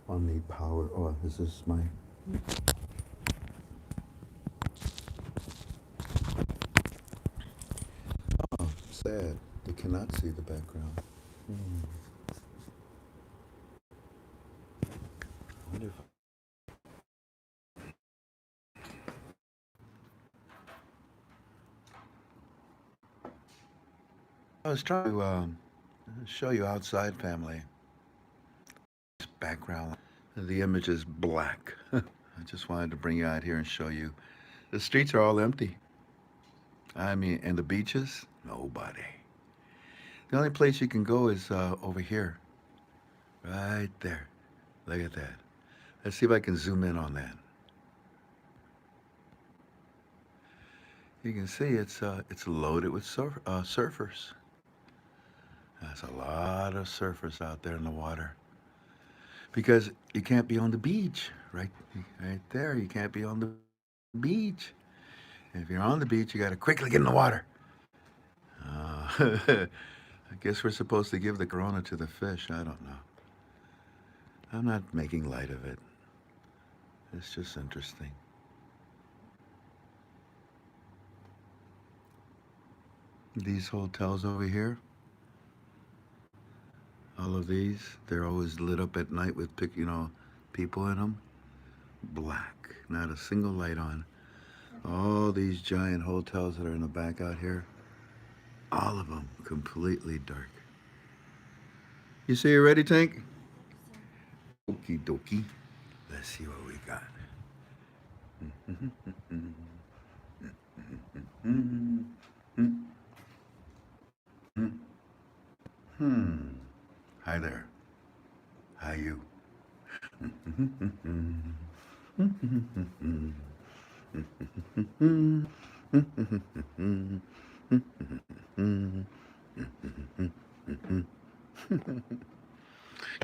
I'll need power. Oh, is this my... Oh, sad. They cannot see the background. Hmm. I wonder if... I was trying to show you outside, family. This background. The image is black. I just wanted to bring you out here and show you. The streets are all empty. I mean, and the beaches, nobody. The only place you can go is over here, right there. Look at that. Let's see if I can zoom in on that. You can see it's loaded with surfers. There's a lot of surfers out there in the water because you can't be on the beach, right there. You can't be on the beach. And if you're on the beach, you got to quickly get in the water. I guess we're supposed to give the corona to the fish. I don't know. I'm not making light of it. It's just interesting. These hotels over here, all of these, they're always lit up at night with, people in them. Black, not a single light on. All these giant hotels that are in the back out here, all of them completely dark. You say you're ready, Tank? Okie dokie. Let's see what we got. Hmm. Hi there. Hi you.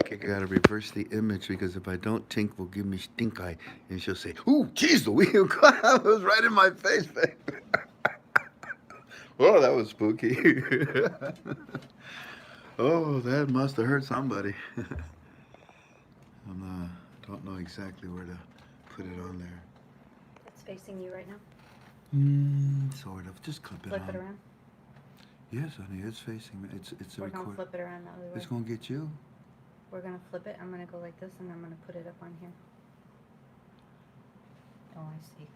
Okay, I gotta reverse the image because if I don't, Tink will give me stink eye and she'll say, "Ooh, jeez, Louise, that was right in my face, babe." Oh, that was spooky. Oh, that must have hurt somebody. Don't know exactly where to put it on there. It's facing you right now. Sort of. Just clip it Flip on. it around. Yes, honey, it's facing me. It's a We're gonna record. flip it around the other way. It's gonna get you. We're gonna flip it. I'm gonna go like this, and I'm gonna put it up on here. Oh, I see.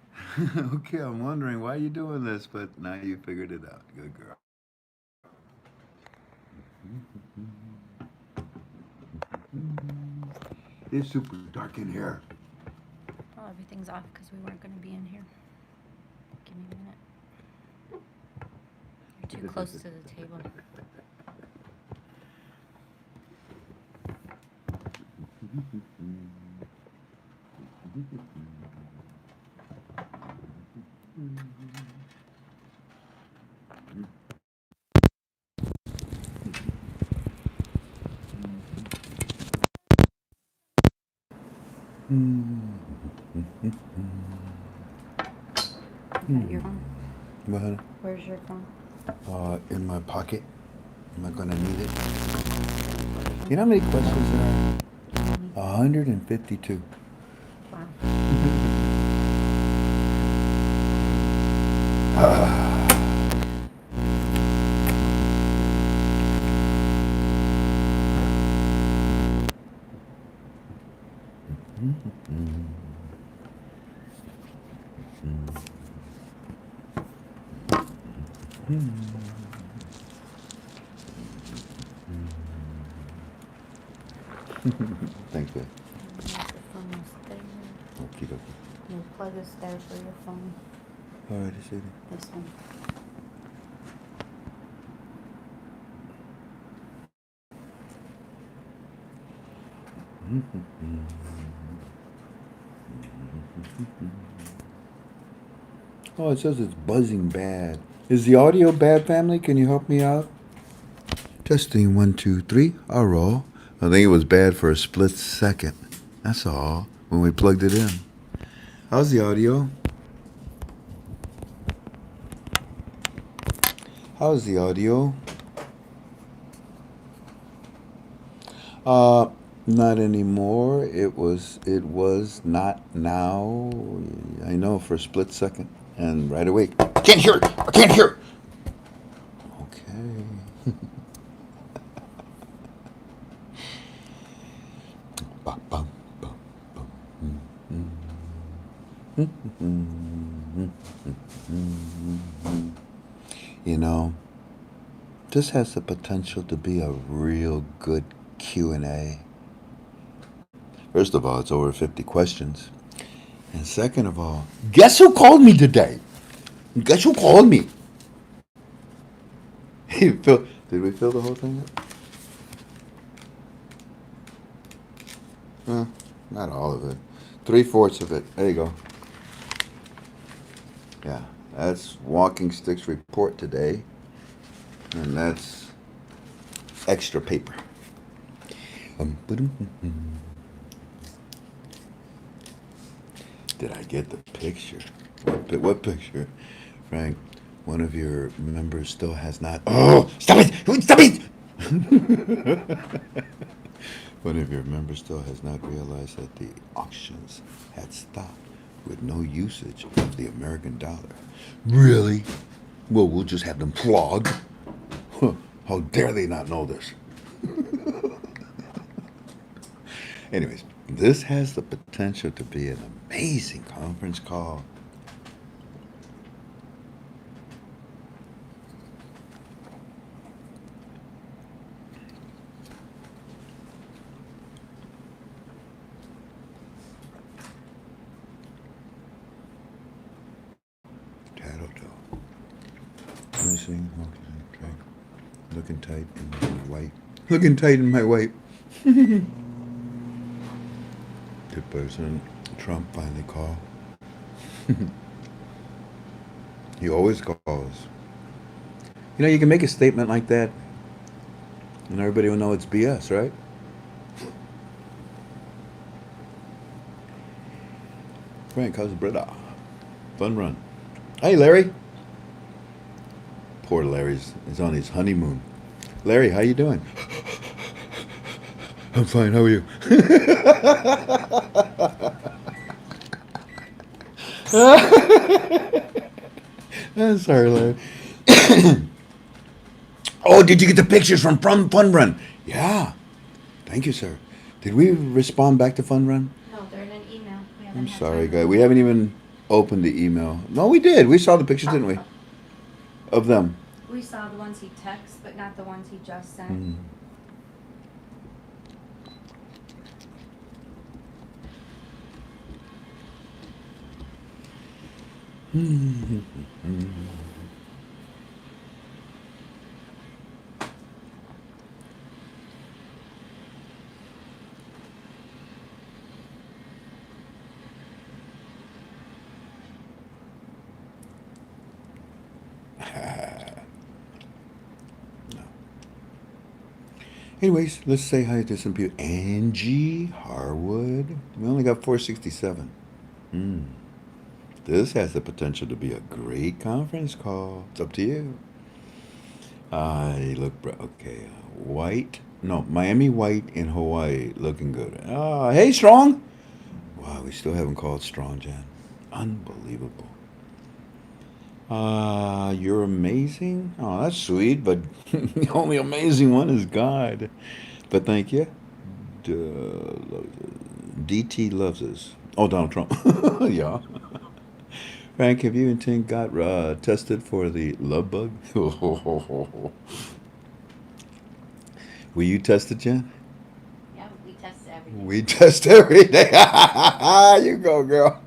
Okay, I'm wondering why you're doing this, but now you figured it out. Good girl. It's super dark in here. Oh, everything's off because we weren't gonna be in here. Give me a minute. You're too close to the table. Your phone? What, honey? Where's your phone? In my pocket. Am I gonna need it? You know how many questions there are? 152. Wow. Thank you. Microphone is there. Okie dokie. Your plug is there for your phone. Alrighty, sweetie. This one. Oh, it says it's buzzing bad. Is the audio bad, family? Can you help me out? Testing 1, 2, 3. I'll roll. I think it was bad for a split second. That's all. When we plugged it in. How's the audio? How's the audio? Not anymore. It was not now. I know for a split second. And right away, can't hear it. I can't hear it. Okay. Bum, bum, bum, bum. You know, this has the potential to be a real good Q&A. First of all, it's over 50 questions. And second of all, guess who called me today? Guess who called me? Did we fill the whole thing up? Not all of it. 3/4 of it. There you go. Yeah, that's Walking Sticks report today. And that's extra paper. Did I get the picture? What picture? Frank, one of your members still has not. Oh, stop it! Stop it! One of your members still has not realized that the auctions had stopped with no usage of the American dollar. Really? Well, we'll just have them flogged. Huh, how dare they not know this? Anyways, this has the potential to be an amazing conference call. Missing, okay. Looking tight in my white. Looking tight in my white. Did President Trump finally call? He always calls. You know, you can make a statement like that, and everybody will know it's BS, right? Frank, how's Britta? Fun run. Hey, Larry. Poor Larry's on his honeymoon. Larry, how you doing? I'm fine. How are you? Sorry, Larry. Oh, did you get the pictures from Fun Run? Yeah. Thank you, sir. Did we respond back to Fun Run? No, they're in an email. I'm sorry, guys. We haven't even opened the email. No, we did. We saw the pictures, didn't we? Of them. We saw the ones he texted, but not the ones he just sent. Anyways, let's say hi to some people. Angie Harwood. We only got 467. This has the potential to be a great conference call. It's up to you. Look, okay. White. No, Miami White in Hawaii. Looking good. Hey, Strong. Wow, we still haven't called Strong, Jan. Unbelievable. You're amazing. Oh, that's sweet, but the only amazing one is God. But thank you. DT loves us. Oh, Donald Trump. Yeah. Frank, have you and Tim got tested for the love bug? Were you tested, Jen? Yeah, we test every day. We test every day. You go, girl.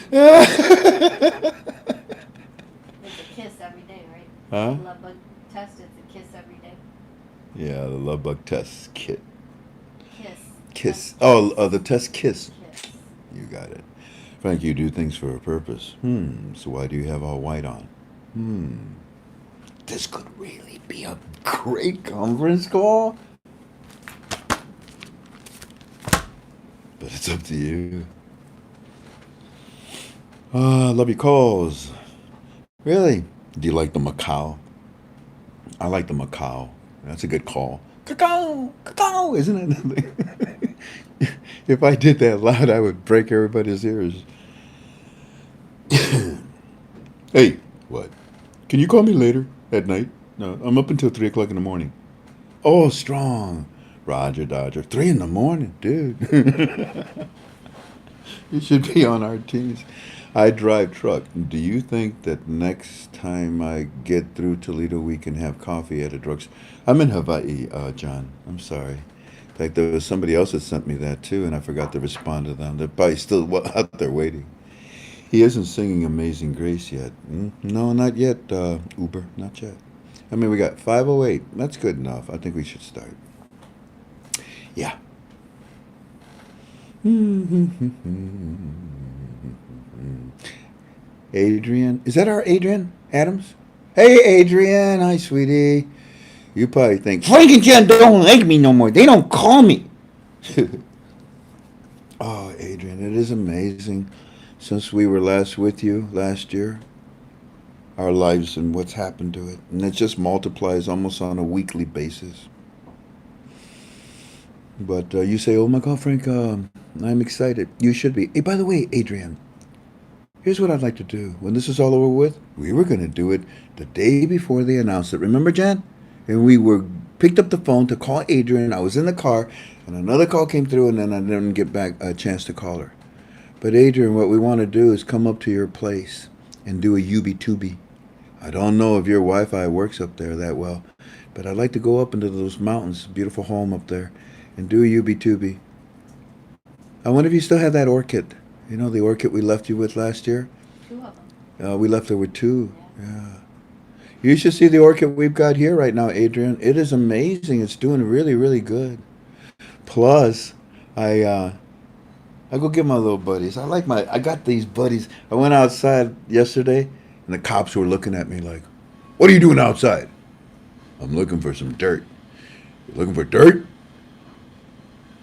It's a kiss every day, right? Huh? The love bug test, it's a kiss every day. Yeah, the love bug test kit. Kiss. Kiss. Oh, the test kiss. Kiss. You got it. Frank, you do things for a purpose. So why do you have all white on? This could really be a great conference call. But it's up to you. Love your calls. Really? Do you like the Macau? I like the Macau. That's a good call. Cacao, cacao, isn't it? If I did that loud, I would break everybody's ears. Hey, what? Can you call me later at night? No, I'm up until 3 o'clock in the morning. Oh, strong. Roger, Dodger. 3 in the morning, dude. You should be on our teams. I drive truck. Do you think that next time I get through Toledo, we can have coffee at a drugstore? I'm in Hawaii, John. I'm sorry. In fact, there was somebody else that sent me that too, and I forgot to respond to them. They're probably still out there waiting. He isn't singing Amazing Grace yet. No, not yet, Uber. Not yet. I mean, we got 5:08. That's good enough. I think we should start. Yeah. Adrian. Is that our Adrian Adams? Hey, Adrian. Hi, sweetie. You probably think, Frank and Jen don't like me no more. They don't call me. Oh, Adrian, it is amazing. Since we were last with you last year, our lives and what's happened to it. And it just multiplies almost on a weekly basis. But you say, oh my God, Frank, I'm excited. You should be. Hey, by the way, Adrian, here's what I'd like to do. When this is all over with, we were going to do it the day before they announced it. Remember, Jan? And we were picked up the phone to call Adrian. I was in the car, and another call came through, and then I didn't get back a chance to call her. But Adrian, what we want to do is come up to your place and do a UB2B. I don't know if your Wi-Fi works up there that well, but I'd like to go up into those mountains, beautiful home up there, and do a UB2B. I wonder if you still have that orchid. You know, the orchid we left you with last year? 2 of them. We left her with 2. Yeah. You should see the orchid we've got here right now, Adrian. It is amazing. It's doing really, really good. Plus, I go get my little buddies. I got these buddies. I went outside yesterday, and the cops were looking at me like, what are you doing outside? I'm looking for some dirt. You looking for dirt?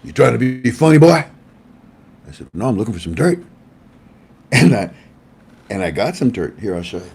You trying to be funny, boy? I said, no, I'm looking for some dirt. And I got some dirt. Here, I'll show you.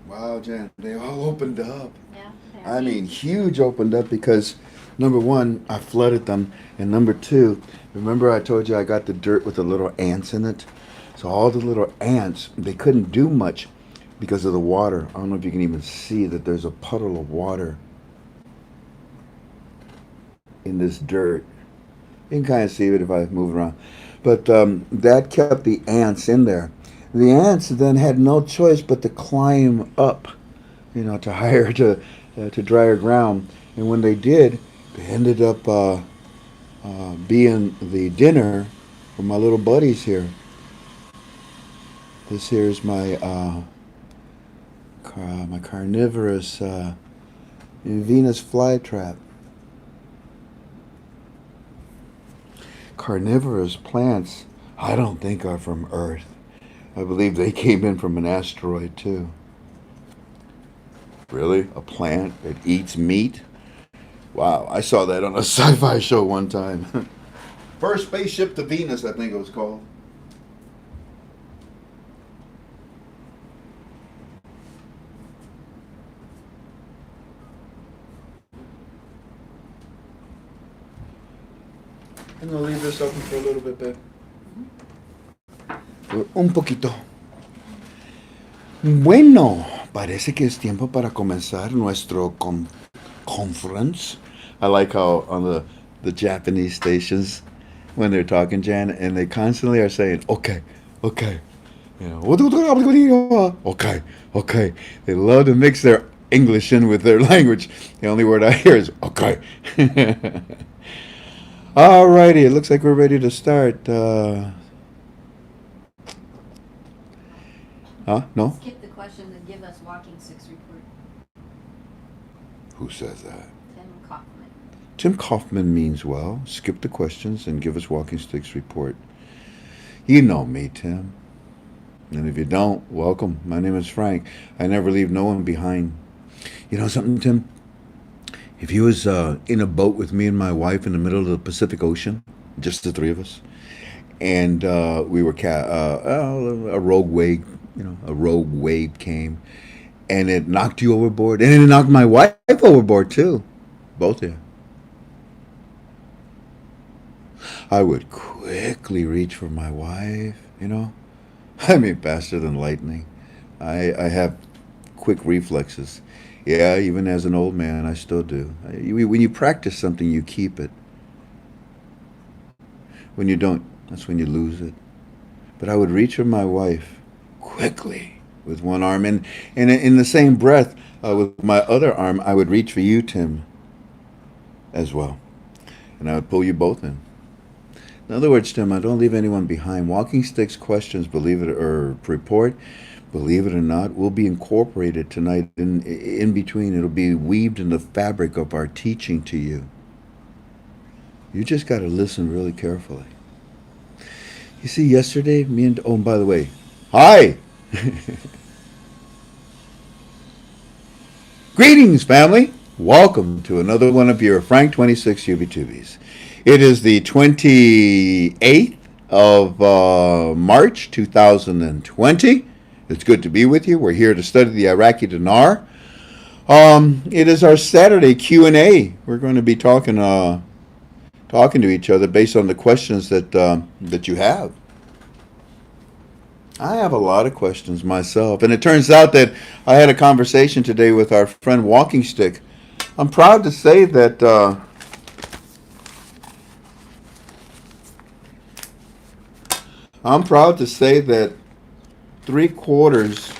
Wow, Jan, they all opened up. Yeah. I mean, huge opened up because, number one, I flooded them, and number two, remember I told you I got the dirt with the little ants in it? So all the little ants, they couldn't do much because of the water. I don't know if you can even see that there's a puddle of water in this dirt. You can kind of see it if I move around. But that kept the ants in there. The ants then had no choice but to climb up, you know, to higher, to drier ground. And when they did, they ended up being the dinner for my little buddies here. This here is my my carnivorous Venus flytrap. Carnivorous plants, I don't think are from Earth. I believe they came in from an asteroid too. Really? A plant that eats meat? Wow, I saw that on a sci-fi show one time. First spaceship to Venus, I think it was called. I'm gonna leave this open for a little bit, babe. Un poquito. Bueno, parece que es tiempo para comenzar nuestro conference. I like how on the Japanese stations, when they're talking, Jan, and they constantly are saying, okay, okay. You know, okay, okay. They love to mix their English in with their language. The only word I hear is okay. Alrighty, it looks like we're ready to start. No? Skip the questions and give us walking sticks report. Who says that? Tim Kaufman. Tim Kaufman means well. Skip the questions and give us walking sticks report. You know me, Tim. And if you don't, welcome. My name is Frank. I never leave no one behind. You know something, Tim? If you was in a boat with me and my wife in the middle of the Pacific Ocean, just the three of us, and we were a rogue wave, a rogue wave came, and it knocked you overboard, and it knocked my wife overboard too, both of you. I would quickly reach for my wife. I mean, faster than lightning. I have quick reflexes. Yeah, even as an old man, I still do. When you practice something, you keep it. When you don't, that's when you lose it. But I would reach for my wife quickly with one arm, and in the same breath, with my other arm, I would reach for you, Tim, as well, and I would pull you both in. In other words, Tim, I don't leave anyone behind. Walking Sticks questions, believe it or report, believe it or not, will be incorporated tonight in between. It'll be weaved in the fabric of our teaching to you. You just got to listen really carefully. You see, yesterday, and by the way, hi! Greetings, family! Welcome to another one of your Frank 26 UB2Bs. It is the 28th of March 2020. It's good to be with you. We're here to study the Iraqi dinar. It is our Saturday Q&A. We're going to be talking to each other based on the questions that you have. I have a lot of questions myself, and it turns out that I had a conversation today with our friend Walking Stick. I'm proud to say that three quarters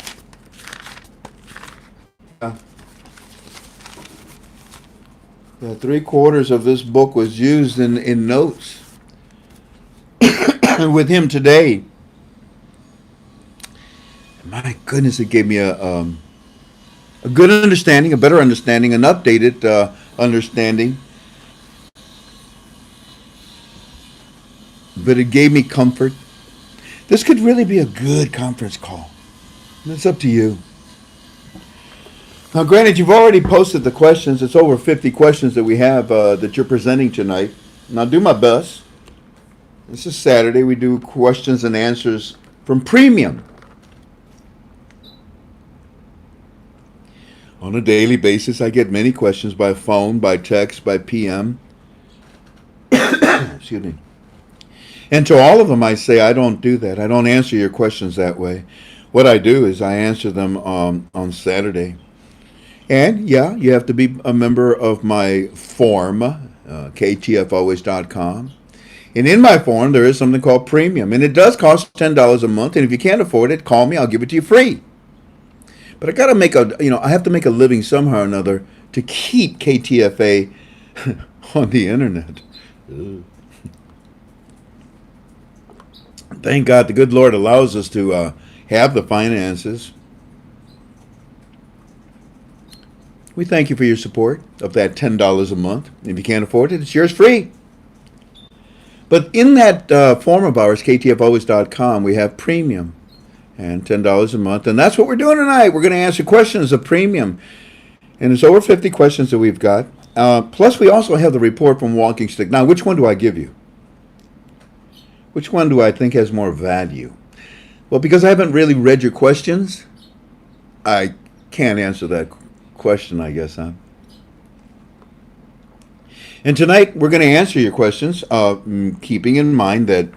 of this book was used in notes with him today. My goodness, it gave me a good understanding, a better understanding, an updated understanding. But it gave me comfort. This could really be a good conference call. It's up to you. Now, granted, you've already posted the questions. It's over 50 questions that we have that you're presenting tonight. And I'll do my best. This is Saturday. We do questions and answers from Premium. On a daily basis, I get many questions by phone, by text, by PM. Excuse me. And to all of them, I say, I don't do that. I don't answer your questions that way. What I do is I answer them on Saturday. And yeah, you have to be a member of my forum, ktfalways.com. And in my forum, there is something called Premium. And it does cost $10 a month. And if you can't afford it, call me. I'll give it to you free. But I got to I have to make a living somehow or another to keep KTFA on the internet. Thank God the good Lord allows us to have the finances. We thank you for your support of that $10 a month. If you can't afford it, it's yours free. But in that form of ours, ktfalways.com, we have Premium and $10 a month. And that's what we're doing tonight. We're going to answer questions of Premium. And it's over 50 questions that we've got. Plus, we also have the report from Walking Stick. Now, which one do I give you? Which one do I think has more value? Well, because I haven't really read your questions, I can't answer that question, I guess, huh? And tonight, we're going to answer your questions, keeping in mind that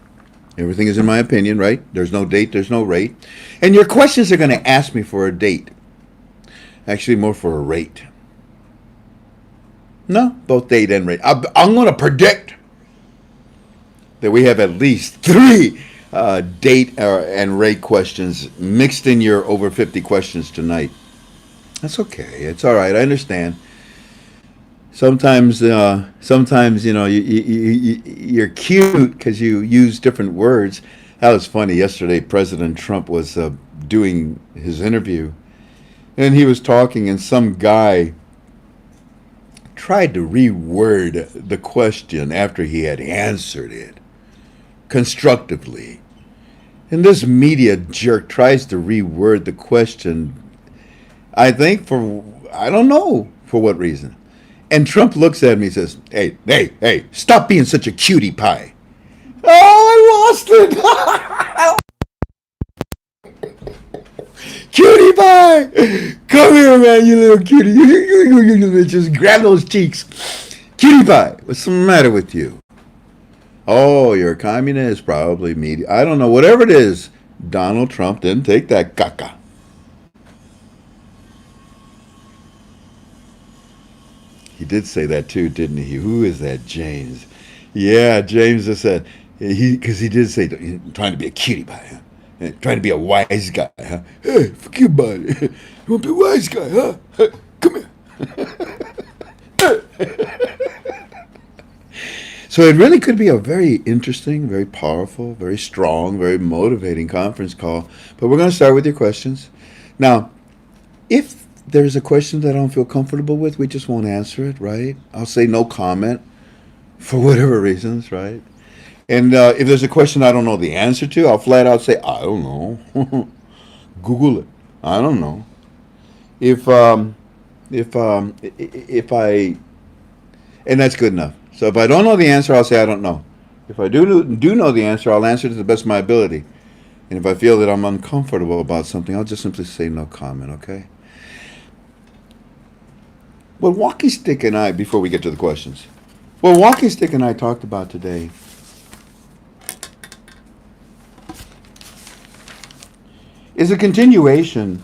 everything is in my opinion, right? There's no date, there's no rate. And your questions are going to ask me for a date. Actually, more for a rate. No, both date and rate. I'm going to predict that we have at least 3 date and rate questions mixed in your over 50 questions tonight. That's okay. It's all right. I understand. Sometimes you're cute because you use different words. That was funny. Yesterday, President Trump was doing his interview, and he was talking, and some guy tried to reword the question after he had answered it constructively. And this media jerk tries to reword the question, I think I don't know for what reason. And Trump looks at me and says, "Hey, hey, hey, stop being such a cutie pie." Oh, I lost it. Cutie pie! Come here, man, you little cutie. You just grab those cheeks. Cutie pie, what's the matter with you? Oh, you're a communist, probably media. I don't know. Whatever it is, Donald Trump didn't take that caca. He did say that too, didn't he? Who is that, James? Yeah, James just said because he did say trying to be a cutie pie, huh? Trying to be a wise guy, huh? Hey, fuck you, buddy. You want to be a wise guy, huh? Hey, come here. So it really could be a very interesting, very powerful, very strong, very motivating conference call. But we're going to start with your questions. Now, if there's a question that I don't feel comfortable with, we just won't answer it, right? I'll say no comment for whatever reasons, right? And if there's a question I don't know the answer to, I'll flat out say, I don't know. Google it. I don't know. If I, and that's good enough. So if I don't know the answer, I'll say I don't know. If I do know the answer, I'll answer to the best of my ability. And if I feel that I'm uncomfortable about something, I'll just simply say no comment, okay? What Walkie Stick and I, before we get to the questions, what Walkie Stick and I talked about today is a continuation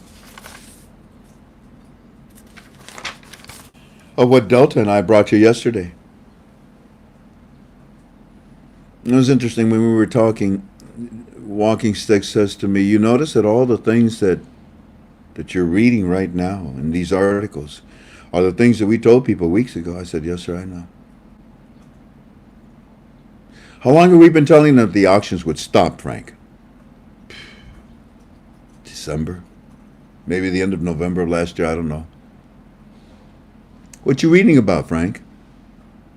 of what Delta and I brought you yesterday. It was interesting when we were talking. Walking Stick says to me, "You notice that all the things that you're reading right now in these articles are the things that we told people weeks ago." I said, "Yes, sir, I know." How long have we been telling them that the auctions would stop, Frank? December, maybe the end of November of last year. I don't know. What you reading about, Frank?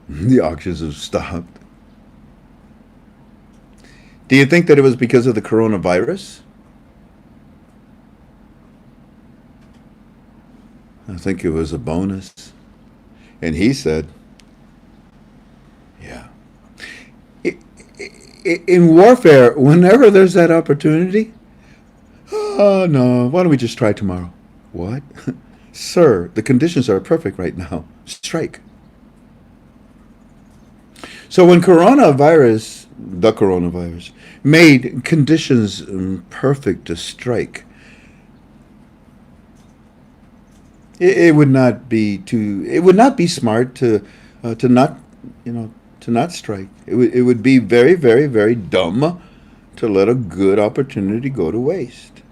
The auctions have stopped. Do you think that it was because of the coronavirus? I think it was a bonus. And he said, yeah. In warfare, whenever there's that opportunity, oh no, why don't we just try tomorrow? What? Sir, the conditions are perfect right now. Strike. So when the coronavirus, made conditions perfect to strike, it would not be smart to not strike. It would be very, very, very dumb to let a good opportunity go to waste.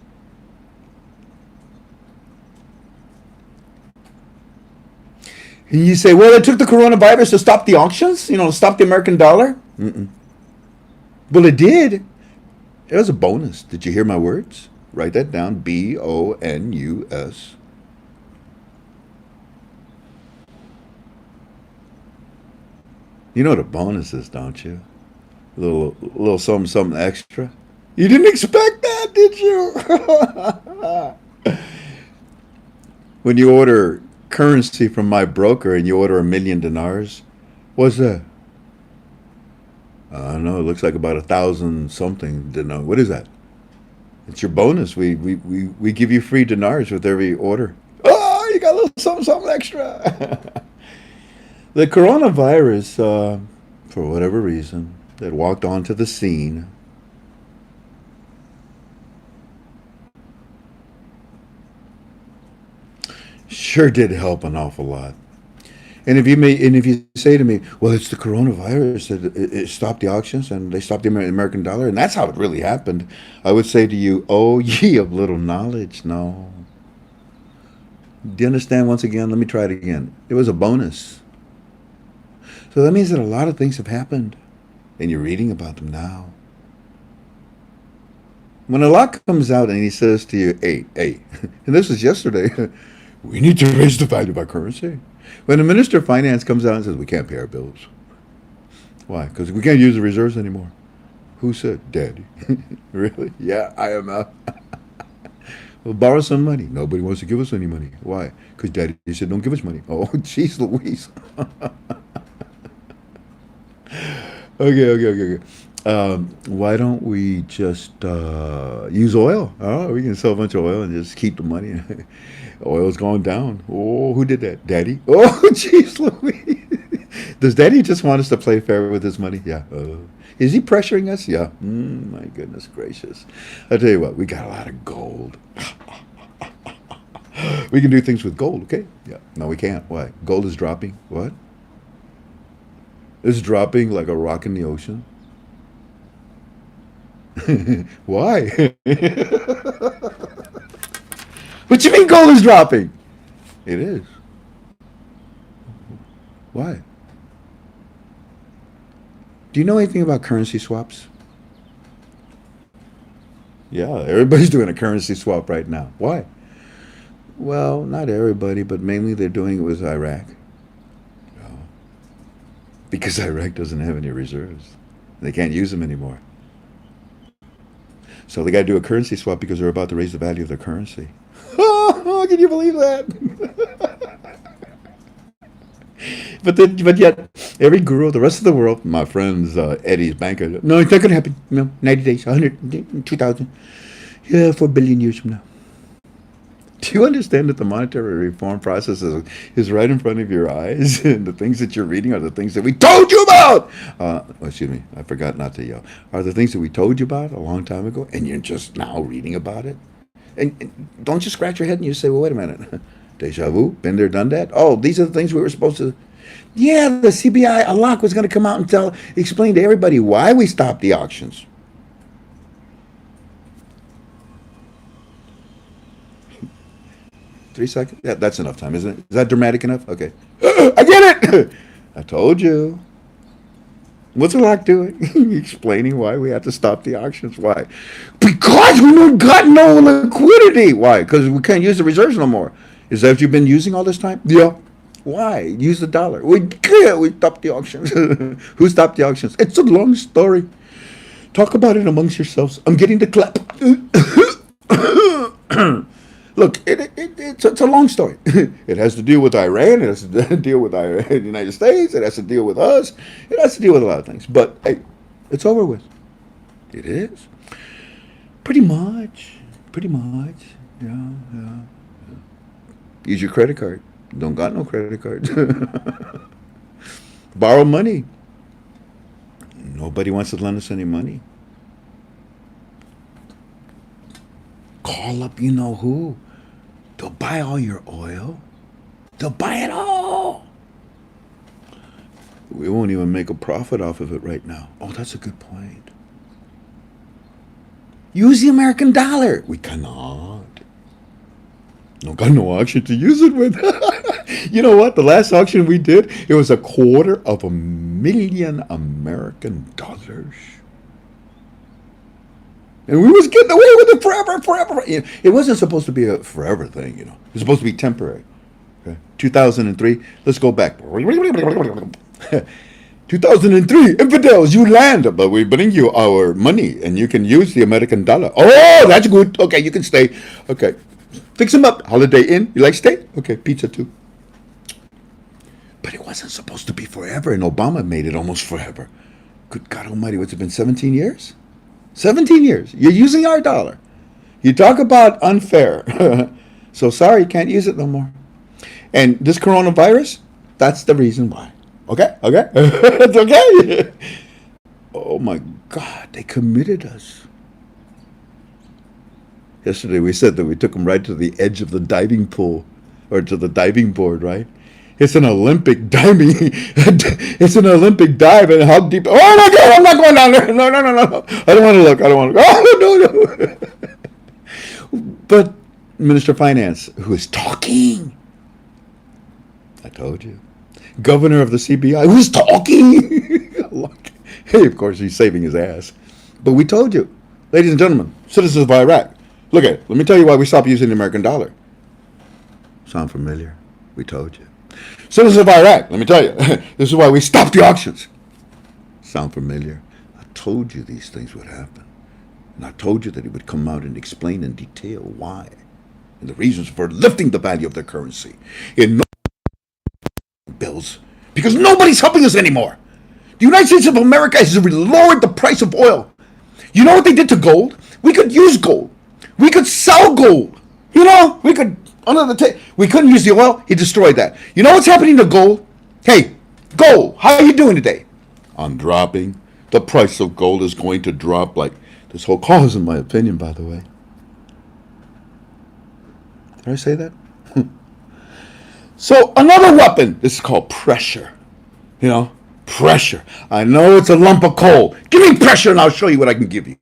And you say, well, it took the coronavirus to stop the auctions, stop the American dollar. Mm-mm. Well, it did. It was a bonus. Did you hear my words? Write that down. BONUS. You know what a bonus is, don't you? A little something extra. You didn't expect that, did you? When you order currency from my broker and you order 1,000,000 dinars, what's that? I don't know. It looks like about 1,000 something dinar. What is that? It's your bonus. We give you free dinars with every order. Oh, you got a little something extra. The coronavirus, for whatever reason, that walked onto the scene. Sure did help an awful lot. And if you say to me, well, it's the coronavirus that it stopped the auctions and they stopped the American dollar, and that's how it really happened, I would say to you, oh, ye of little knowledge. No. Do you understand? Once again, let me try it again. It was a bonus. So that means that a lot of things have happened, and you're reading about them now. When a lot comes out and he says to you, hey, and this was yesterday, we need to raise the value of our currency. When the Minister of Finance comes out and says, we can't pay our bills. Why? Because we can't use the reserves anymore. Who said? Daddy. Really? Yeah, IMF. We'll borrow some money. Nobody wants to give us any money. Why? Because Daddy said, don't give us money. Oh, jeez Louise. Okay. Why don't we just use oil? Oh, we can sell a bunch of oil and just keep the money. Oil's gone down. Oh, who did that? Daddy? Oh, jeez Louise. Does Daddy just want us to play fair with his money? Yeah. Is he pressuring us? Yeah. My goodness gracious. I'll tell you what, we got a lot of gold. We can do things with gold, okay? Yeah. No, we can't. Why? Gold is dropping. What? It's dropping like a rock in the ocean. Why? What you mean gold is dropping? It is. Why? Do you know anything about currency swaps? Yeah, everybody's doing a currency swap right now. Why? Well, not everybody, but mainly they're doing it with Iraq. Oh. Because Iraq doesn't have any reserves. They can't use them anymore. So they got to do a currency swap because they're about to raise the value of their currency. Oh, can you believe that? But yet, every guru, the rest of the world, my friends, Eddie's banker, no, it's not going to happen. No, 90 days, 100, 2,000. Yeah, 4 billion years from now. Do you understand that the monetary reform process is right in front of your eyes? And the things that you're reading are the things that we told you about. Excuse me, I forgot not to yell. Are the things that we told you about a long time ago, and you're just now reading about it? And don't you scratch your head and you say, well, wait a minute. Deja vu? Been there, done that? Oh, these are the things we were supposed to... Yeah, the CBI, Alak was going to come out and explain to everybody why we stopped the auctions. Three seconds? Yeah, that's enough time, isn't it? Is that dramatic enough? Okay. I get it! I told you. What's Alak doing? Explaining why we had to stop the auctions. Why? Because we got no liquidity. Why? Because we can't use the reserves no more. Is that what you've been using all this time? Yeah. Why? Use the dollar. We can't. We stopped the auctions. Who stopped the auctions? It's a long story. Talk about it amongst yourselves. I'm getting the clap. Look, it's a long story. It has to deal with Iran. It has to deal with the United States. It has to deal with us. It has to deal with a lot of things. But, hey, it's over with. It is. Pretty much. Yeah. Use your credit card. Don't got no credit card. Borrow money. Nobody wants to lend us any money. Call up you know who. They'll buy all your oil. They'll buy it all. We won't even make a profit off of it right now. Oh, that's a good point. Use the American dollar. We cannot. No got no auction to use it with. You know what? The last auction we did, it was $250,000 American dollars. And we was getting away with it forever. It wasn't supposed to be a forever thing, It was supposed to be temporary. Okay? 2003, let's go back. 2003, infidels, you land, but we bring you our money, and you can use the American dollar. Oh, that's good. Okay, you can stay. Okay, fix them up. Holiday Inn, you like stay? Okay, pizza too. But it wasn't supposed to be forever, and Obama made it almost forever. Good God Almighty, what's it been, 17 years? 17 years. You're using our dollar. You talk about unfair. So sorry, you can't use it no more. And this coronavirus, that's the reason why. Okay? It's okay. Oh my God, they committed us. Yesterday we said that we took them right to the edge of the diving pool, or to the diving board, right? It's an Olympic diving. It's an Olympic dive, and how deep? Oh my God! I'm not going down there. No. I don't want to look. Oh no. But Minister of Finance, who is talking, I told you, Governor of the CBI, who's talking. Hey, of course he's saving his ass. But we told you, ladies and gentlemen, citizens of Iraq, look at it. Let me tell you why we stopped using the American dollar. Sound familiar? We told you. Citizens of Iraq, let me tell you, this is why we stopped the auctions. Sound familiar? I told you these things would happen. And I told you that he would come out and explain in detail why. and the reasons for lifting the value of their currency. In bills, because nobody's helping us anymore. The United States of America has lowered the price of oil. You know what they did to gold? We could use gold. We could sell gold. You know, we could under the table. We couldn't use the oil. He destroyed that. You know what's happening to gold? Hey, gold, how are you doing today? I'm dropping. The price of gold is going to drop like this whole cause, in my opinion, by the way. Did I say that? So another weapon. This is called pressure. You know, pressure. I know it's a lump of coal. Give me pressure and I'll show you what I can give you.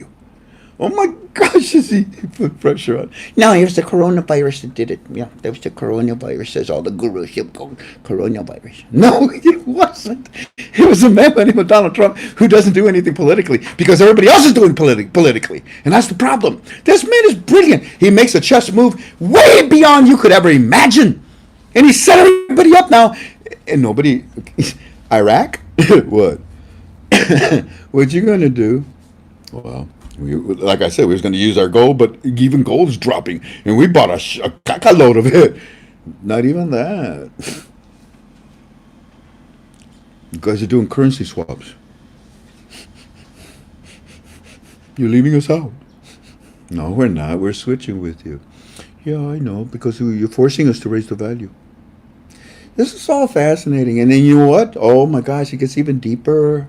Oh my gosh, he put pressure on. No, it was the coronavirus that did it. Yeah, that was the coronavirus, says all the gurus. Coronavirus. No, it wasn't. It was a man by the name of Donald Trump who doesn't do anything politically because everybody else is doing politically. And that's the problem. This man is brilliant. He makes a chess move way beyond you could ever imagine. And he set everybody up now. And nobody... Iraq? What? What you going to do? Well... like I said, we was going to use our gold, but even gold's dropping, and we bought a caca-load of it. Not even that. You guys are doing currency swaps. You're leaving us out. No, we're not. We're switching with you. Yeah, I know, because you're forcing us to raise the value. This is all fascinating. And then you know what? Oh my gosh, it gets even deeper.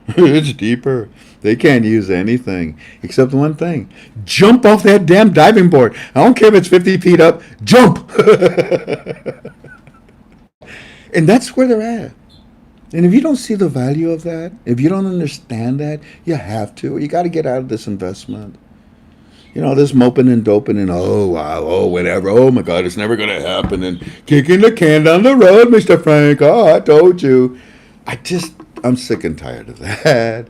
It's deeper. They can't use anything except one thing. Jump off that damn diving board. I don't care if it's 50 feet up. Jump. And that's where they're at. And if you don't see the value of that, if you don't understand that, you have to. You got to get out of this investment. You know, this moping and doping and oh, wow, oh, whatever. Oh, my God, it's never going to happen. And kicking the can down the road, Mr. Frank. Oh, I told you. I'm sick and tired of that.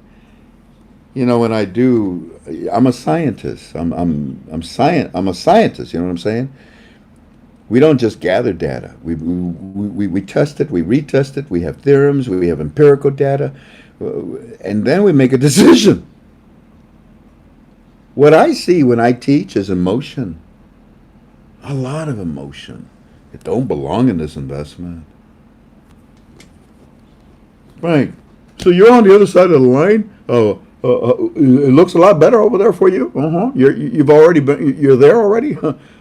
You know, when I do, I'm a scientist. I'm a scientist. You know what I'm saying? We don't just gather data. We test it. We retest it. We have theorems. We have empirical data, and then we make a decision. What I see when I teach is emotion. A lot of emotion. It don't belong in this investment. Right. So you're on the other side of the line. It looks a lot better over there for you. You've already been. You're there already.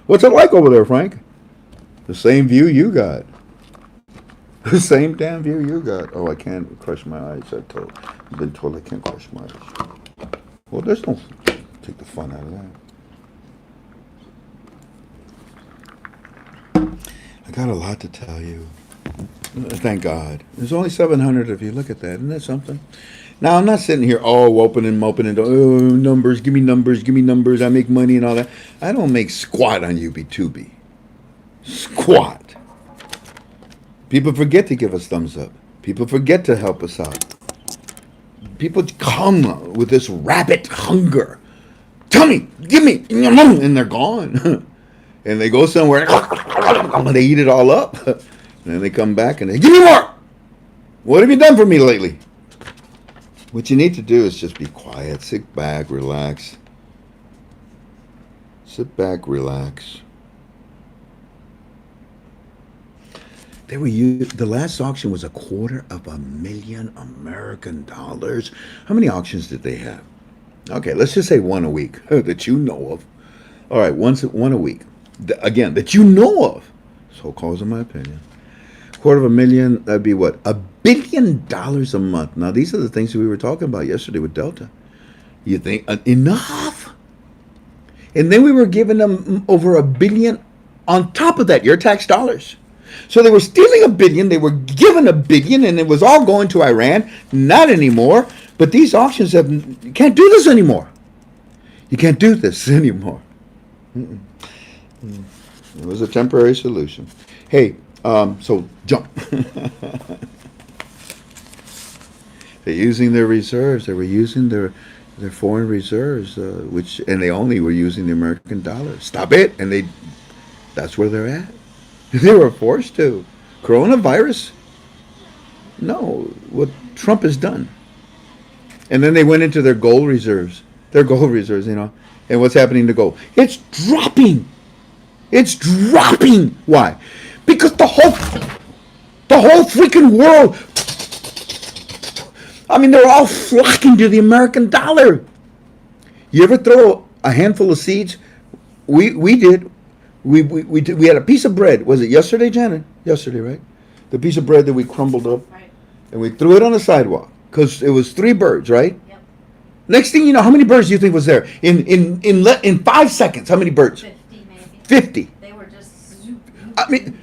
What's it like over there, Frank? The same view you got. The same damn view you got. Oh, I can't crush my eyes. I've been told I can't crush my eyes. Well, there's no take the fun out of that. I got a lot to tell you. Thank God. There's only 700 of you. Look at that. Isn't that something? Now, I'm not sitting here all whooping and moping and numbers, give me numbers, I make money and all that. I don't make squat on UB2B. Squat. People forget to give us thumbs up. People forget to help us out. People come with this rabid hunger. Tell me, give me, and they're gone. And they go somewhere, and they eat it all up. And then they come back and they, give me more! What have you done for me lately? What you need to do is just be quiet, sit back, relax. Sit back, relax. The last auction was $250,000 American dollars. How many auctions did they have? Okay, let's just say one a week that you know of. All right, one a week. Again, that you know of. So-called, in my opinion. $250,000, that'd be what? $1 billion a month. Now, these are the things that we were talking about yesterday with Delta. You think, enough? And then we were giving them over $1 billion on top of that, your tax dollars. So they were stealing $1 billion, they were given $1 billion, and it was all going to Iran. Not anymore. But these auctions you can't do this anymore. You can't do this anymore. It was a temporary solution. Hey, so jump. They're using their reserves. They were using their foreign reserves, and they only were using the American dollar. Stop it! And that's where they're at. They were forced to. Coronavirus? No, what Trump has done. And then they went into their gold reserves. And what's happening to gold? It's dropping. It's dropping. Why? Because the whole freaking world, I mean, they're all flocking to the American dollar. You ever throw a handful of seeds? We did. We had a piece of bread. Was it yesterday, Janet? Yesterday, right? The piece of bread that we crumbled up Right. and we threw it on the sidewalk because it was 3 birds, right? Yep. Next thing you know, how many birds do you think was there in 5 seconds? How many birds? 50 maybe. 50. They were just. I mean,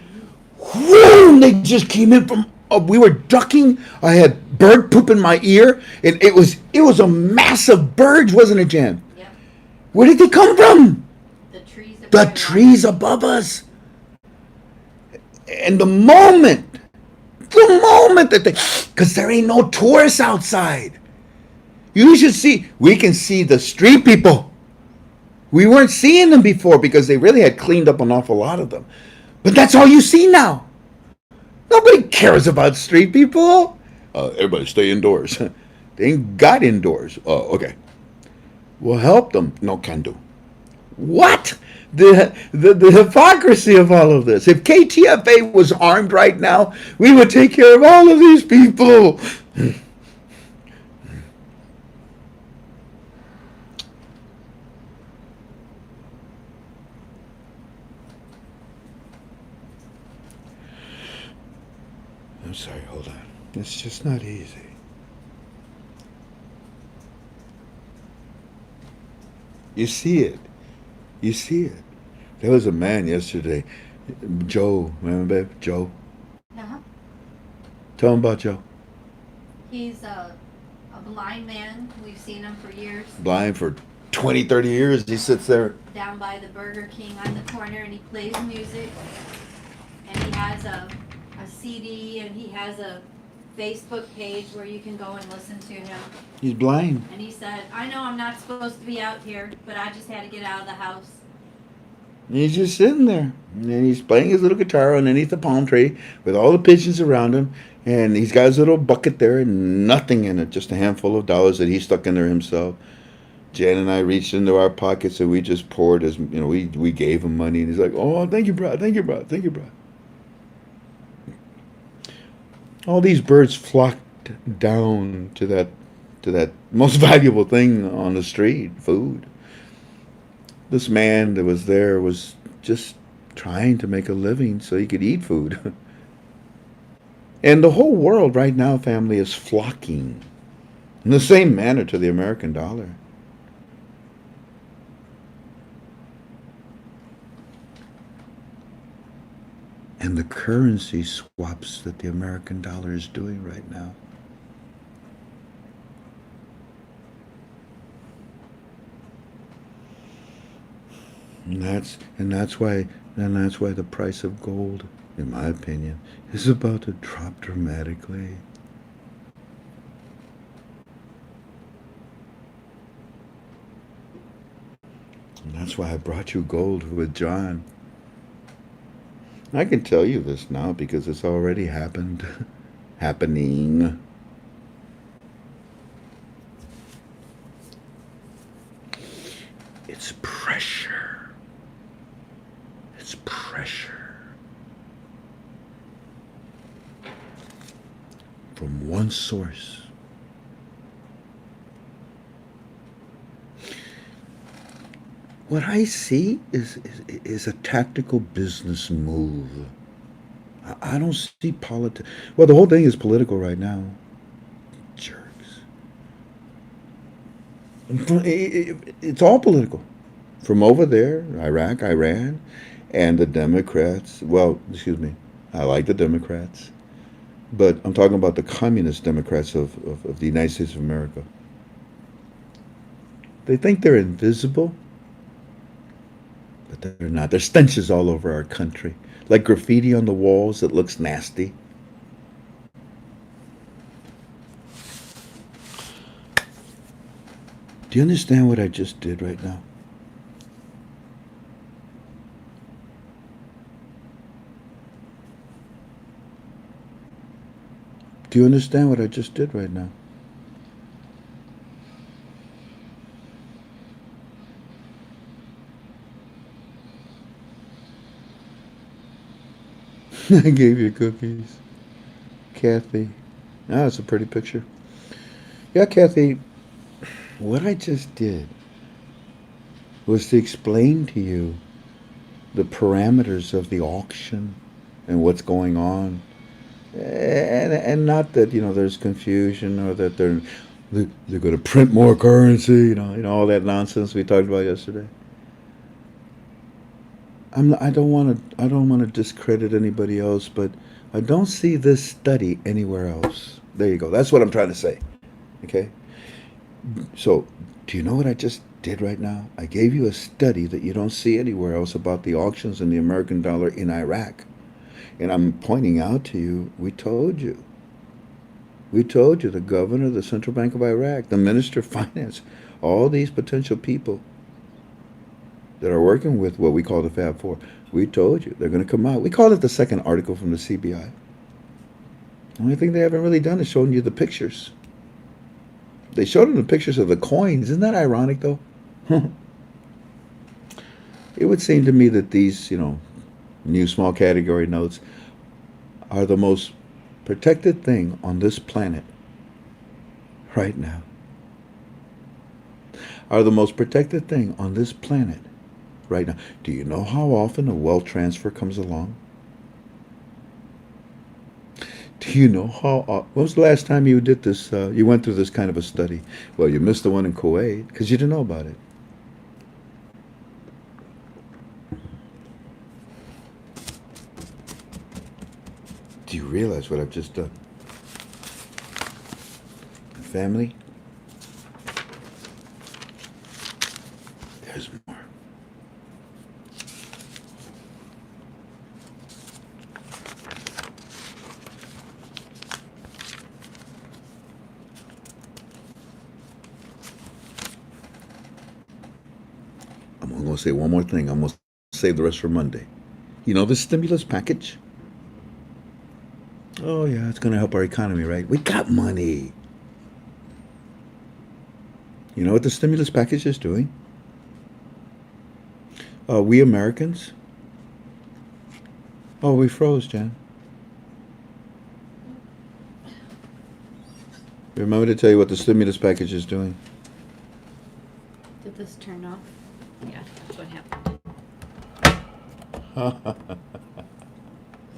whoom! They just came in from. We were ducking. I had bird poop in my ear, and it was a mass of birds, wasn't it, Jan? Yep. Where did they come from? The trees. That The were trees above us. And the moment that they, because there ain't no tourists outside. You should see. We can see the street people. We weren't seeing them before because they really had cleaned up an awful lot of them. But that's all you see now. Nobody cares about street people. Everybody stay indoors. They ain't got indoors. Oh, okay. We'll help them. No can do. What? The hypocrisy of all of this. If KTFA was armed right now, we would take care of all of these people. I'm sorry, hold on. It's just not easy. You see it. You see it. There was a man yesterday, Joe, remember, babe? Joe? Uh-huh. Tell him about Joe. He's a blind man. We've seen him for years. Blind for 20, 30 years. He sits there. Down by the Burger King on the corner, and he plays music. And he has a CD, and he has a Facebook page where you can go and listen to him. He's blind. And he said, I know I'm not supposed to be out here, but I just had to get out of the house. And he's just sitting there. And he's playing his little guitar underneath the palm tree with all the pigeons around him. And he's got his little bucket there and nothing in it, just a handful of dollars that he stuck in there himself. Jan and I reached into our pockets and we just poured as we gave him money, and he's like, "Oh, thank you, bro, thank you, bro, thank you, bro." All these birds flocked down to that most valuable thing on the street, food. This man that was there was just trying to make a living so he could eat food. And the whole world right now, family, is flocking in the same manner to the American dollar. And the currency swaps that the American dollar is doing right now. And that's why the price of gold, in my opinion, is about to drop dramatically. And that's why I brought you gold with John. I can tell you this now because it's already happened. Happening. It's pressure. It's pressure. From one source. What I see is a tactical business move. I don't see politics. Well, the whole thing is political right now. Jerks. It's all political. From over there, Iraq, Iran, and the Democrats. Well, excuse me. I like the Democrats. But I'm talking about the communist Democrats of the United States of America. They think they're invisible. But they're not. There's stenches all over our country. Like graffiti on the walls that looks nasty. Do you understand what I just did right now? Do you understand what I just did right now? I gave you cookies. Kathy. Ah, that's a pretty picture. Yeah, Kathy, what I just did was to explain to you the parameters of the auction and what's going on. And not that, there's confusion or that they're going to print more currency, all that nonsense we talked about yesterday. I don't want to discredit anybody else, but I don't see this study anywhere else. There you go. That's what I'm trying to say. Okay? So, do you know what I just did right now? I gave you a study that you don't see anywhere else about the auctions in the American dollar in Iraq. And I'm pointing out to you, we told you. We told you, the governor of the Central Bank of Iraq, the minister of finance, all these potential people that are working with what we call the Fab Four. We told you they're going to come out. We call it the second article from the CBI. The only thing they haven't really done is shown you the pictures. They showed them the pictures of the coins. Isn't that ironic, though? It would seem to me that these, new small category notes are the most protected thing on this planet right now. Are the most protected thing on this planet right now. Do you know how often a wealth transfer comes along? Do you know when was the last time you did this, you went through this kind of a study? Well, you missed the one in Kuwait because you didn't know about it. Do you realize what I've just done? Family? There's more. I'm going to say one more thing. I'm going to save the rest for Monday. You know the stimulus package? Oh, yeah, it's going to help our economy, right? We got money. You know what the stimulus package is doing? We Americans. Oh, we froze, Jan. Remember to tell you what the stimulus package is doing. Did this turn off? Yeah, that's what happened.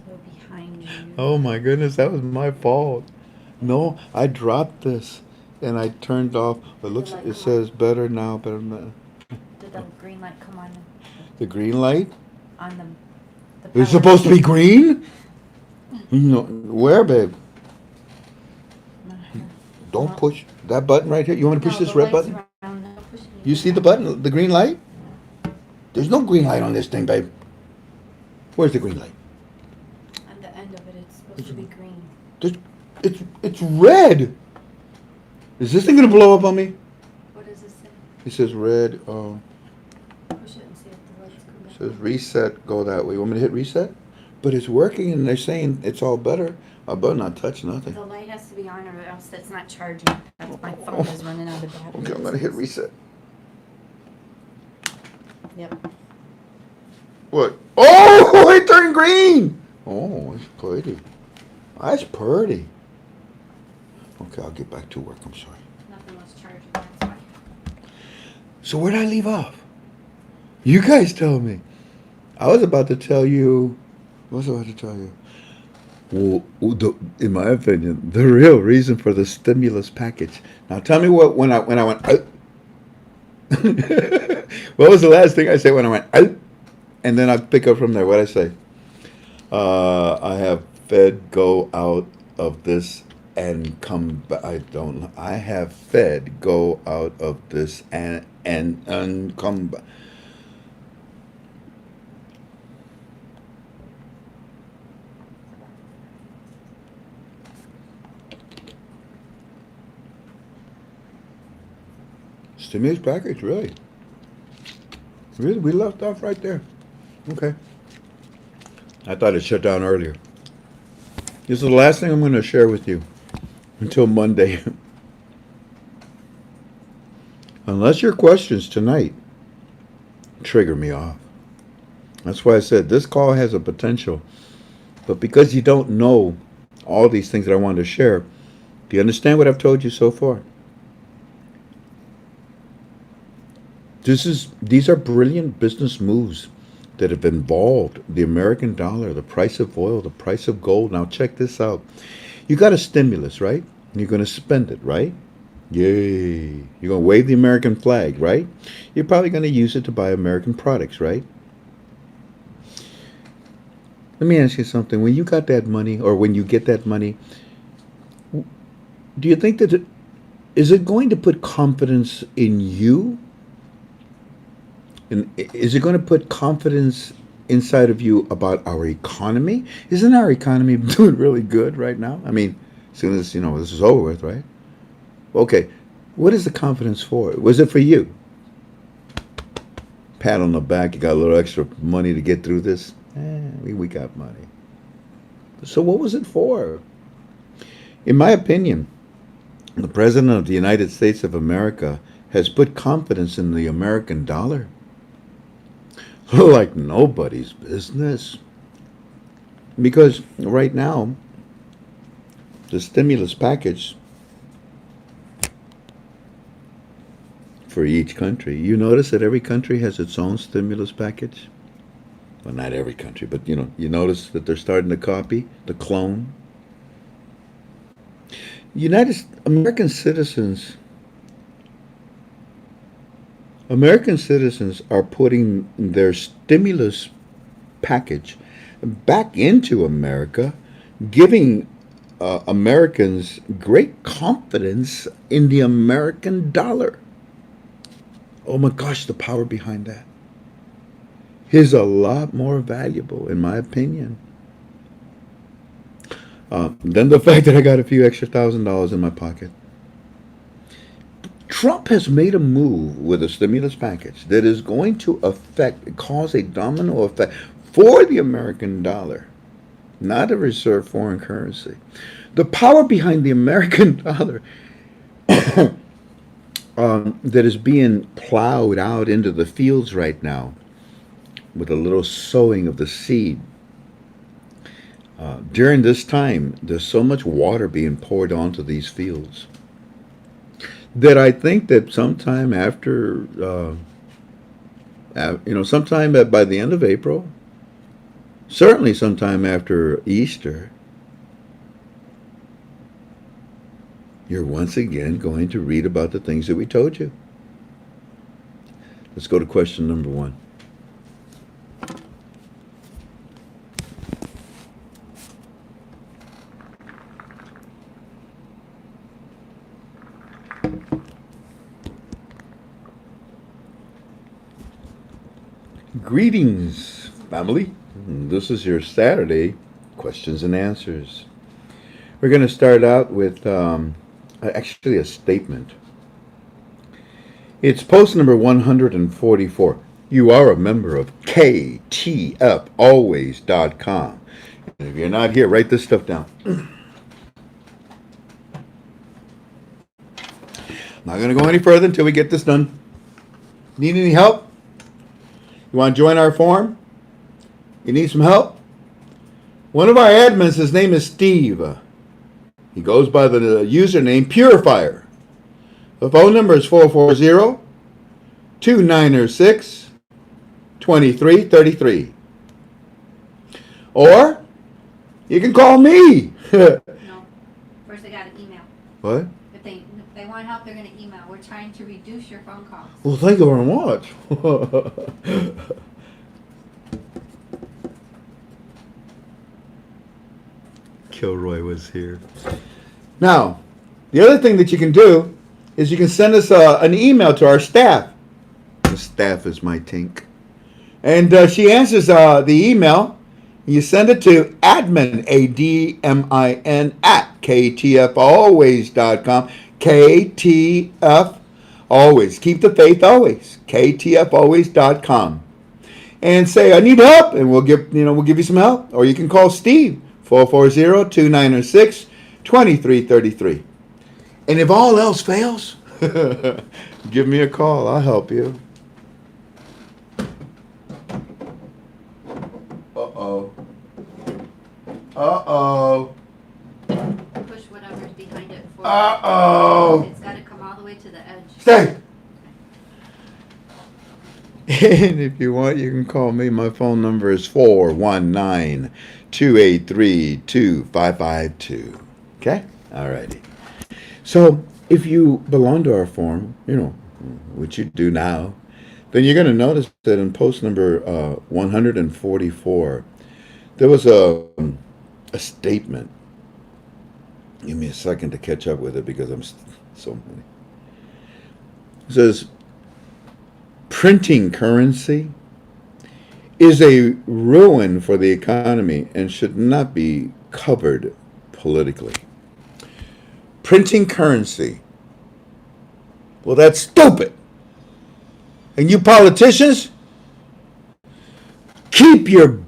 So behind you. Oh my goodness, that was my fault. No, I dropped this and I turned off. It says better now, better now. Did the green light come on The green light? on the It's supposed to be green? No, where, babe? Don't push that button right here. You want to push this red button? You see the button, the green light? There's no green light on this thing, babe. Where's the green light? At the end of it, it's supposed to be green. It's red. Is this thing gonna blow up on me? What does it say? It says red. Push it and see if the lights come It back. says reset. Go that way. You want me to hit reset? But it's working, and they're saying it's all better. I better not touch nothing. The light has to be on or else it's not charging. My phone is running out of battery. Okay, I'm gonna hit reset. Yep. What? Oh, it turned green. Oh, it's pretty. That's pretty. Okay, I'll get back to work. I'm sorry. Nothing was charging, that's why. So where'd I leave off? You guys tell me. I was about to tell you. What was I about to tell you? Well, in my opinion, the real reason for the stimulus package. Now, tell me what when I went out. What was the last thing I said when I went out? And then I pick up from there. What I say? I have Fed go out of this and come back. I have Fed go out of this and come back. Stimulus package, really? Really? We left off right there. Okay. I thought it shut down earlier. This is the last thing I'm going to share with you until Monday. Unless your questions tonight trigger me off. That's why I said this call has a potential But because you don't know all these things that I wanted to share, do you understand what I've told you so far? These are brilliant business moves that have involved the American dollar, the price of oil, the price of gold. Now check this out. You got a stimulus, right? You're going to spend it, right? Yay. You're going to wave the American flag, right? You're probably going to use it to buy American products, right? Let me ask you something. When you got that money, or when you get that money, do you think that is it going to put confidence in you? And is it going to put confidence inside of you about our economy? Isn't our economy doing really good right now? I mean, as soon as, this is over with, right? Okay, what is the confidence for? Was it for you? Pat on the back, you got a little extra money to get through this? We got money. So what was it for? In my opinion, the President of the United States of America has put confidence in the American dollar like nobody's business. Because right now, the stimulus package for each country, you notice that every country has its own stimulus package? Well, not every country, but you notice that they're starting to copy, the clone. American citizens are putting their stimulus package back into America, giving Americans great confidence in the American dollar. Oh my gosh, the power behind that is a lot more valuable, in my opinion, than the fact that I got a few extra $1,000 in my pocket. Trump has made a move with a stimulus package that is going to cause a domino effect for the American dollar, not a reserve foreign currency. The power behind the American dollar that is being plowed out into the fields right now with a little sowing of the seed. During this time, there's so much water being poured onto these fields that I think that sometime after, sometime by the end of April, certainly sometime after Easter, you're once again going to read about the things that we told you. Let's go to question number 1. Greetings, family. This is your Saturday questions and answers. We're going to start out with actually a statement. It's post number 144. You are a member of KTFalways.com. And if you're not here, write this stuff down. Not going to go any further until we get this done. Need any help? You want to join our forum? You need some help? One of our admins, his name is Steve. He goes by the username Purifier. The phone number is 440-296-2333. Or you can call me. No, first they got an email. What? If they want help, they're going to email. We're trying to reduce your phone calls. Well, thank you very much. Kilroy was here. Now, the other thing that you can do is you can send us an email to our staff. The staff is my tink. And she answers the email. You send it to admin, ADMIN, at KTFalways.com. KTF Always. Keep the faith always. KTFalways.com. And say, I need help, and we'll give you some help. Or you can call Steve, 440-296-2333. And if all else fails, give me a call. I'll help you. Uh-oh. Uh-oh. Push whatever's behind it forward. Uh-oh. It's got to come all the way to the edge. Stay. And if you want, you can call me. My phone number is 419-283-2552. Okay? All righty. So if you belong to our forum, which you do now, then you're going to notice that in post number 144, there was a statement. Give me a second to catch up with it because I'm so many. It says, printing currency is a ruin for the economy and should not be covered politically. Printing currency. Well, that's stupid. And you politicians, keep your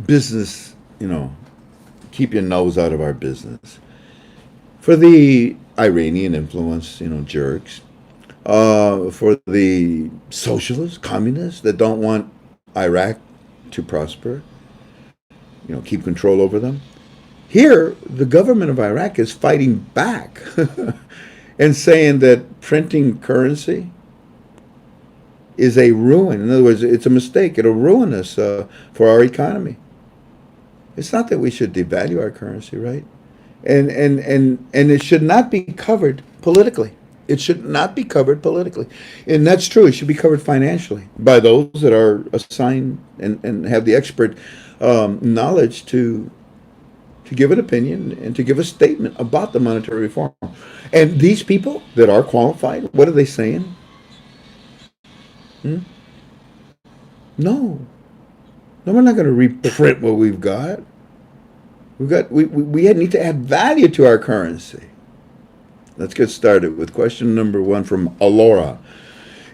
business, keep your nose out of our business. For the Iranian influence, jerks, for the socialists, communists that don't want Iraq to prosper, keep control over them. Here, the government of Iraq is fighting back and saying that printing currency is a ruin. In other words, it's a mistake. It'll ruin us for our economy. It's not that we should devalue our currency, right? And it should not be covered politically. It should not be covered politically. And that's true. It should be covered financially by those that are assigned and have the expert knowledge to give an opinion and to give a statement about the monetary reform. And these people that are qualified, what are they saying? No, we're not going to reprint what we've got. We need to add value to our currency. Let's get started with question number 1 from Alora.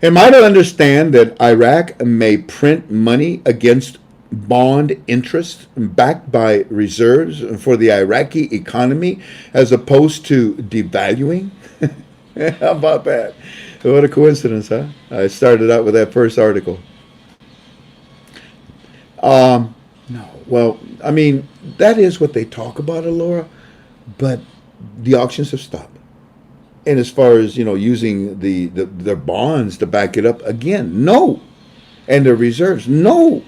Am I to understand that Iraq may print money against bond interest backed by reserves for the Iraqi economy as opposed to devaluing? How about that? What a coincidence, huh? I started out with that first article. No. Well, I mean, that is what they talk about, Alora, but the auctions have stopped. And as far as, using their bonds to back it up, again, no. And their reserves, no.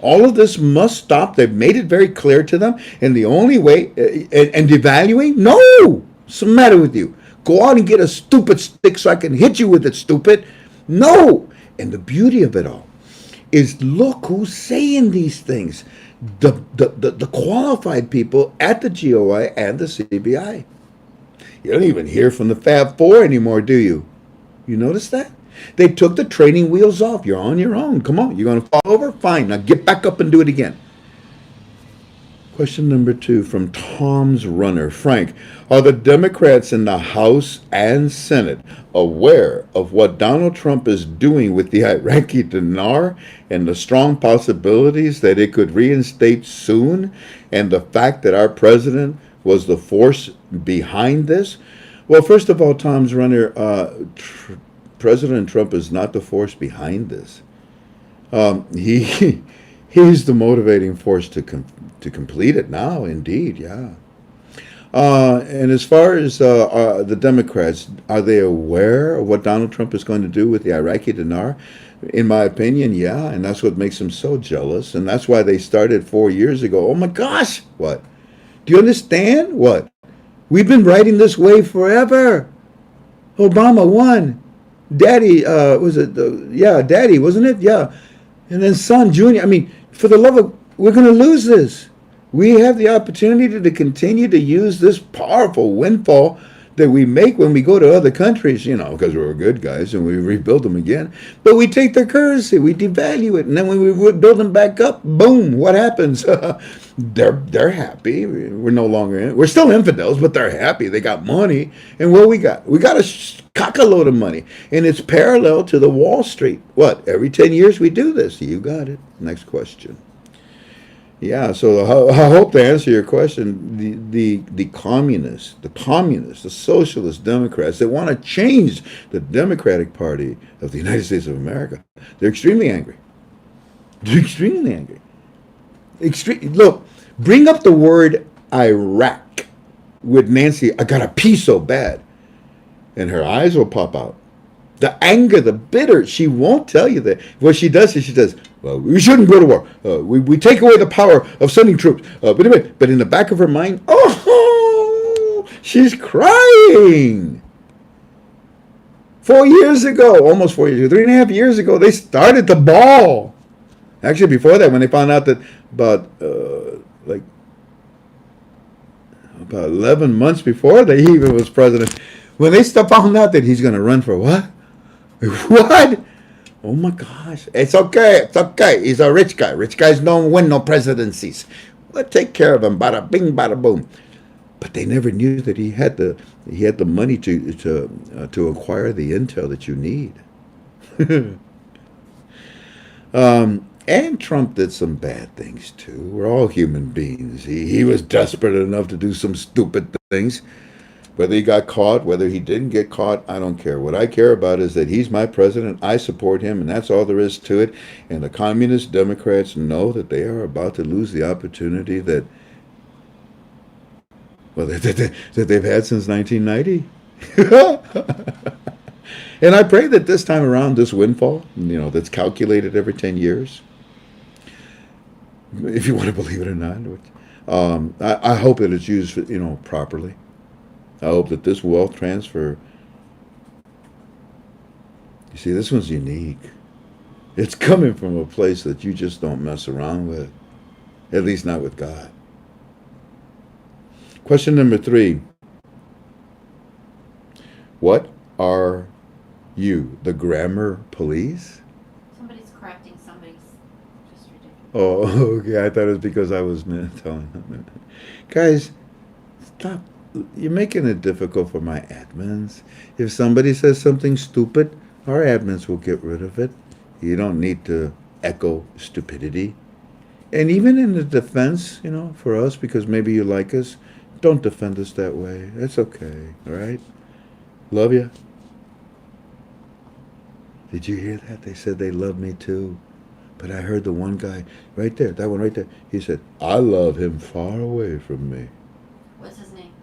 All of this must stop. They've made it very clear to them. And the only way, and devaluing, no. What's the matter with you? Go out and get a stupid stick so I can hit you with it, stupid. No. And the beauty of it all is look who's saying these things. The qualified people at the GOI and the CBI. You don't even hear from the Fab Four anymore, do you? You notice that? They took the training wheels off. You're on your own. Come on. You're going to fall over? Fine. Now get back up and do it again. Question number 2 from Tom's Runner. Frank, are the Democrats in the House and Senate aware of what Donald Trump is doing with the Iraqi dinar and the strong possibilities that it could reinstate soon, and the fact that our president was the force behind this? Well, first of all, Tom's Runner, President Trump is not the force behind this. He's the motivating force to complete it now, indeed, yeah. And as far as the Democrats, are they aware of what Donald Trump is going to do with the Iraqi dinar? In my opinion, yeah, and that's what makes them so jealous, and that's why they started 4 years ago. Oh my gosh, what? Do you understand? What? We've been riding this wave forever. Obama won. Daddy, Daddy, wasn't it? Yeah. And then son, Junior. I mean, for the love of, we're going to lose this. We have the opportunity to continue to use this powerful windfall that we make when we go to other countries, because we're good guys and we rebuild them again. But we take their currency, we devalue it, and then when we build them back up, boom, what happens? They're happy. We're no longer in. We're still infidels, but they're happy. They got money. And what we got? We got a cockaload of money. And it's parallel to the Wall Street. What? Every 10 years we do this. You got it. Next question. Yeah, so I hope to answer your question. The communists, the socialist Democrats that want to change the Democratic Party of the United States of America, they're extremely angry. They're extremely angry. Extreme. Look, bring up the word Iraq with Nancy. I got to pee so bad, and her eyes will pop out. The anger, the bitter. She won't tell you that. What she does is she says, "Well, we shouldn't go to war. We take away the power of sending troops." But anyway, but in the back of her mind, oh, she's crying. 4 years ago, almost 4 years, 3.5 years ago, they started the ball. Actually, before that, when they found out that about like about 11 months before they even was president, when they found out that he's going to run for what? What? Oh my gosh! It's okay. It's okay. He's a rich guy. Rich guys don't win no presidencies. We'll take care of him. Bada bing, bada boom. But they never knew that he had the money to acquire the intel that you need. And Trump did some bad things too. We're all human beings. He was desperate enough to do some stupid things. Whether he got caught, whether he didn't get caught, I don't care. What I care about is that he's my president. I support him, and that's all there is to it. And the communist Democrats know that they are about to lose the opportunity that, well, that they've had since 1990. And I pray that this time around, this windfall, that's calculated every 10 years, if you want to believe it or not, I hope that it's used, properly. I hope that this wealth transfer, you see, this one's unique. It's coming from a place that you just don't mess around with, at least not with God. Question number 3. What are you, the grammar police? Somebody's correcting somebody's just ridiculous. Oh, okay. I thought it was because I was telling them. Guys, stop. You're making it difficult for my admins. If somebody says something stupid, our admins will get rid of it. You don't need to echo stupidity. And even in the defense, for us, because maybe you like us, don't defend us that way. That's okay, all right? Love you. Did you hear that? They said they love me too. But I heard the one guy right there, that one right there, he said, I love him far away from me. What's his name?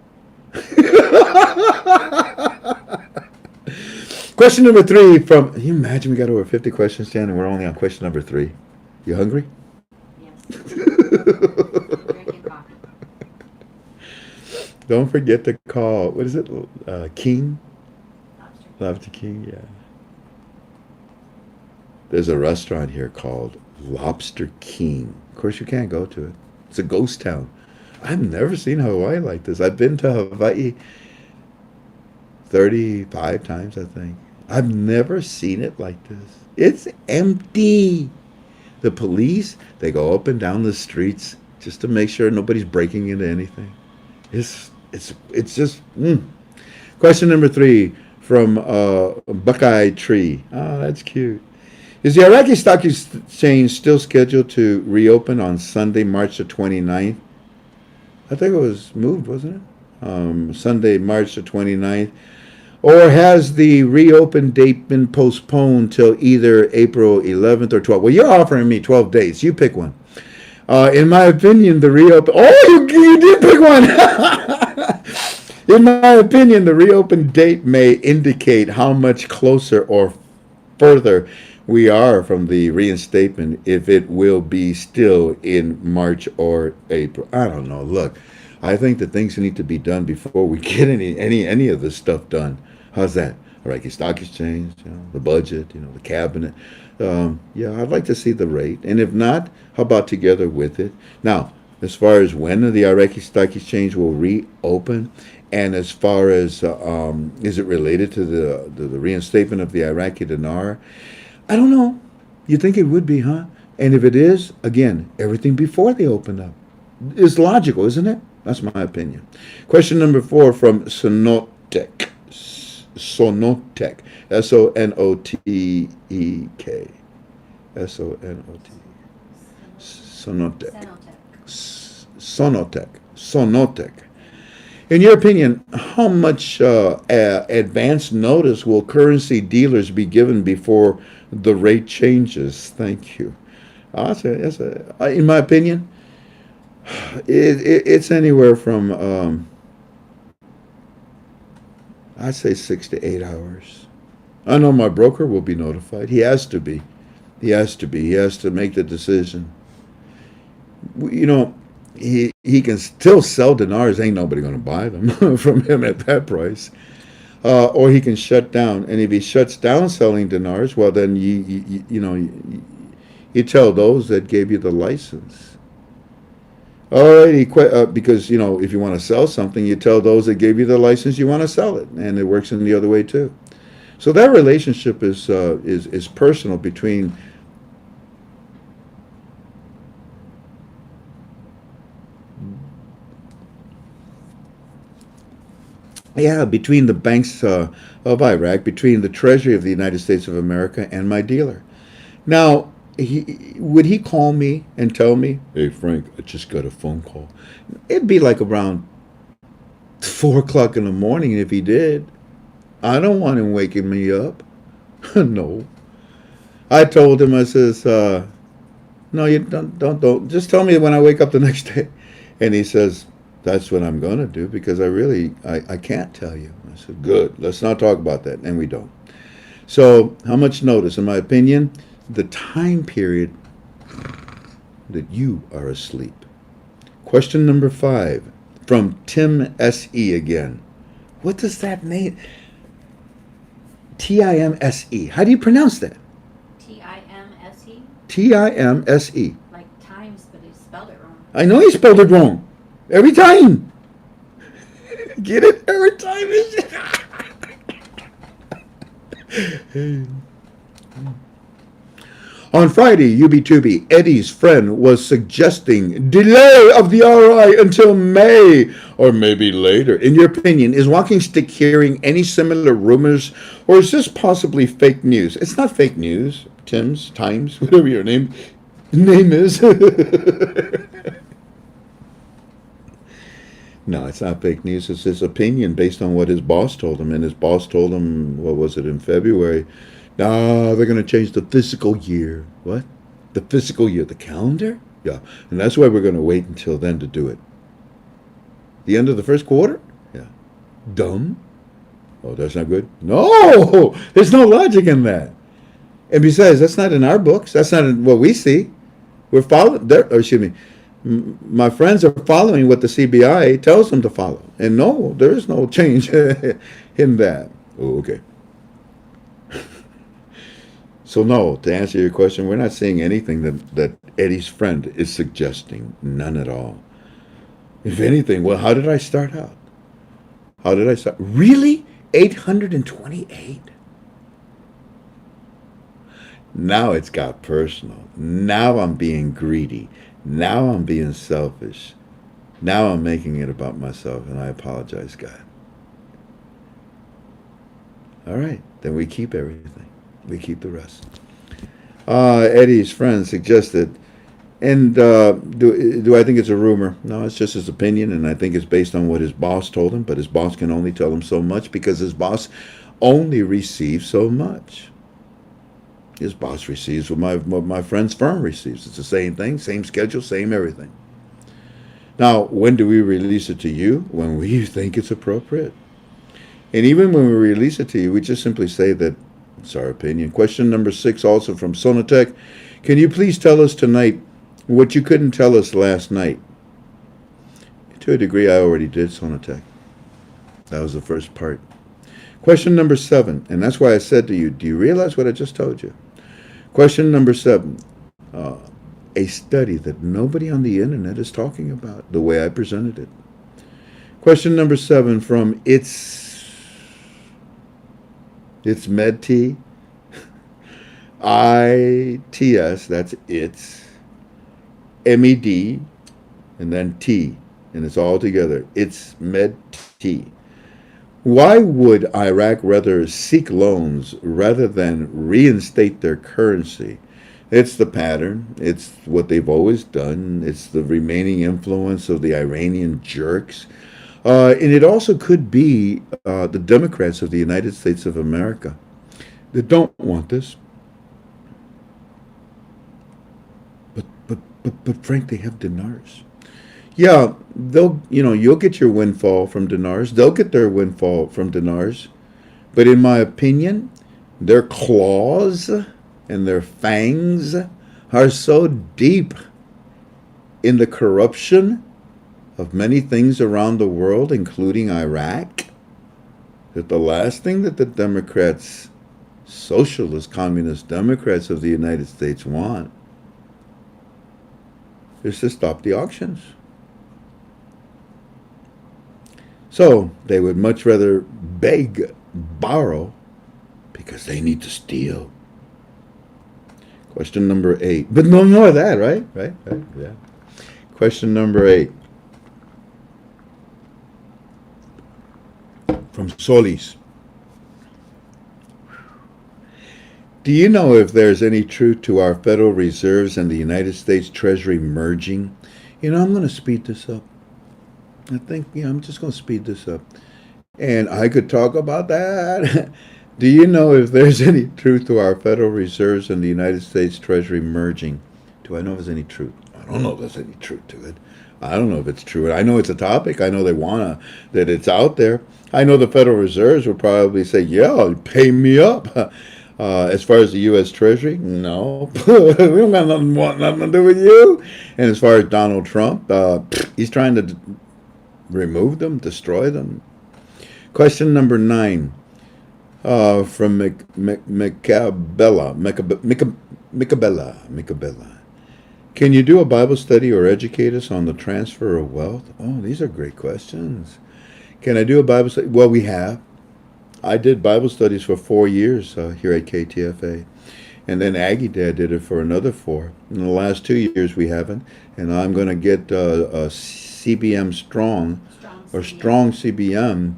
Question number 3 from, can you imagine we got over 50 questions, Jan, and we're only on question number 3. You hungry? Yes. Drinking coffee. Don't forget to call, what is it, King? Lobster. Lobster King, yeah. There's a restaurant here called Lobster King. Of course, you can't go to it. It's a ghost town. I've never seen Hawaii like this. I've been to Hawaii 35 times, I think. I've never seen it like this. It's empty. The police, they go up and down the streets just to make sure nobody's breaking into anything. It's just. Question number 3 from Buckeye Tree. Oh, that's cute. Is the Iraqi Stock Exchange still scheduled to reopen on Sunday, March the 29th? I think it was moved, wasn't it? Sunday, March the 29th. Or has the reopen date been postponed till either April 11th or 12th? Well, you're offering me 12 days. You pick one. In my opinion, the reopen... Oh, you did pick one! In my opinion, the reopen date may indicate how much closer or further we are from the reinstatement, if it will be still in March or April. I don't know. Look, I think that things need to be done before we get any of this stuff done. How's that? Iraqi Stock Exchange, the budget, the cabinet. Yeah, I'd like to see the rate. And if not, how about together with it? Now, as far as when the Iraqi Stock Exchange will reopen, and as far as is it related to the reinstatement of the Iraqi dinar? I don't know. You think it would be, huh? And if it is, again, everything before they open up is logical, isn't it? That's my opinion. Question number 4 from Sonotec. Sonotec. S-O-N-O-T-E-K. S-O-N-O-T. Sonotec. Sonotec. Sonotec. In your opinion, how much advance notice will currency dealers be given before the rate changes? Thank you. In my opinion, It's anywhere from I'd say 6 to 8 hours. I know my broker will be notified. He has to be. He has to be. He has to make the decision. You know, he can still sell dinars. Ain't nobody going to buy them from him at that price. Or he can shut down. And if he shuts down selling dinars, well, then you tell those that gave you the license. All right, because if you want to sell something, you tell those that gave you the license you want to sell it, and it works in the other way too. So that relationship is personal between. Yeah, between the banks of Iraq, between the Treasury of the United States of America, and my dealer. Now, would he call me and tell me, "Hey Frank, I just got a phone call"? It'd be like around 4 o'clock in the morning if he did. I don't want him waking me up. No. I told him, I says, no, you don't. Just tell me when I wake up the next day. And he says, that's what I'm going to do because I can't tell you. I said, good. Let's not talk about that. And we don't. So how much notice? In my opinion, the time period that you are asleep. Question number 5 from Tim S.E. again. What does that mean? Timse. How do you pronounce that? Timse, Timse. like times, but he spelled it wrong. I know he spelled it wrong. Every time. Get it? Every time. On Friday, UB2B, Eddie's friend was suggesting delay of the RI until May, or maybe later. In your opinion, is Walking Stick hearing any similar rumors, or is this possibly fake news? It's not fake news, Times, whatever your name is. No, it's not fake news. It's his opinion based on what his boss told him. And his boss told him, what was it, in February? No, they're going to change the fiscal year. What? The fiscal year, the calendar? Yeah. And that's why we're going to wait until then to do it. The end of the first quarter? Yeah. Dumb? Oh, that's not good? No! There's no logic in that. And besides, that's not in our books. That's not in what we see. We're following, my friends are following what the CBI tells them to follow. And no, there is no change in that. Oh, okay. So no, to answer your question, we're not seeing anything that Eddie's friend is suggesting. None at all. If anything, well, how did I start out? How did I start? Really? 828? Now it's got personal. Now I'm being greedy. Now I'm being selfish. Now I'm making it about myself, and I apologize, God. All right, then we keep everything. We keep the rest. Eddie's friend suggested, and do I think it's a rumor? No, it's just his opinion, and I think it's based on what his boss told him, but his boss can only tell him so much because his boss only receives so much. His boss receives what my friend's firm receives. It's the same thing, same schedule, same everything. Now, when do we release it to you? When we think it's appropriate. And even when we release it to you, we just simply say that it's our opinion. Question number 6, also from Sonatech. Can you please tell us tonight what you couldn't tell us last night? To a degree, I already did, Sonatech. That was the first part. Question number 7, and that's why I said to you, do you realize what I just told you? Question number 7, a study that nobody on the internet is talking about, the way I presented it. Question number 7 from It's MedT, ITS, that's It's, MED, and then T, and it's all together. It's MedT. Why would Iraq rather seek loans rather than reinstate their currency? It's the pattern. It's what they've always done. It's the remaining influence of the Iranian jerks. And it also could be the Democrats of the United States of America that don't want this. But Frank, they have dinars. Yeah, you'll get your windfall from dinars. They'll get their windfall from dinars. But in my opinion, their claws and their fangs are so deep in the corruption of many things around the world, including Iraq, that the last thing that the Democrats, socialist, communist Democrats of the United States want is to stop the auctions. So they would much rather beg, borrow, because they need to steal. Question number 8. But no more of that, right? Right, yeah. Question number 8. From Solis. Do you know if there's any truth to our Federal Reserves and the United States Treasury merging? I'm going to speed this up. I think, I'm just going to speed this up. And I could talk about that. Do you know if there's any truth to our Federal Reserves and the United States Treasury merging? Do I know if there's any truth? I don't know if there's any truth to it. I don't know if it's true. I know it's a topic. I know they want that it's out there. I know the Federal Reserves will probably say, yeah, pay me up. As far as the U.S. Treasury, no. We don't got nothing to do with you. And as far as Donald Trump, he's trying to remove them, destroy them. Question number 9 from Micabella. Can you do a Bible study or educate us on the transfer of wealth? Oh, these are great questions. Can I do a Bible study? Well, we have. I did Bible studies for 4 years here at KTFA. And then Aggie Dad did it for another 4. In the last 2 years, we haven't. And I'm going to get a CBM Strong CBM.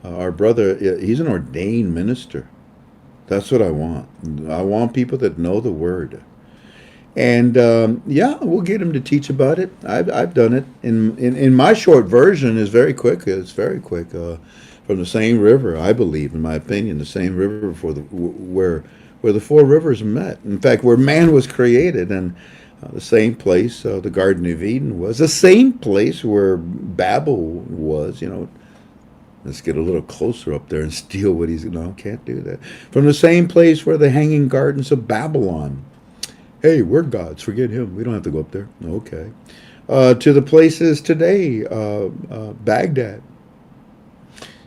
Our brother, he's an ordained minister. That's what I want. I want people that know the Word. And we'll get him to teach about it. I've done it. In my short version is very quick. It's very quick. From the same river, I believe, in my opinion, the same river where the 4 rivers met. In fact, where man was created, and the same place the Garden of Eden was, the same place where Babel was. Let's get a little closer up there and steal what he's. No, can't do that. From the same place where the Hanging Gardens of Babylon. Hey, we're gods. Forget him. We don't have to go up there. Okay. To the places today, Baghdad.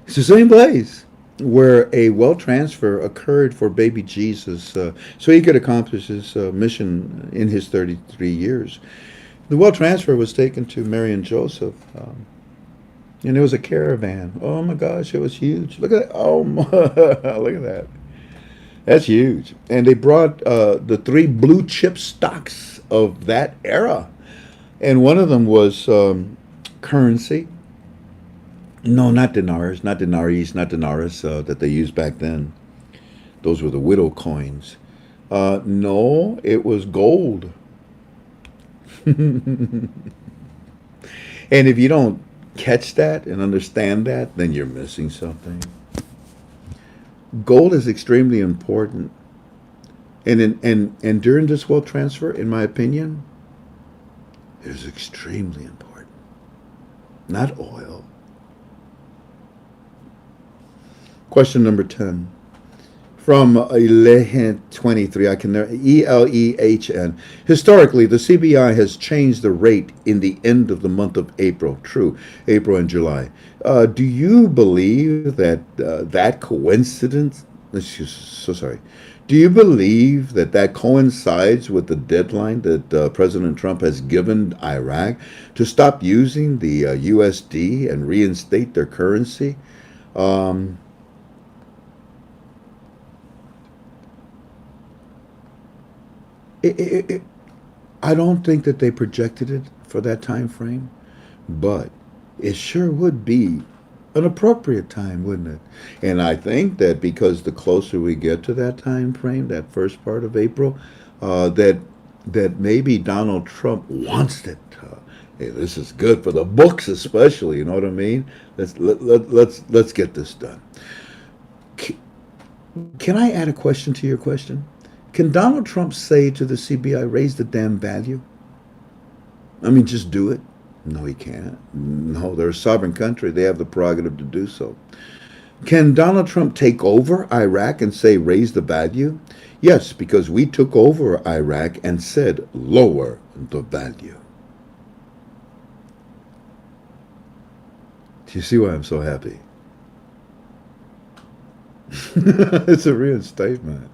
It's the same place where a wealth transfer occurred for baby Jesus, so he could accomplish his mission in his 33 years. The wealth transfer was taken to Mary and Joseph, and it was a caravan. Oh my gosh, it was huge. Look at that. Oh, look at that. That's huge. And they brought the 3 blue chip stocks of that era, and one of them was currency. No, not dinars, not denaries, not denarius that they used back then. Those were the widow coins. No, it was gold. And if you don't catch that and understand that, then you're missing something. Gold is extremely important. And during this wealth transfer, in my opinion, it is extremely important. Not oil. Question number 10. From Elehen23, I can Elehn. Historically, the CBI has changed the rate in the end of the month of April. True, April and July. Do you believe that that coincidence? Do you believe that coincides with the deadline that President Trump has given Iraq to stop using the USD and reinstate their currency? I don't think that they projected it for that time frame, but it sure would be an appropriate time, wouldn't it? And I think that because the closer we get to that time frame, that first part of April, that maybe Donald Trump wants it. Hey, this is good for the books, especially. You know what I mean? Let's get this done. Can I add a question to your question? Can Donald Trump say to the CBI, raise the damn value? I mean, just do it. No, he can't. No, they're a sovereign country. They have the prerogative to do so. Can Donald Trump take over Iraq and say raise the value? Yes, because we took over Iraq and said lower the value. Do you see why I'm so happy? It's a real statement.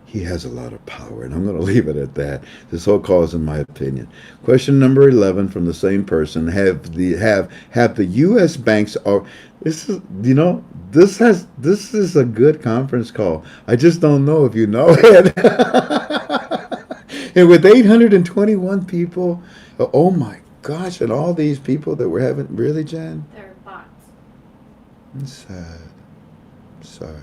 He has a lot of power, and I'm going to leave it at that. This whole cause, in my opinion. Question number 11 from the same person: Have the U.S. banks are this is this is a good conference call. I just don't know if you know it. And with 821 people, oh my gosh, and all these people that we're having, really, Jan? They're bots. I'm sad. I'm sorry.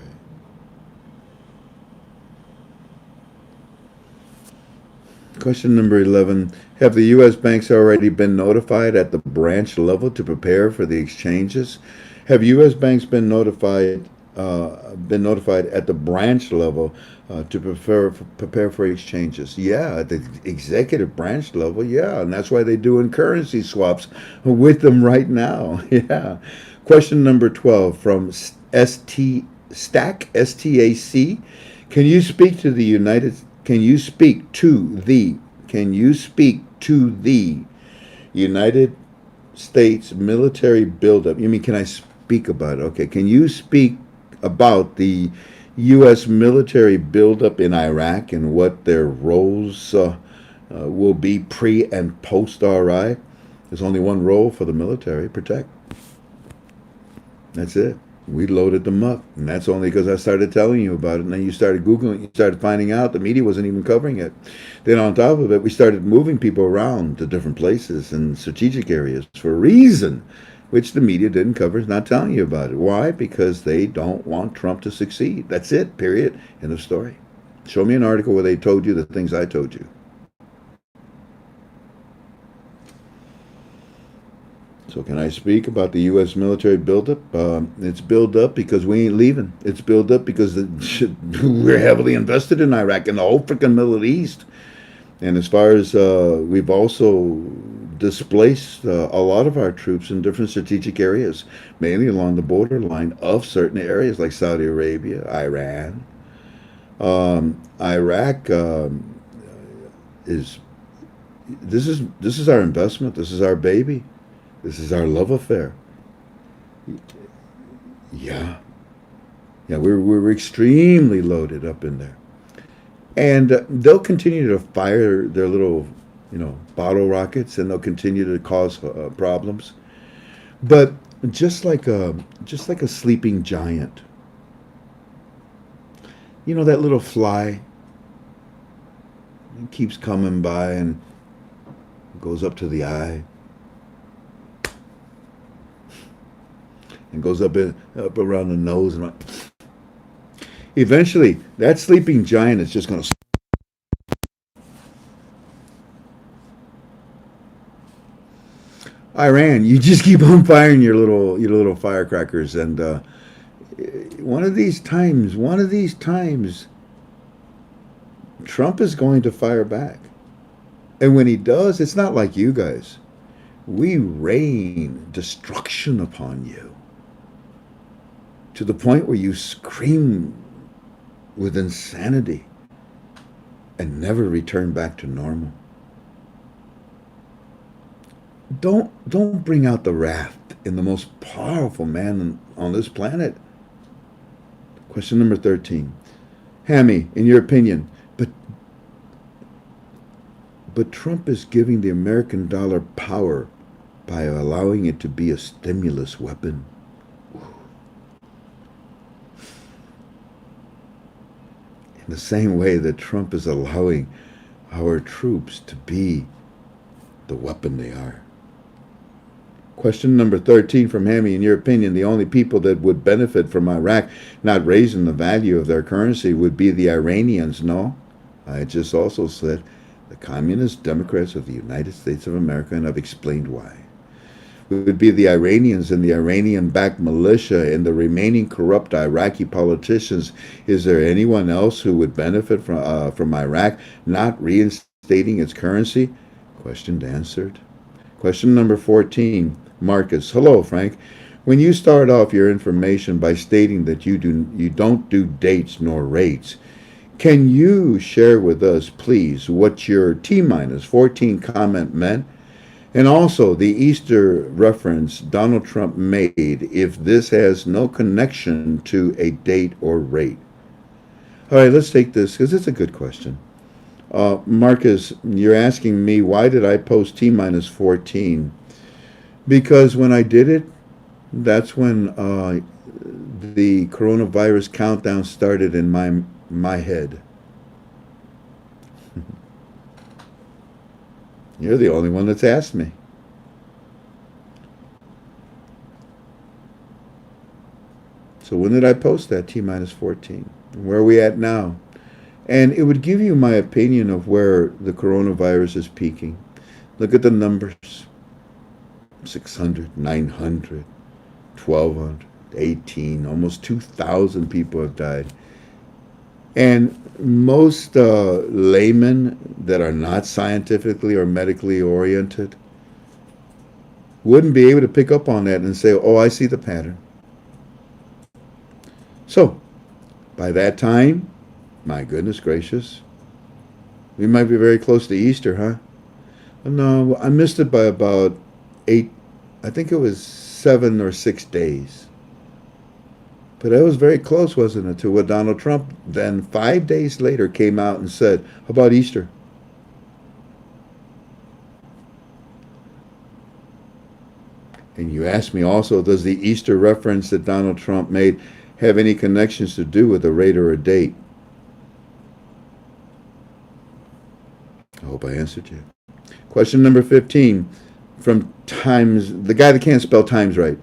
Question number 11. Have the U.S. banks already been notified at the branch level to prepare for the exchanges? Have U.S. banks been notified at the branch level to prepare for exchanges? Yeah, at the executive branch level, yeah. And that's why they're doing currency swaps with them right now. Yeah. Question number 12 from Stack, S-T-A-C. Can you speak to the United States military buildup? You mean, can I speak about it? Okay. Can you speak about the U.S. military buildup in Iraq and what their roles will be pre and post RI? There's only one role for the military: protect. That's it. We loaded them up, and that's only because I started telling you about it, and then you started Googling, you started finding out the media wasn't even covering it. Then on top of it, we started moving people around to different places and strategic areas for a reason, which the media didn't cover, is not telling you about it. Why? Because they don't want Trump to succeed. That's it, period, end of story. Show me an article where they told you the things I told you. So can I speak about the U.S. military buildup? It's built up because we ain't leaving. It's built up because we're heavily invested in Iraq and the whole freaking Middle East. And as far as we've also displaced a lot of our troops in different strategic areas, mainly along the borderline of certain areas like Saudi Arabia, Iran. Iraq is this is our investment. This is our baby. This is our love affair. Yeah. Yeah, we're extremely loaded up in there. And they'll continue to fire their little, bottle rockets, and they'll continue to cause problems. But just like a sleeping giant. That little fly, it keeps coming by and goes up to the eye. And goes up around the nose, and eventually that sleeping giant is just going to. Iran, you just keep on firing your little firecrackers, and one of these times, Trump is going to fire back, and when he does, it's not like you guys. We rain destruction upon you, to the point where you scream with insanity and never return back to normal. Don't bring out the wrath in the most powerful man on this planet. Question number 13. Hammy, in your opinion, but Trump is giving the American dollar power by allowing it to be a stimulus weapon. In the same way that Trump is allowing our troops to be the weapon they are. Question number 13 from Hammy. In your opinion, the only people that would benefit from Iraq not raising the value of their currency would be the Iranians. No, I just also said the Communist Democrats of the United States of America, and I've explained why. would be the Iranians and the Iranian-backed militia and the remaining corrupt Iraqi politicians. Is there anyone else who would benefit from Iraq not reinstating its currency? Question answered. Question number 14, Marcus. Hello, Frank. When you start off your information by stating that you don't do dates nor rates, can you share with us, please, what your T-14 comment meant? And also the Easter reference Donald Trump made, if this has no connection to a date or rate. All right, let's take this, because it's a good question. Marcus, you're asking me, why did I post T-14? Because when I did it, that's when the coronavirus countdown started in my head. You're the only one that's asked me. So when did I post that T-14? Where are we at now? And it would give you my opinion of where the coronavirus is peaking. Look at the numbers. 600, 900, 1,200, 18, almost 2,000 people have died. And most laymen that are not scientifically or medically oriented wouldn't be able to pick up on that and say, oh, I see the pattern. So, by that time, my goodness gracious, we might be very close to Easter, huh? No, I missed it by about 8, I think it was 7 or 6 days. But that was very close, wasn't it, to what Donald Trump then 5 days later came out and said, how about Easter? And you asked me also, does the Easter reference that Donald Trump made have any connections to do with a rate or a date? I hope I answered you. Question number 15 from Times, the guy that can't spell Times right.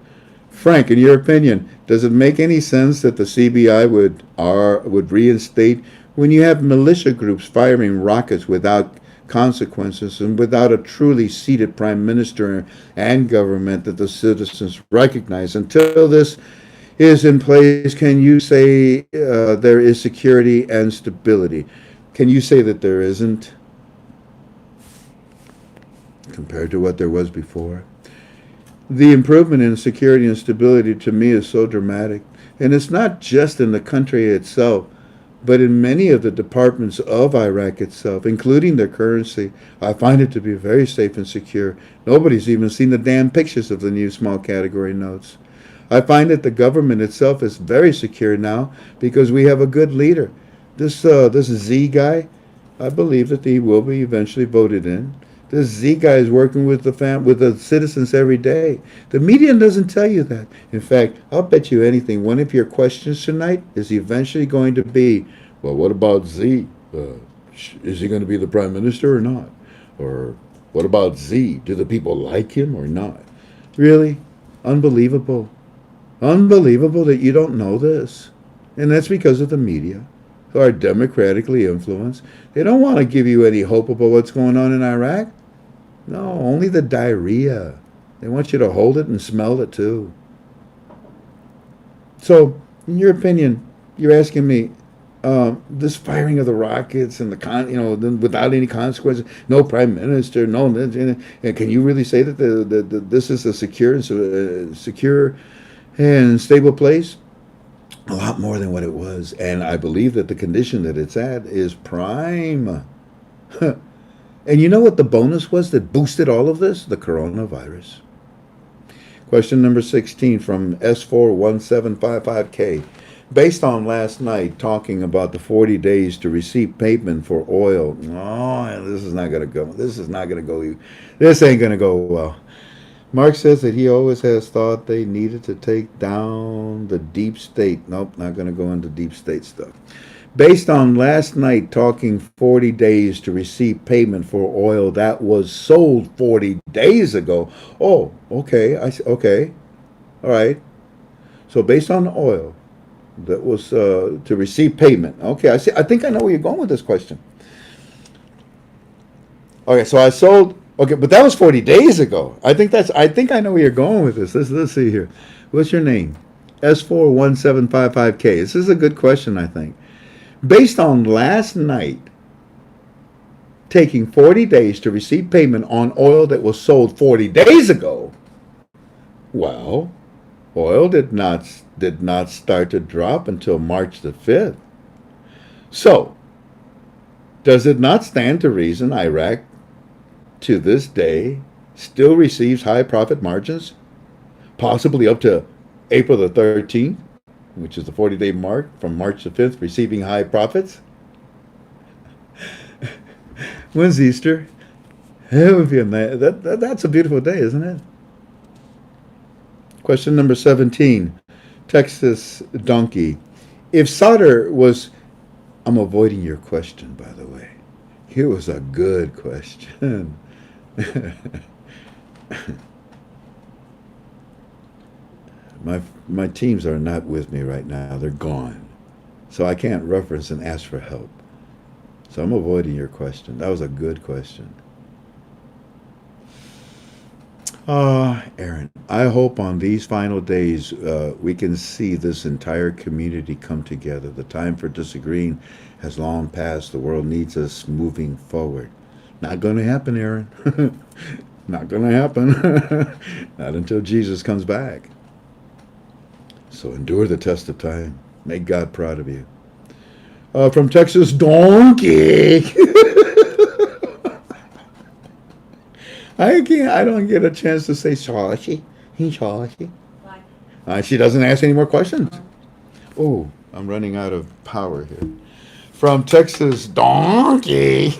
Frank, in your opinion, does it make any sense that the CBI would reinstate when you have militia groups firing rockets without consequences and without a truly seated prime minister and government that the citizens recognize? Until this is in place, can you say there is security and stability? Can you say that there isn't compared to what there was before? The improvement in security and stability to me is so dramatic. And it's not just in the country itself, but in many of the departments of Iraq itself, including their currency. I find it to be very safe and secure. Nobody's even seen the damn pictures of the new small category notes. I find that the government itself is very secure now because we have a good leader. This Z guy, I believe that he will be eventually voted in. This Z guy is working with the citizens every day. The media doesn't tell you that. In fact, I'll bet you anything, one of your questions tonight is eventually going to be, well, what about Z? Is he going to be the prime minister or not? Or what about Z? Do the people like him or not? Really? Unbelievable. Unbelievable that you don't know this. And that's because of the media, who are democratically influenced. They don't want to give you any hope about what's going on in Iraq. No, only the diarrhea. They want you to hold it and smell it too. So, in your opinion, you're asking me, this firing of the rockets and without any consequences, no prime minister, no, and can you really say that this is a secure and stable place? A lot more than what it was, and I believe that the condition that it's at is prime. And you know what the bonus was that boosted all of this? The coronavirus. Question number 16 from S41755K. Based on last night talking about the 40 days to receive payment for oil. Oh, this is not going to go. This is not going to go. This ain't going to go well. Mark says that he always has thought they needed to take down the deep state. Nope, not going to go into deep state stuff. Based on last night talking 40 days to receive payment for oil that was sold 40 days ago. Oh, okay. Okay. All right. So based on oil that was to receive payment. Okay, I see. I think I know where you're going with this question. Okay, so I sold Okay, but that was 40 days ago. I think I know where you're going with this. Let's see here. What's your name? S41755K. This is a good question, I think. Based on last night taking 40 days to receive payment on oil that was sold 40 days ago, well, oil did not start to drop until March the 5th. So, does it not stand to reason Iraq to this day still receives high profit margins, possibly up to April the 13th, which is the 40-day mark from March the 5th, receiving high profits? When's Easter? It would be that's a beautiful day, isn't it? Question number 17, Texas Donkey. If solder was, I'm avoiding your question, by the way. Here was a good question. My teams are not with me right now. They're gone. So I can't reference and ask for help. So I'm avoiding your question. That was a good question. Aaron, I hope on these final days we can see this entire community come together. The time for disagreeing has long passed. The world needs us moving forward. Not going to happen, Aaron. Not going to happen. Not until Jesus comes back. So endure the test of time. Make God proud of you. From Texas Donkey. I don't get a chance to say saucy. He's saucy. Why? She doesn't ask any more questions. Oh, I'm running out of power here. From Texas Donkey.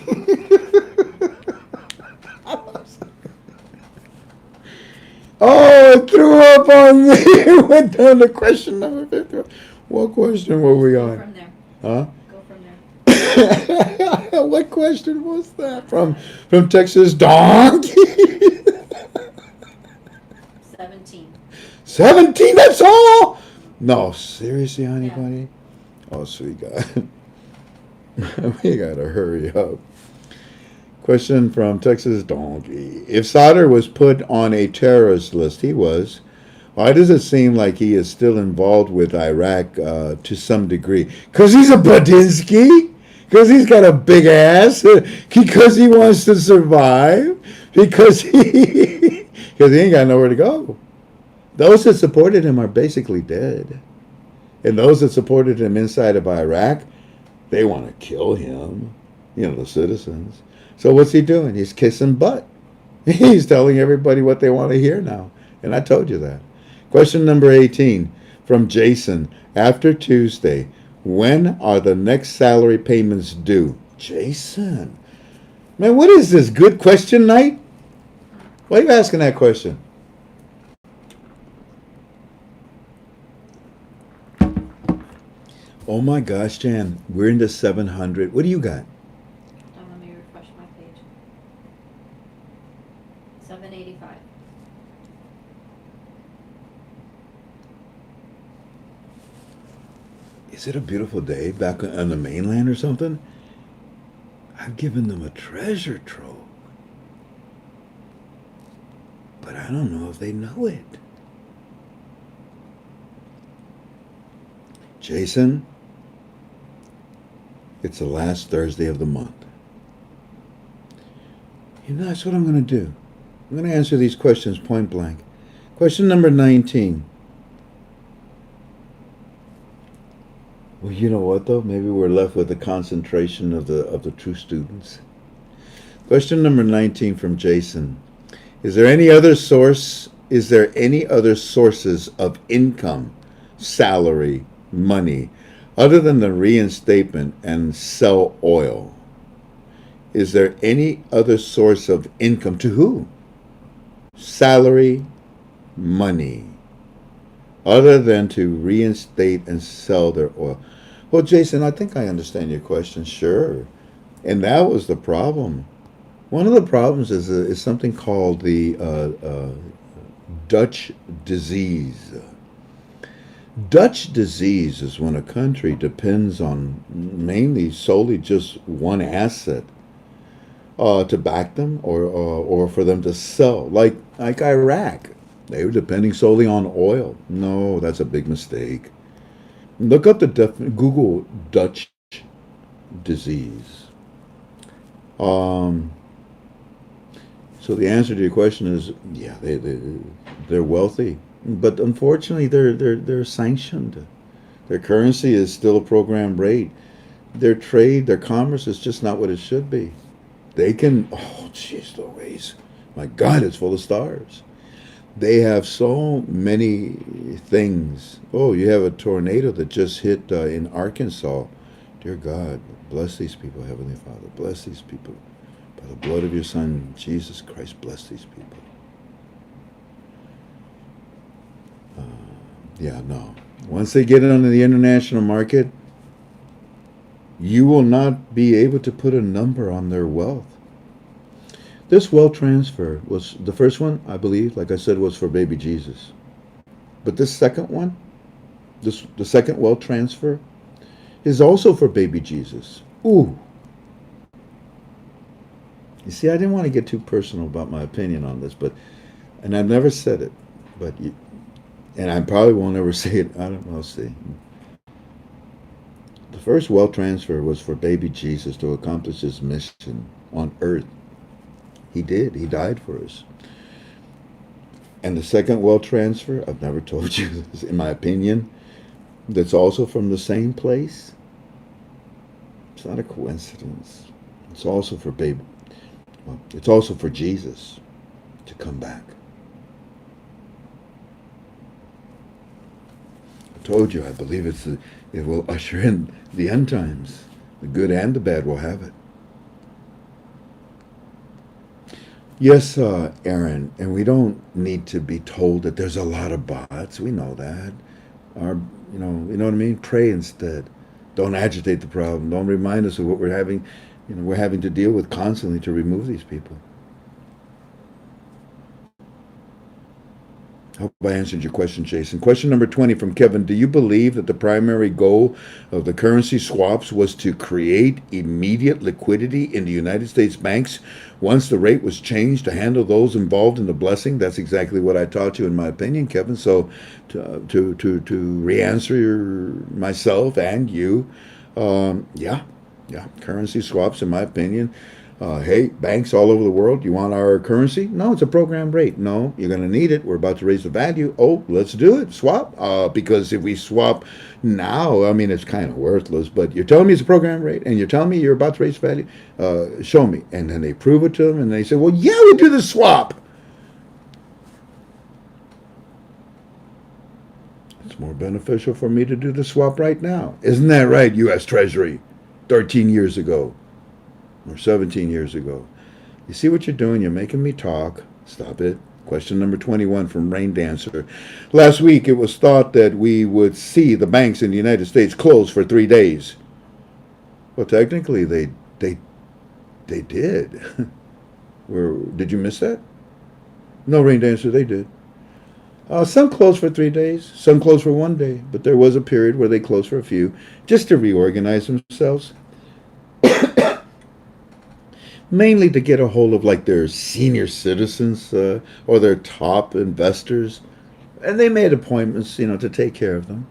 Oh, it threw up on me. It went down to question number 50. What question were we Go on? from there. Huh? Go from there. What question was that? From Texas Donkey? 17. 17, that's all? No, seriously, honey, buddy? Oh, sweet God. We gotta hurry up. Question from Texas Donkey. If Sadr was put on a terrorist list, he was, why does it seem like he is still involved with Iraq to some degree? Because he's a Badinsky? Because he's got a big ass? Because he wants to survive? Because he ain't got nowhere to go. Those that supported him are basically dead. And those that supported him inside of Iraq, they want to kill him. You know, the citizens. So what's he doing? He's kissing butt. He's telling everybody what they want to hear now. And I told you that. Question number 18 from Jason. After Tuesday, when are the next salary payments due? Jason. Man, what is this? Good question night? Why are you asking that question? Oh my gosh, Jan. We're into 700. What do you got? Let me refresh my page. 785. Is it a beautiful day back on the mainland or something? I've given them a treasure trove. But I don't know if they know it. Jason, it's the last Thursday of the month. You know, that's what I'm going to do. I'm going to answer these questions point blank. Question number 19. Well, you know what though? Maybe we're left with the concentration of the true students. Question number 19 from Jason. Is there any other sources of income, salary, money, other than the reinstatement and sell oil? Is there any other source of income to who? Salary, money, other than to reinstate and sell their oil. Well, Jason, I think I understand your question. Sure. And that was the problem. One of the problems is something called the Dutch disease. Dutch disease is when a country depends on mainly solely just one asset to back them or for them to sell. Like Iraq, they were depending solely on oil. No, that's a big mistake. Look up Google Dutch disease. Um, so the answer to your question is, yeah, they're wealthy, but unfortunately they're sanctioned. Their currency is still a program rate. Their trade, their commerce is just not what it should be. They can, oh, jeez Louise. My God, it's full of stars. They have so many things. Oh, you have a tornado that just hit in Arkansas. Dear God, bless these people, Heavenly Father. Bless these people. By the blood of your Son, Jesus Christ, bless these people. Yeah, no. Once they get it on the international market, you will not be able to put a number on their wealth. This wealth transfer was the first one, I believe, like I said, was for baby Jesus. But this second one, the second wealth transfer, is also for baby Jesus. Ooh. You see, I didn't want to get too personal about my opinion on this, and I've never said it, and I probably won't ever say it. I don't know. See. The first wealth transfer was for baby Jesus to accomplish his mission on earth. He did. He died for us. And the second wealth transfer, I've never told you this, in my opinion, that's also from the same place. It's not a coincidence. It's also for it's also for Jesus to come back. I told you, I believe it will usher in the end times. The good and the bad will have it. Yes, Aaron, and we don't need to be told that there's a lot of bots. We know that. You know what I mean? Pray instead. Don't agitate the problem. Don't remind us of what we're having to deal with constantly to remove these people. Hope I answered your question, Jason. Question number 20 from Kevin. Do you believe that the primary goal of the currency swaps was to create immediate liquidity in the United States banks once the rate was changed to handle those involved in the blessing? That's exactly what I taught you, in my opinion, Kevin. So to re-answer myself and you, yeah, currency swaps, in my opinion. Hey, banks all over the world, you want our currency? No, it's a program rate. No, you're going to need it. We're about to raise the value. Oh, let's do it. Swap. Because if we swap now, I mean, it's kind of worthless, but you're telling me it's a program rate and you're telling me you're about to raise the value? Show me. And then they prove it to them and they say, well, yeah, we do the swap. It's more beneficial for me to do the swap right now. Isn't that right, U.S. Treasury? 13 years ago. Or 17 years ago. You see what you're doing? You're making me talk. Stop it. Question number 21 from Rain Dancer. Last week, it was thought that we would see the banks in the United States close for 3 days. Well, technically, they did. Did you miss that? No, Rain Dancer, they did. Some closed for 3 days. Some closed for 1 day. But there was a period where they closed for a few, just to reorganize themselves. Mainly to get a hold of like their senior citizens or their top investors. And they made appointments, to take care of them.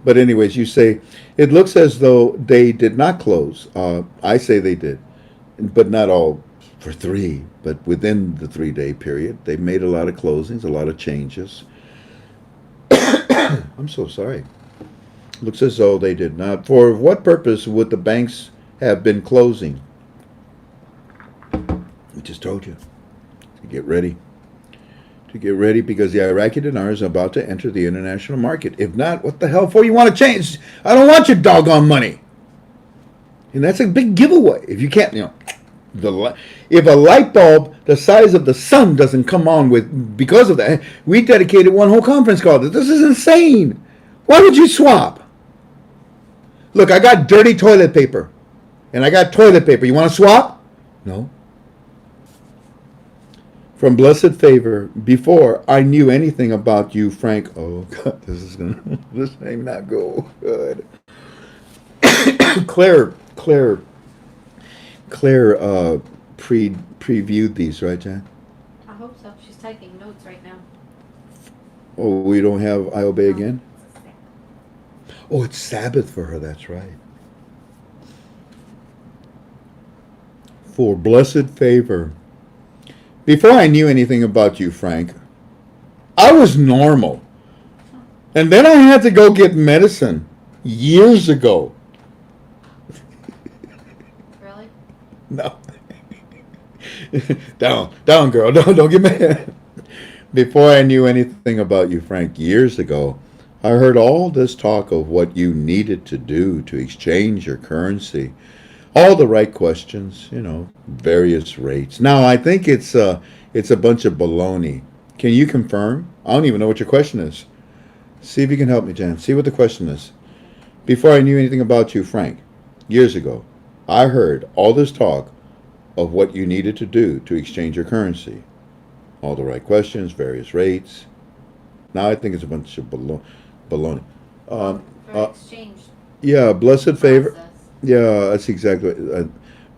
But anyways, you say, it looks as though they did not close. I say they did. But not all for 3. But within the 3-day period, they made a lot of closings, a lot of changes. I'm so sorry. Looks as though they did not. For what purpose would the banks have been closing? I just told you to get ready. To get ready because the Iraqi dinar is about to enter the international market. If not, what the hell for you want to change? I don't want your doggone money. And that's a big giveaway. If you can't, if a light bulb the size of the sun doesn't come on because of that, we dedicated one whole conference call to this. This is insane. Why would you swap? Look, I got dirty toilet paper. And I got toilet paper. You want to swap? No. From blessed favor, before I knew anything about you, Frank. Oh God, this may not go good. Claire Claire previewed these, right, Jan? I hope so. She's typing notes right now. Oh, we don't have I Obey No, Again? it's a second. Oh, it's Sabbath for her, that's right. For blessed favor. Before I knew anything about you, Frank, I was normal. And then I had to go get medicine years ago. Really? No. Down, girl. Don't get mad. Before I knew anything about you, Frank, years ago, I heard all this talk of what you needed to do to exchange your currency. All the right questions, various rates. Now, I think it's a bunch of baloney. Can you confirm? I don't even know what your question is. See if you can help me, Jan. See what the question is. Before I knew anything about you, Frank, years ago, I heard all this talk of what you needed to do to exchange your currency. All the right questions, various rates. Now I think it's a bunch of baloney. For Uh, exchange yeah, blessed favor. process. Yeah, that's exactly.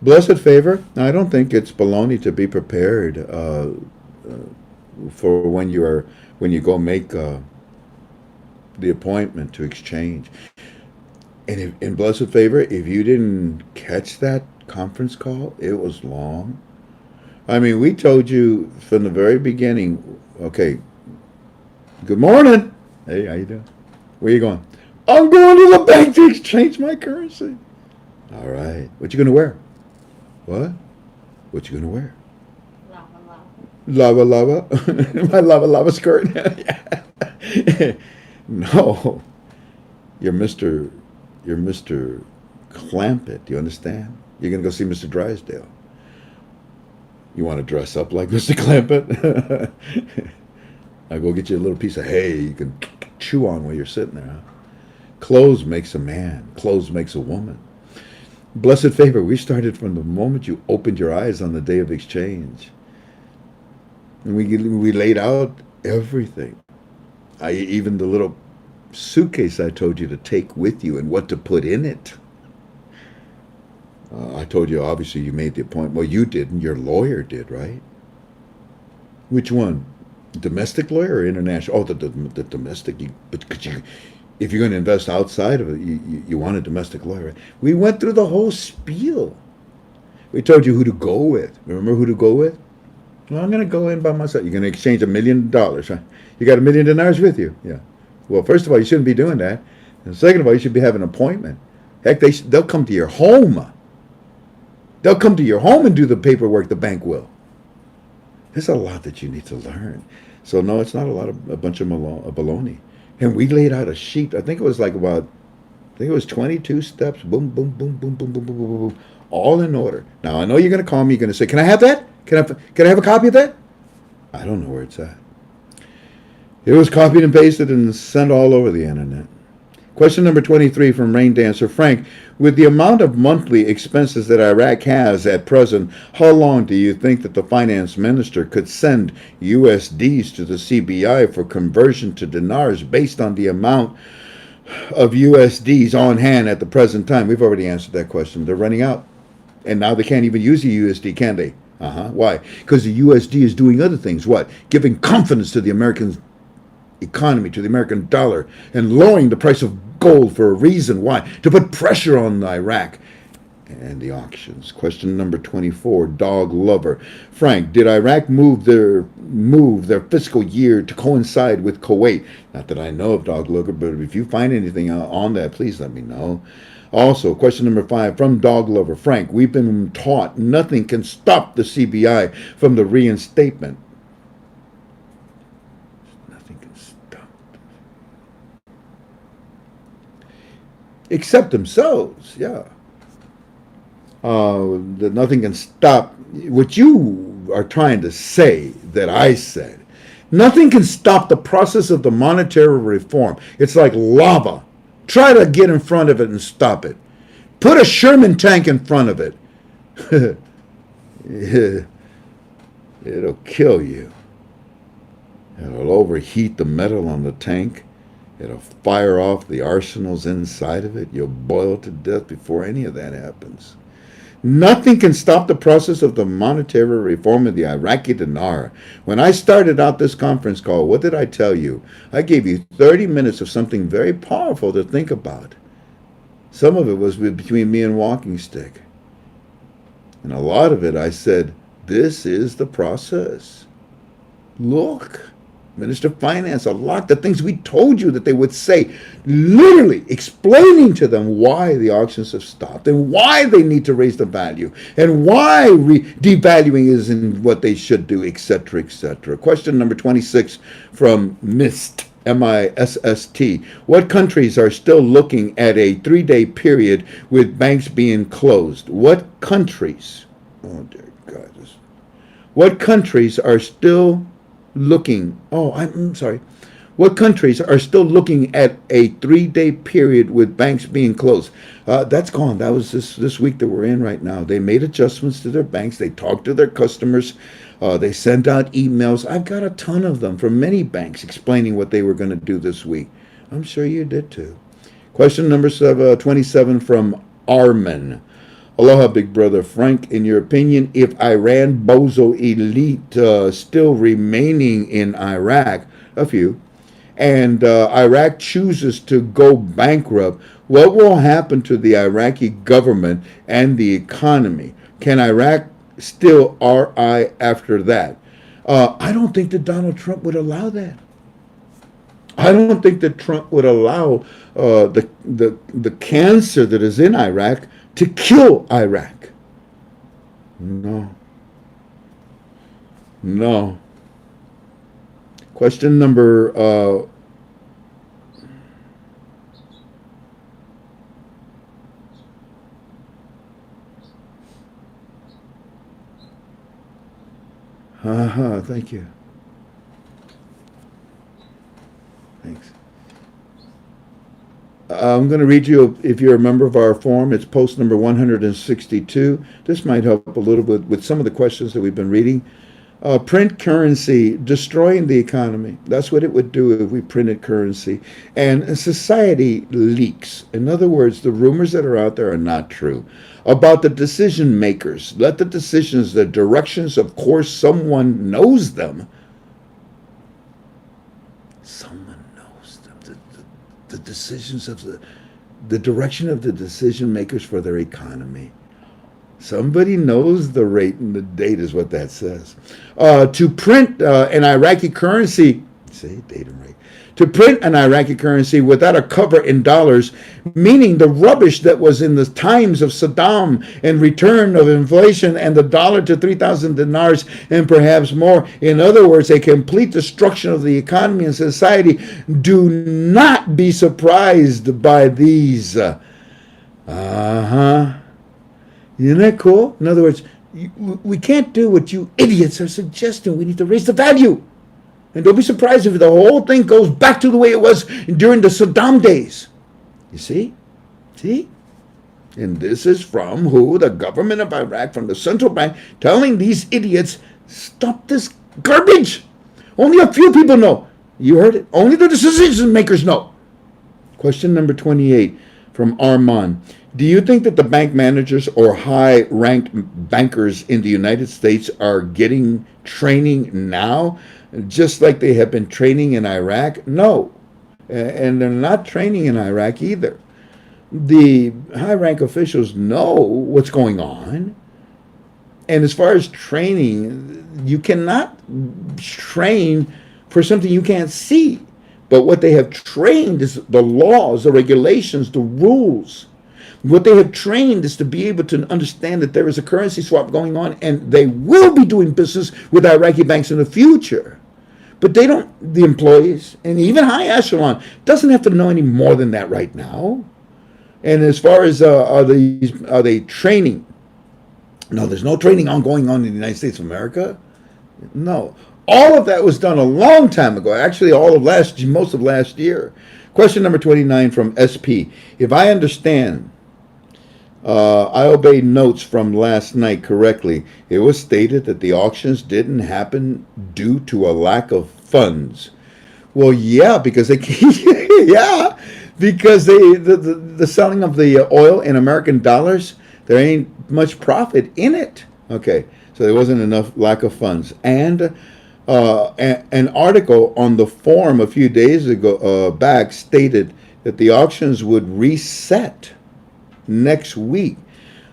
Blessed favor. I don't think it's baloney to be prepared for when you go make the appointment to exchange. And in blessed favor, if you didn't catch that conference call, it was long. I mean, we told you from the very beginning. Okay, good morning. Hey, how you doing? Where you going? I'm going to the bank to exchange my currency. All right. What you gonna wear? What? What you gonna wear? Lava, lava. Lava. My lava skirt. No. You're Mr. Clampett. Do you understand? You're gonna go see Mr. Drysdale. You want to dress up like Mr. Clampett? I'll go get you a little piece of hay you can chew on while you're sitting there. Huh? Clothes makes a man. Clothes makes a woman. Blessed favor, we started from the moment you opened your eyes on the day of exchange. And we laid out everything. Even the little suitcase I told you to take with you and what to put in it. I told you, obviously, you made the appointment. Well, you didn't. Your lawyer did, right? Which one? Domestic lawyer or international? Oh, the domestic. If you're going to invest outside of it, you want a domestic lawyer. Right? We went through the whole spiel. We told you who to go with. Remember who to go with? Well, I'm going to go in by myself. You're going to exchange $1 million, right? You got $1 million with you? Yeah. Well, first of all, you shouldn't be doing that. And second of all, you should be having an appointment. Heck, they'll come to your home. They'll come to your home and do the paperwork, the bank will. There's a lot that you need to learn. So, no, it's not a bunch of baloney. And we laid out a sheet. I think it was 22 steps. Boom, boom, boom, boom, boom, boom, boom, boom, boom. All in order. Now, I know you're going to call me. You're going to say, can I have that? Can I have a copy of that? I don't know where it's at. It was copied and pasted and sent all over the internet. Question number 23 from Rain Dancer. Frank, with the amount of monthly expenses that Iraq has at present, how long do you think that the finance minister could send USDs to the CBI for conversion to dinars based on the amount of USDs on hand at the present time? We've already answered that question. They're running out. And now they can't even use the USD, can they? Why? Because the USD is doing other things. What? Giving confidence to the American economy, to the American dollar, and lowering the price of gold for a reason. Why? To put pressure on Iraq and the auctions. Question number 24, Dog Lover. Frank, did Iraq move their fiscal year to coincide with Kuwait? Not that I know of, Dog Lover, but if you find anything on that, please let me know. Also, question number 5 from Dog Lover. Frank, we've been taught nothing can stop the CBI from the reinstatement. Nothing can stop them. Except themselves, yeah. That nothing can stop what you are trying to say that I said. Nothing can stop the process of the monetary reform. It's like lava. Try to get in front of it and stop it. Put a Sherman tank in front of it. It'll kill you. It'll overheat the metal on the tank. It'll fire off the arsenals inside of it. You'll boil to death before any of that happens. Nothing can stop the process of the monetary reform of the Iraqi dinar. When I started out this conference call, what did I tell you? I gave you 30 minutes of something very powerful to think about. Some of it was between me and Walking Stick. And a lot of it I said, this is the process. Look, Minister of Finance, a lot of the things we told you that they would say, literally explaining to them why the auctions have stopped and why they need to raise the value and why devaluing isn't what they should do, etc., etc. Question number 26 from MIST. MISST. What countries are still looking at a 3-day period with banks being closed? What countries? Oh, dear God. What countries are still looking? Oh, I'm sorry. What countries are still looking at a 3-day period with banks being closed? That's gone. That was this week that we're in right now. They made adjustments to their banks. They talked to their customers. They sent out emails. I've got a ton of them from many banks explaining what they were going to do this week. I'm sure you did too. Question number 27 from Armin. Aloha, Big Brother Frank. In your opinion, if Iran bozo elite still remaining in Iraq, a few, and Iraq chooses to go bankrupt, what will happen to the Iraqi government and the economy? Can Iraq still RI after that? I don't think that Donald Trump would allow that. I don't think that Trump would allow the cancer that is in Iraq to kill Iraq. No. No. Question number thank you. Thanks. I'm going to read you, if you're a member of our forum, it's post number 162. This might help a little bit with some of the questions that we've been reading. Print currency, destroying the economy. That's what it would do if we printed currency. And society leaks. In other words, the rumors that are out there are not true. About the decision makers, let the decisions, the directions, of course, someone knows them. Someone knows them. The decisions of the direction of the decision makers for their economy. Somebody knows the rate and the date is what that says. To print an Iraqi currency, say date and rate. To print an Iraqi currency without a cover in dollars, meaning the rubbish that was in the times of Saddam and return of inflation and the dollar to 3,000 dinars and perhaps more. In other words, a complete destruction of the economy and society. Do not be surprised by these. Isn't that cool? In other words, we can't do what you idiots are suggesting. We need to raise the value. And don't be surprised if the whole thing goes back to the way it was during the Saddam days. You see? See? And this is from who? The government of Iraq, from the central bank, telling these idiots, stop this garbage. Only a few people know. You heard it. Only the decision makers know. Question number 28 from Armand. Do you think that the bank managers or high-ranked bankers in the United States are getting training now, just like they have been training in Iraq? No. And they're not training in Iraq either. The high-rank officials know what's going on. And as far as training, you cannot train for something you can't see. But what they have trained is the laws, the regulations, the rules. What they have trained is to be able to understand that there is a currency swap going on, and they will be doing business with Iraqi banks in the future. But they don't, the employees, and even high echelon, doesn't have to know any more than that right now. And as far as are they training? No, there's no training going on in the United States of America. No. All of that was done a long time ago. Actually, most of last year. Question number 29 from SP. If I understand, I obeyed notes from last night correctly. It was stated that the auctions didn't happen due to a lack of funds. Well, yeah, because the selling of the oil in American dollars, there ain't much profit in it. Okay, so there wasn't enough lack of funds. And an article on the forum a few days ago back stated that the auctions would reset next week.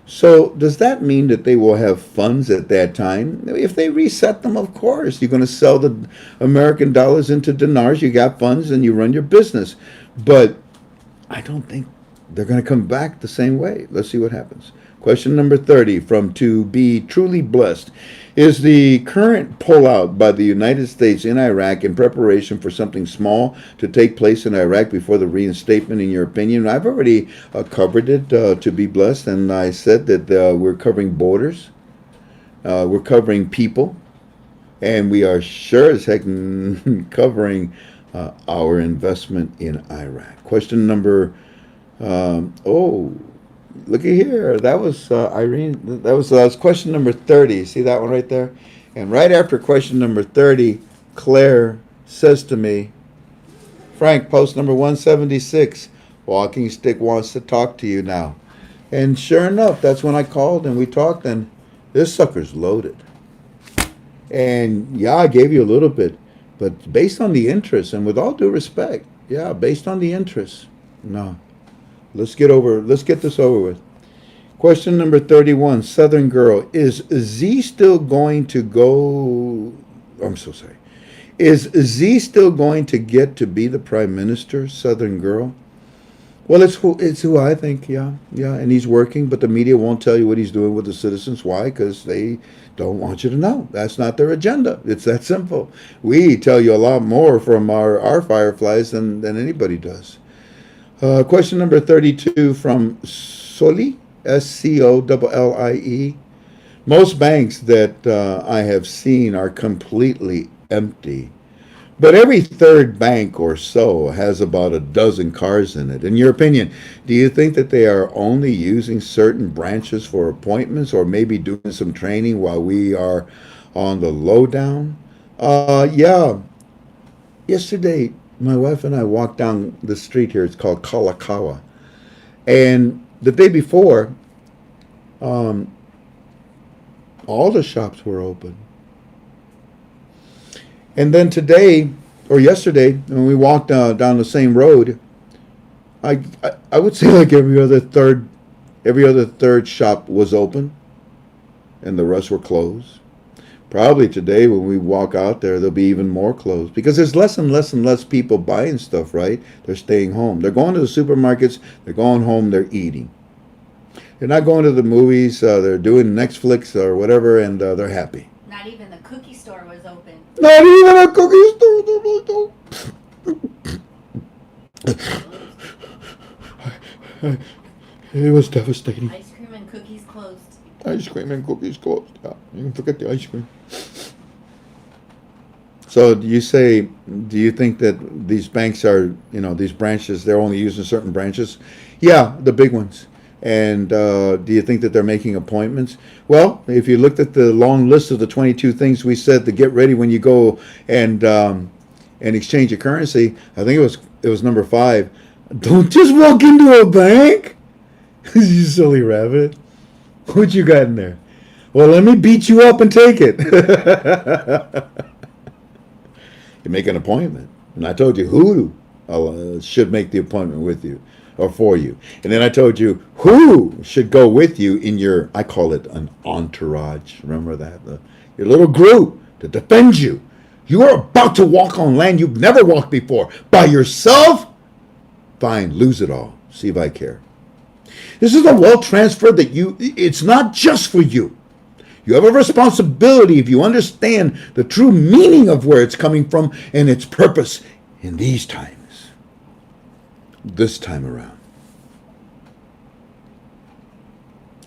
So does that mean that they will have funds at that time? If they reset them, of course, you're going to sell the American dollars into dinars. You got funds and you run your business. But I don't think they're going to come back the same way. Let's see what happens. Question number 30 from To Be Truly Blessed. Is the current pullout by the United States in Iraq in preparation for something small to take place in Iraq before the reinstatement, in your opinion? I've already covered it, To Be Blessed, and I said that we're covering borders, we're covering people, and we are sure as heck covering our investment in Iraq. Question number, look at here. That was Irene. That was question number 30. See that one right there? And right after question number 30, Claire says to me, Frank, post number 176, Walking Stick wants to talk to you now. And sure enough, that's when I called and we talked, and this sucker's loaded. And yeah, I gave you a little bit, but based on the interest, and with all due respect, yeah, based on the interest, no. Let's get this over with. Question number 31, Southern Girl. Is Z still going to go, I'm so sorry. Is Z still going to get to be the Prime Minister, Southern Girl? Well, it's who I think, yeah. And he's working, but the media won't tell you what he's doing with the citizens. Why? Because they don't want you to know. That's not their agenda. It's that simple. We tell you a lot more from our fireflies than anybody does. Question number 32 from Soli, Scollie. Most banks that I have seen are completely empty. But every third bank or so has about a dozen cars in it. In your opinion, do you think that they are only using certain branches for appointments, or maybe doing some training while we are on the lowdown? Yeah. Yesterday, my wife and I walked down the street here. It's called Kalakaua. And the day before, all the shops were open. And then today, or yesterday, when we walked down the same road, I would say like every other third shop was open, and the rest were closed. Probably today when we walk out there, there'll be even more closed, because there's less and less people buying stuff, right? They're staying home. They're going to the supermarkets. They're going home. They're eating. They're not going to the movies. They're doing Netflix or whatever, and they're happy. Not even the cookie store was open. Not even a cookie store. It was devastating. Ice cream and cookies closed. Ice cream and cookies closed. Yeah, you can forget the ice cream. So do you think that these banks are, these branches, they're only using certain branches? Yeah, the big ones. And do you think that they're making appointments? Well, if you looked at the long list of the 22 things we said to get ready when you go and exchange your currency, I think it was number 5. Don't just walk into a bank. You silly rabbit. What you got in there? Well, let me beat you up and take it. You make an appointment. And I told you who should make the appointment with you or for you. And then I told you who should go with you in your, I call it an entourage. Remember that? Your little group to defend you. You are about to walk on land you've never walked before. By yourself? Fine, lose it all. See if I care. This is a wealth transfer that it's not just for you. You have a responsibility if you understand the true meaning of where it's coming from and its purpose in these times. This time around.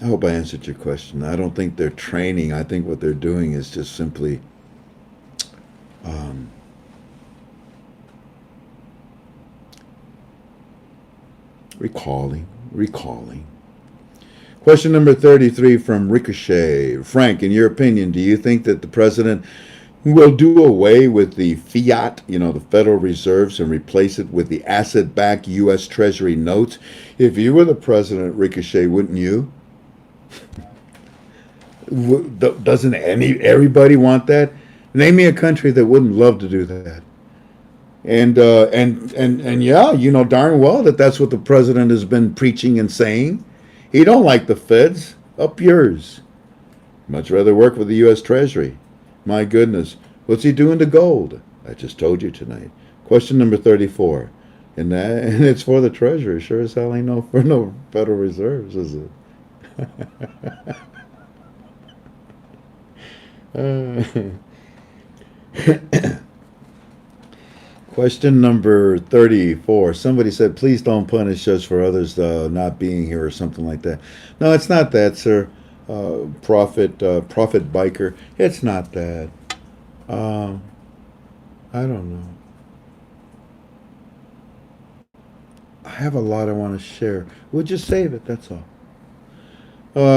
I hope I answered your question. I don't think they're training. I think what they're doing is just simply recalling. Question number 33 from Ricochet. Frank, in your opinion, do you think that the president will do away with the fiat, the Federal Reserves, and replace it with the asset-backed U.S. Treasury notes? If you were the president, Ricochet, wouldn't you? Doesn't everybody want that? Name me a country that wouldn't love to do that. And yeah, you know darn well that that's what the president has been preaching and saying. He don't like the feds. Up yours. Much rather work with the U.S. Treasury. My goodness, what's he doing to gold? I just told you tonight. Question number 34, and it's for the Treasury. Sure as hell ain't no for no Federal Reserves, is it? Question number 34. Somebody said, please don't punish us for others not being here or something like that. No, it's not that, sir. Prophet Biker. It's not that. I don't know. I have a lot I want to share. We'll just save it, that's all.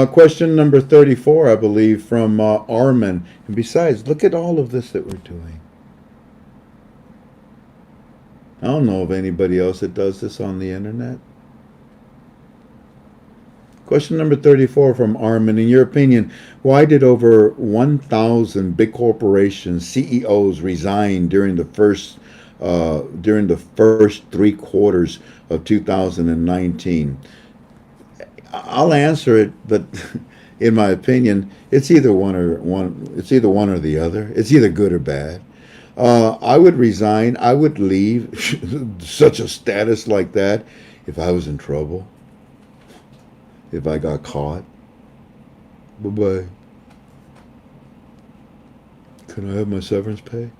Question number 34, I believe, from Armin. And besides, look at all of this that we're doing. I don't know of anybody else that does this on the internet. Question number 34 from Armin. In your opinion, why did over 1,000 big corporation CEOs resign during the first 3 quarters of 2019? I'll answer it, but in my opinion, it's either one or the other. It's either good or bad. I would resign. I would leave such a status like that if I was in trouble. If I got caught. Bye-bye. Can I have my severance pay?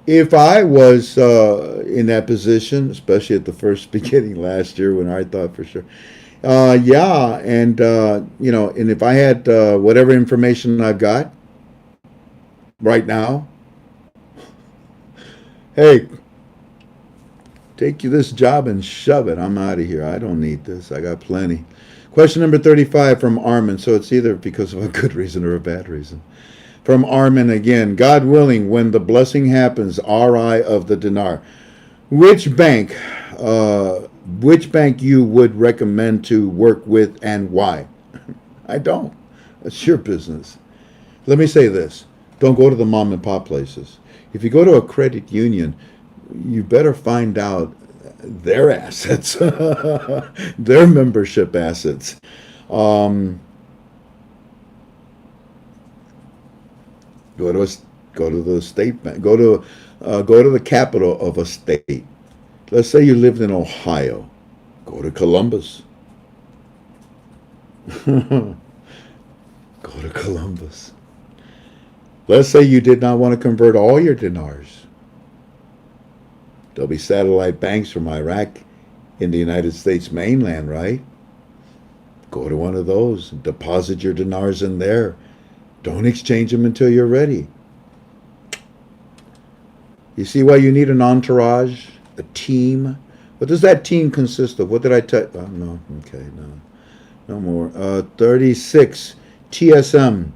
If I was in that position, especially at the first beginning last year when I thought for sure, yeah, and and if I had whatever information I've got right now, hey, take you this job and shove it. I'm out of here. I don't need this. I got plenty. Question number 35 from Armin. So it's either because of a good reason or a bad reason. From Armin again. God willing, when the blessing happens, RI of the dinar. Which bank you would recommend to work with and why? I don't. That's your business. Let me say this. Don't go to the mom and pop places. If you go to a credit union, you better find out their assets, their membership assets. Go to the state bank. Go to the capital of a state. Let's say you lived in Ohio. Go to Columbus. Go to Columbus. Let's say you did not want to convert all your dinars. There'll be satellite banks from Iraq in the United States mainland, right? Go to one of those and deposit your dinars in there. Don't exchange them until you're ready. You see why you need an entourage, a team? What does that team consist of? What did I tell? Oh, no, okay, no more. 36, TSM.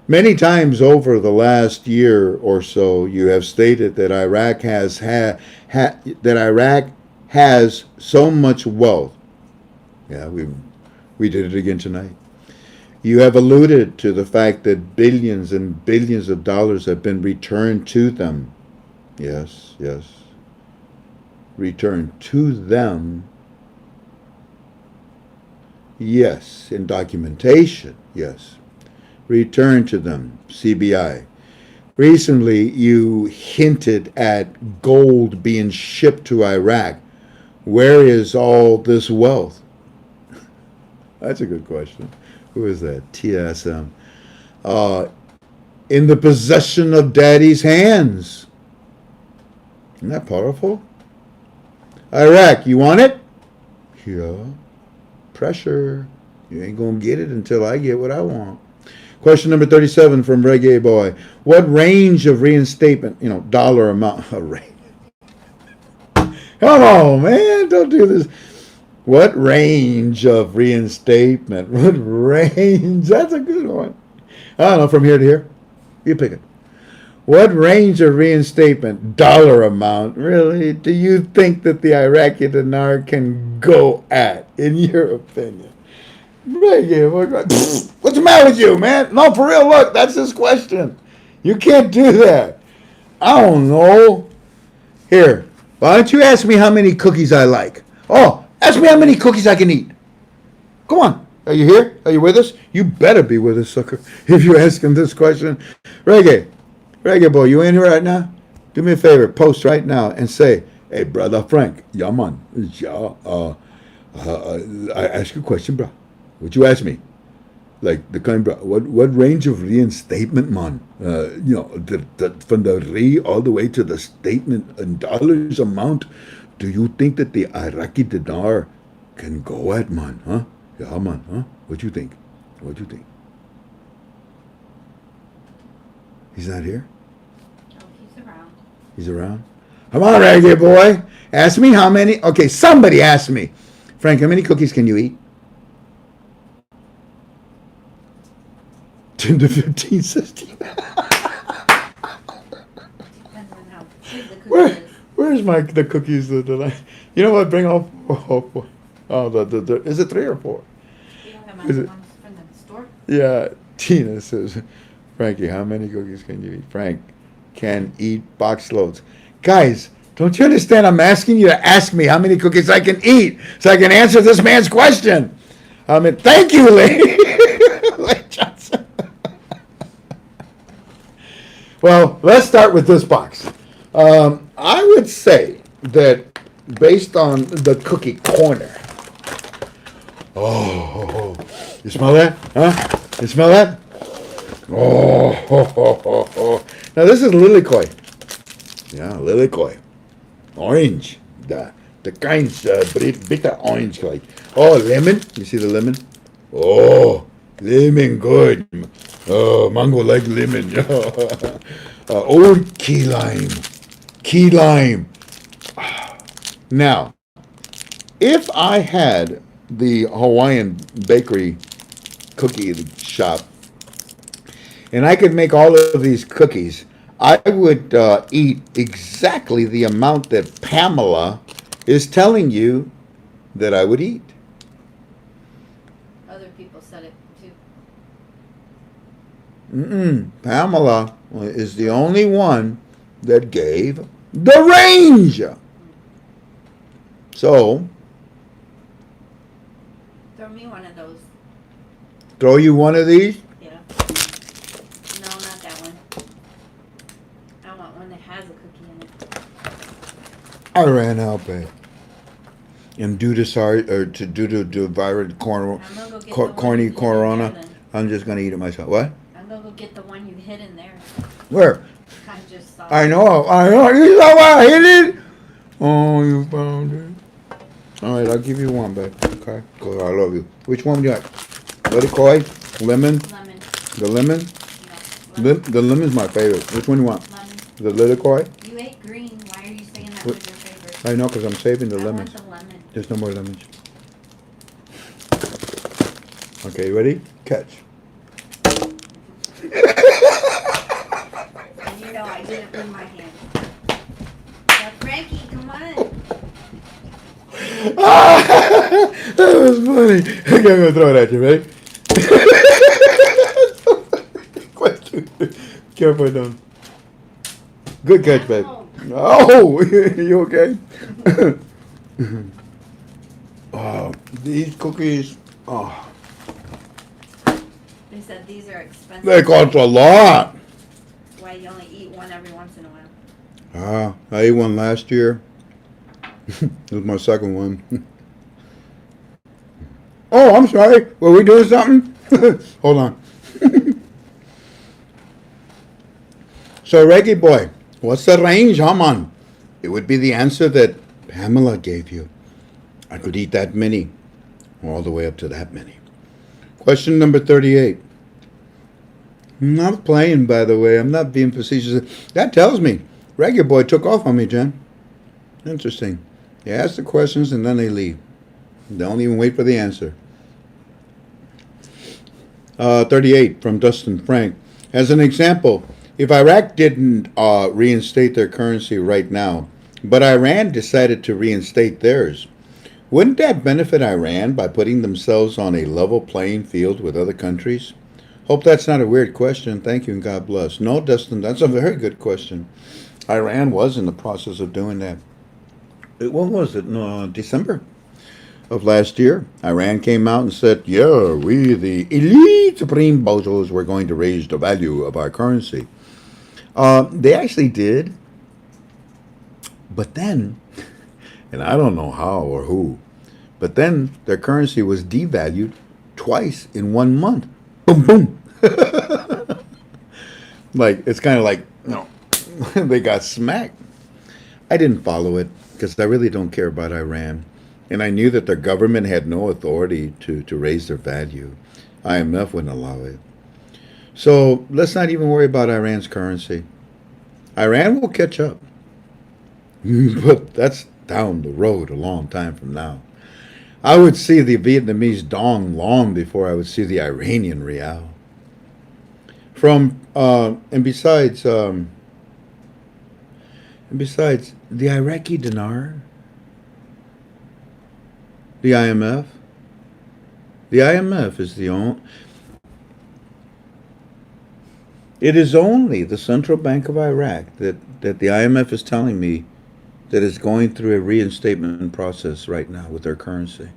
Many times over the last year or so, you have stated that Iraq has so much wealth. Yeah, we did it again tonight. You have alluded to the fact that billions and billions of dollars have been returned to them. Yes. Returned to them. Yes, in documentation. Yes. Returned to them. CBI. Recently, you hinted at gold being shipped to Iraq. Where is all this wealth? That's a good question. Who is that? TSM. In the possession of Daddy's hands. Isn't that powerful? Iraq, you want it? Yeah. Pressure. You ain't gonna get it until I get what I want. Question number 37 from Reggae Boy. What range of reinstatement, dollar amount, Come on, man, don't do this. What range of reinstatement? What range? That's a good one. I don't know, from here to here. You pick it. What range of reinstatement dollar amount really do you think that the Iraqi dinar can go at, in your opinion? Reggae, what's the matter with you, man? No, for real, look, that's his question. You can't do that. I don't know. Here, why don't you ask me how many cookies I like? Oh, ask me how many cookies I can eat. Come on. Are you here? Are you with us? You better be with us, sucker, if you're asking this question. Reggae boy, you in here right now? Do me a favor, post right now and say, hey, brother Frank, yeah, man, yeah, I ask you a question, bro. What you ask me? Like the kind, bro, what range of reinstatement, man? From the re all the way to the statement in dollars amount, do you think that the Iraqi dinar can go at, man? Huh? Yeah, man, huh? What you think? What you think? He's not here? Oh, he's around. He's around? Come on, Reggae boy. Ask me how many. Okay, somebody ask me. Frank, how many cookies can you eat? 10 to 15, 16. Depends on how big the cookie is. Where's the cookies that I... You know what? Bring off... is it 3 or 4? You don't have Is my it- ones from the store? Yeah, Tina says, Frankie, how many cookies can you eat? Frank can eat box loads. Guys, don't you understand? I'm asking you to ask me how many cookies I can eat so I can answer this man's question. I mean, thank you, Lee. Lee Johnson. Well, let's start with this box. I would say that based on the cookie corner. Oh, you smell that? Huh? You smell that? Oh. Now this is Lilikoi. Yeah, Lilikoi. Orange. The kinds, bitter orange like. Oh, lemon. You see the lemon? Oh, lemon good. Oh, mango like lemon. Old key lime. Key lime. Now, if I had the Hawaiian bakery cookie shop and I could make all of these cookies, I would eat exactly the amount that Pamela is telling you that I would eat. Other people said it too. Pamela is the only one that gave the range. So, Throw me one of those. throw you one of these. Yeah. No, not that one. I want one that has a cookie in it. I ran out, babe. And due to viral I'm gonna go get the one corny you hid in corona, there, then. I'm just gonna eat it myself. What? I'm gonna go get the one you hid in there. Where? I just saw I it. know. You know where I hid it? Oh, you found it. All right, I'll give you one, babe. Okay? 'Cause I love you. Which one do you like? Let it koi? Lemon? Lemon. The lemon? No. Lemon. The lemon's my favorite. Which one do you want? Lemon. The little koi? You ate green. Why are you saying that What? was your favorite? I know, because I'm saving the I lemons. want the lemon. There's no more lemons. Okay, you ready? Catch. And you know I did it with my hand. Now, Frankie, come on. That was funny. Okay, I'm gonna throw it at you, ready? Careful, don't. Good catch, babe. Oh, you okay? Oh, these cookies. Oh, They said these are expensive. they cost a lot. That's why you only eat one every once in a while. I ate one last year. It was my second one. Oh, I'm sorry. Were we doing something? Hold on. So, Reggae Boy, what's the range, huh, man? It would be the answer that Pamela gave you. I could eat that many, all the way up to that many. Question number 38. I'm not playing, by the way. I'm not being facetious. That tells me Reggae Boy took off on me, Jen. Interesting. They ask the questions and then they leave. They don't even wait for the answer. 38 from Dustin Frank. As an example, If Iraq didn't reinstate their currency right now, but Iran decided to reinstate theirs, wouldn't that benefit Iran by putting themselves on a level playing field with other countries? Hope that's not a weird question. Thank you and God bless. No, Dustin, that's a very good question. Iran was in the process of doing that. When was it? No, December of last year. Iran came out and said, yeah, we, the elite supreme bozos, were going to raise the value of our currency. They actually did. But then, and I don't know how or who, but then their currency was devalued twice in 1 month. Boom, boom. Like, it's kind of like, they got smacked. I didn't follow it because I really don't care about Iran. And I knew that their government had no authority to raise their value. IMF wouldn't allow it. So let's not even worry about Iran's currency. Iran will catch up. But that's down the road a long time from now. I would see the Vietnamese dong long before I would see the Iranian rial. And besides, the Iraqi dinar, the IMF is the only. It is only the Central Bank of Iraq that the IMF is telling me that is going through a reinstatement process right now with their currency.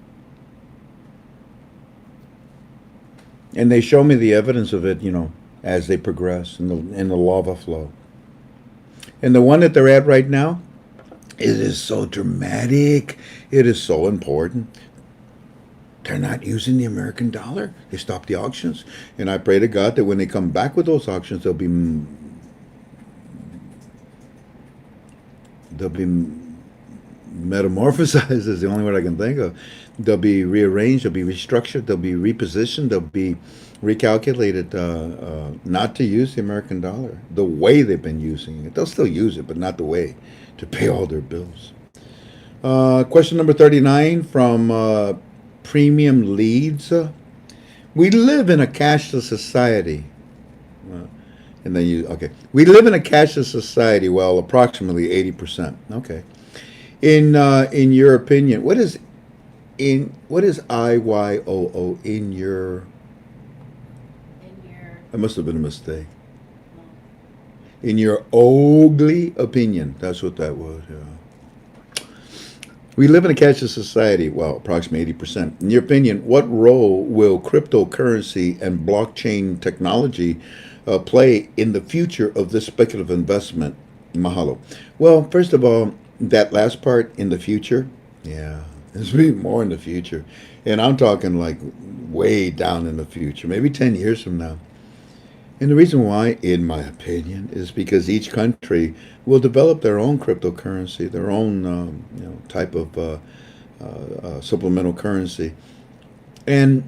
And they show me the evidence of it, as they progress in the lava flow. And the one that they're at right now, it is so dramatic. It is so important. They're not using the American dollar. They stopped the auctions. And I pray to God that when they come back with those auctions, they'll be metamorphosized is the only word I can think of. They'll be rearranged, they'll be restructured, they'll be repositioned, they'll be recalculated not to use the American dollar the way they've been using it. They'll still use it, but not the way to pay all their bills. Question number 39 from Premium Leads. We live in a cashless society. We live in a cashless society. Well, approximately 80%. Okay. In your opinion, what is IYOO in your? That must have been a mistake. In your ugly opinion, that's what that was. Yeah. We live in a cashless society. Well, approximately 80%. In your opinion, what role will cryptocurrency and blockchain technology play in the future of this speculative investment? Mahalo. Well, first of all, that last part, in the future, yeah, there's be more in the future. And I'm talking like way down in the future, maybe 10 years from now. And the reason why, in my opinion, is because each country will develop their own cryptocurrency, their own type of supplemental currency. And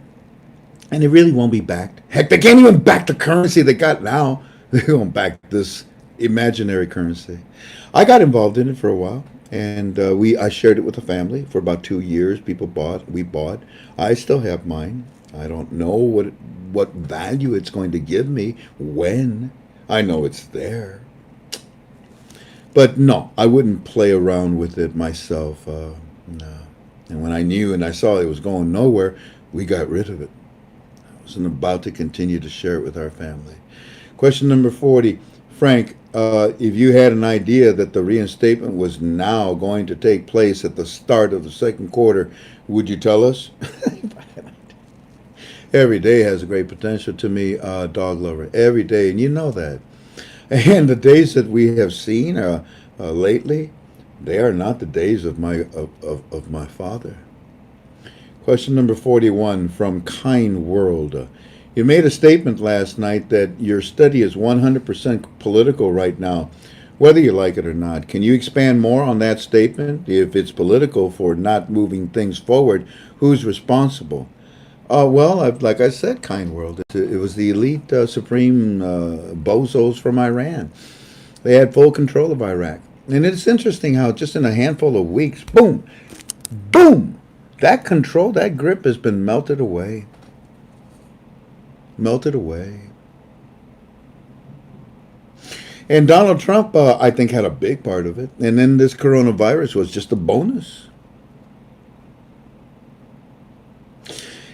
it really won't be backed. Heck, they can't even back the currency they got now. They won't back this imaginary currency. I got involved in it for a while, and I shared it with the family for about 2 years. We bought. I still have mine. I don't know what value it's going to give me when. I know it's there. But no, I wouldn't play around with it myself. No. And when I knew and I saw it was going nowhere, we got rid of it. I wasn't about to continue to share it with our family. Question number 40. Frank, if you had an idea that the reinstatement was now going to take place at the start of the second quarter, would you tell us? Every day has a great potential to me, dog lover. Every day, and you know that. And the days that we have seen lately, they are not the days of my father. Question number 41 from Kind World. You made a statement last night that your study is 100% political right now, whether you like it or not. Can you expand more on that statement? If it's political for not moving things forward, who's responsible? Well, like I said, Kind World, it was the elite supreme bozos from Iran. They had full control of Iraq. And it's interesting how just in a handful of weeks, boom, boom, that control, that grip has been melted away. Melted away. And Donald Trump, I think, had a big part of it. And then this coronavirus was just a bonus.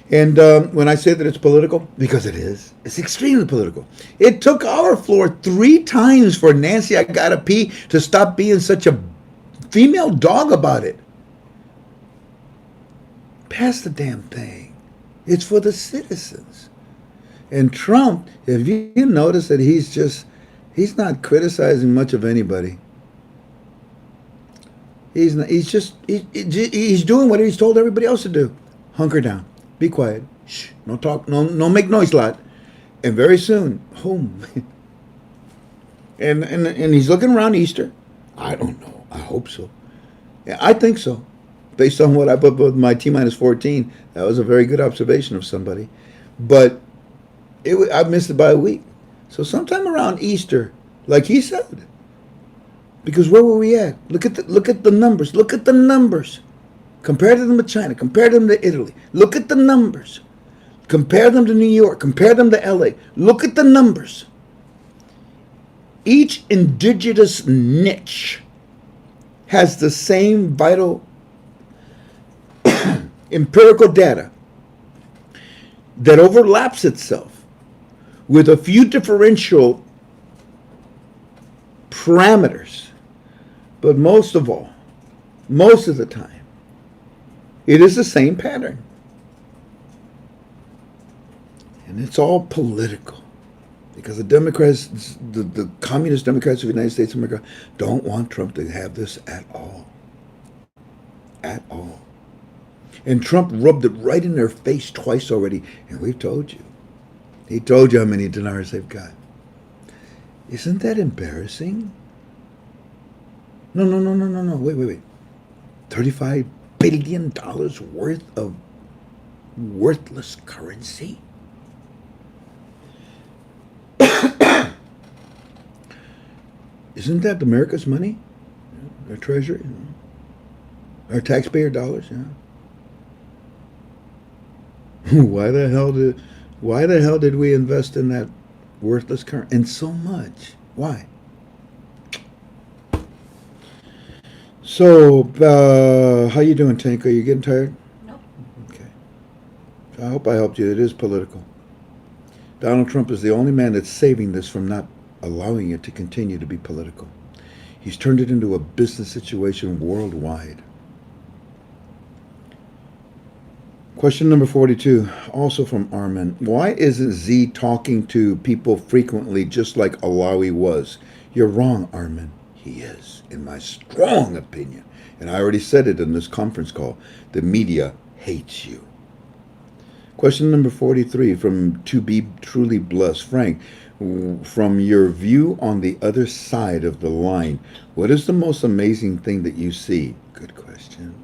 And when I say that it's political, because it is, it's extremely political. It took our floor 3 times for Nancy I Gotta Pee to stop being such a female dog about it. Pass the damn thing. It's for the citizens. And Trump, if you notice that he's not criticizing much of anybody. He's doing what he's told everybody else to do. Hunker down. Be quiet. Shh. No talk. No make noise lot. And very soon, home. and he's looking around Easter. I don't know. I hope so. Yeah, I think so. Based on what I put with my T-14, that was a very good observation of somebody. But I missed it by a week. So sometime around Easter, like he said. Because where were we at? Look at the numbers. Look at the numbers. Compare them to China. Compare them to Italy. Look at the numbers. Compare them to New York. Compare them to LA. Look at the numbers. Each indigenous niche has the same vital empirical data that overlaps itself with a few differential parameters. But most of all, most of the time, it is the same pattern. And it's all political. Because the Democrats, the communist Democrats of the United States of America, don't want Trump to have this at all. At all. And Trump rubbed it right in their face twice already. And we've told you. He told you how many dinars they've got. Isn't that embarrassing? No. Wait. $35 billion worth of worthless currency? Isn't that America's money? Our treasury? Our taxpayer dollars? Yeah. Why the hell did we invest in that worthless currency? And so much. Why? So, how you doing, Tank? Are you getting tired? Nope. Okay. I hope I helped you. It is political. Donald Trump is the only man that's saving this from not allowing it to continue to be political. He's turned it into a business situation worldwide. Question number 42, also from Armin. Why isn't Z talking to people frequently just like Alawi was? You're wrong, Armin. He is, in my strong opinion. And I already said it in this conference call. The media hates you. Question number 43 from To Be Truly Blessed. Frank, from your view on the other side of the line, what is the most amazing thing that you see? Good question.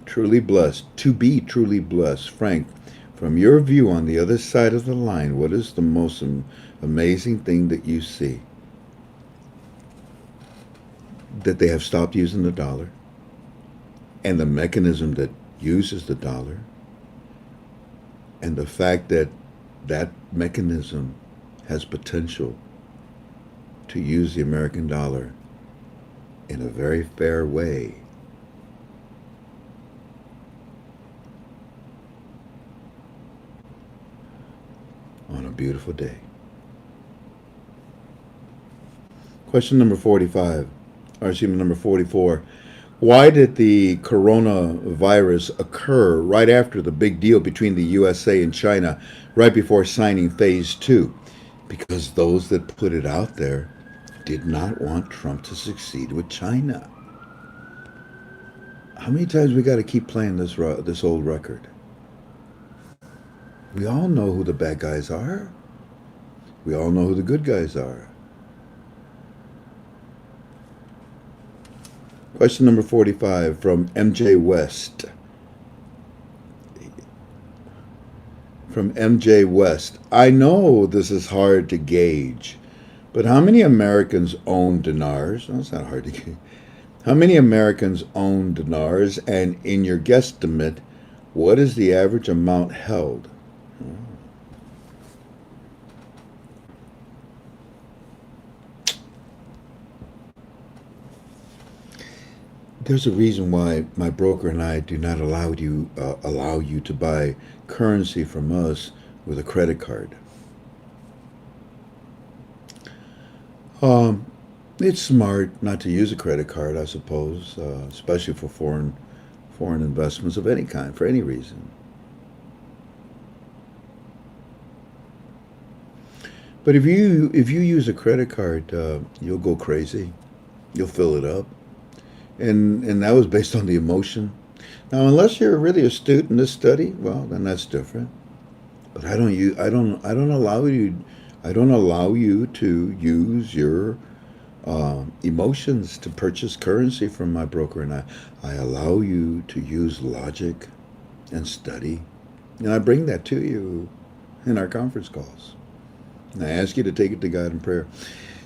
Truly blessed. To be truly blessed. Frank, from your view on the other side of the line, what is the most amazing thing that you see? That they have stopped using the dollar and the mechanism that uses the dollar, and the fact that that mechanism has potential to use the American dollar in a very fair way. On a beautiful day. Question number 45, or excuse me, number 44. Why did the coronavirus occur right after the big deal between the USA and China, right before signing phase 2? Because those that put it out there did not want Trump to succeed with China. How many times we got to keep playing this old record? We all know who the bad guys are. We all know who the good guys are. Question number 45 from MJ West. From MJ West. I know this is hard to gauge, but how many Americans own dinars? No, it's not hard to gauge. How many Americans own dinars? And in your guesstimate, what is the average amount held? There's a reason why my broker and I do not allow you to buy currency from us with a credit card. Um, it's smart not to use a credit card, I suppose, especially for foreign investments of any kind, for any reason. But if you use a credit card, you'll go crazy. You'll fill it up, and that was based on the emotion. Now, unless you're really astute in this study, well, then that's different. But I don't allow you to use your emotions to purchase currency from my broker, and I allow you to use logic and study, and I bring that to you in our conference calls. And I ask you to take it to God in prayer.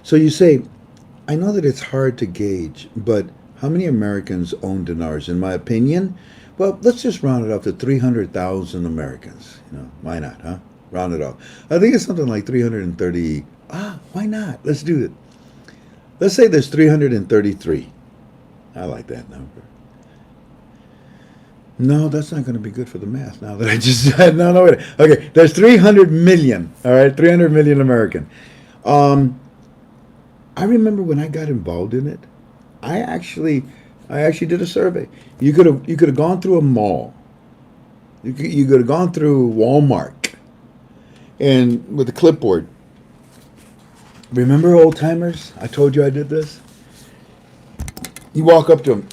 So you say, I know that it's hard to gauge, but how many Americans own dinars? In my opinion, well, let's just round it up to 300,000 Americans. Why not, huh? Round it off. I think it's something like 330. Why not? Let's do it. Let's say there's 333. I like that number. No, that's not going to be good for the math now that I just said. No, wait. Okay, there's 300 million. All right, 300 million American. I remember when I got involved in it, I actually did a survey. You could have gone through a mall. You could have gone through Walmart, and with a clipboard. Remember old timers? I told you I did this. You walk up to them.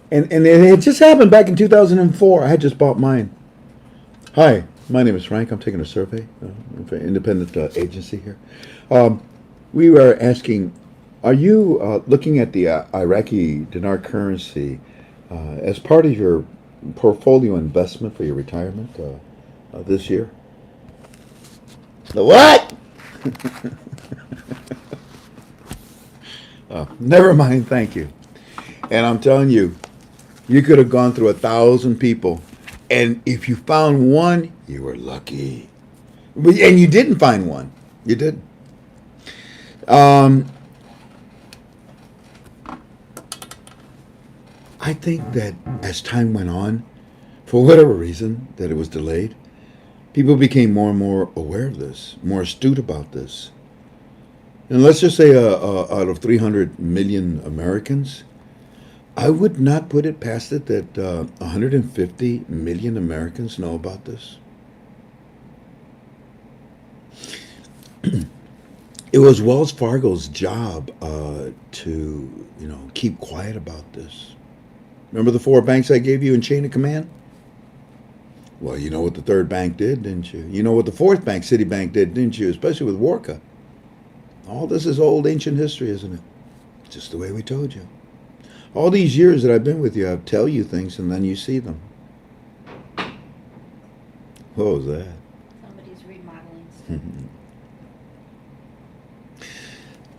And it just happened back in 2004. I had just bought mine. Hi, my name is Frank. I'm taking a survey for an independent agency here. We were asking, are you looking at the Iraqi dinar currency as part of your portfolio investment for your retirement this year? The what? Never mind, thank you. And I'm telling you, you could have gone through 1,000 people, and if you found one, you were lucky. And you didn't find one. You did. I think that as time went on, for whatever reason that it was delayed, people became more and more aware of this, more astute about this. And let's just say out of 300 million Americans, I would not put it past it that 150 million Americans know about this. It was Wells Fargo's job to, keep quiet about this. Remember the 4 banks I gave you in chain of command? Well, you know what the 3rd bank did, didn't you? You know what the 4th bank, Citibank, did, didn't you? Especially with Warka. All this is old ancient history, isn't it? Just the way we told you. All these years that I've been with you, I tell you things and then you see them. What was that? Somebody's remodeling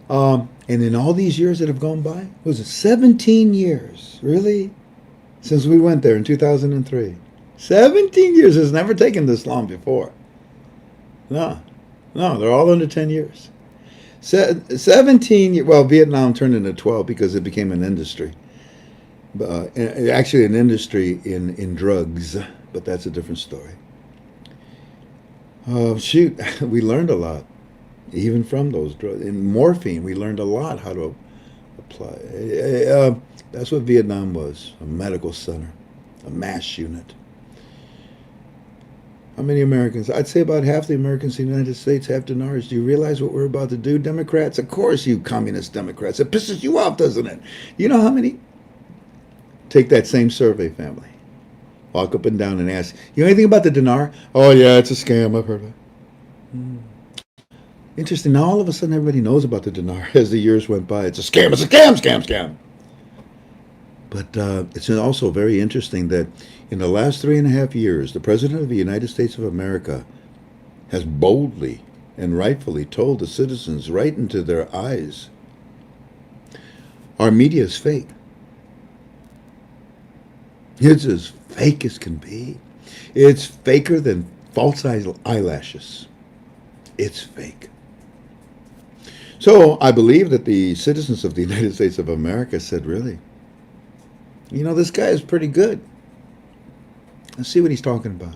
stuff. And in all these years that have gone by, was it 17 years, really? Since we went there in 2003. 17 years. It's never taken this long before. No, they're all under 10 years. 17 years. Well, Vietnam turned into 12 because it became an industry. Actually, an industry in drugs, but that's a different story. Shoot, we learned a lot, even from those drugs. In morphine, we learned a lot how to apply. That's what Vietnam was, a medical center, a mass unit. How many Americans? I'd say about half the Americans in the United States have dinars. Do you realize what we're about to do, Democrats? Of course, you communist Democrats. It pisses you off, doesn't it? You know how many? Take that same survey, family. Walk up and down and ask, you know anything about the dinar? Oh, yeah, it's a scam. I've heard of it. Interesting. Now, all of a sudden, everybody knows about the dinar as the years went by. It's a scam. It's a scam. But it's also very interesting that in the last 3.5 years, the President of the United States of America has boldly and rightfully told the citizens right into their eyes, our media is fake. It's as fake as can be. It's faker than false eyelashes. It's fake. So I believe that the citizens of the United States of America said, really, You know, this guy is pretty good. Let's see what he's talking about.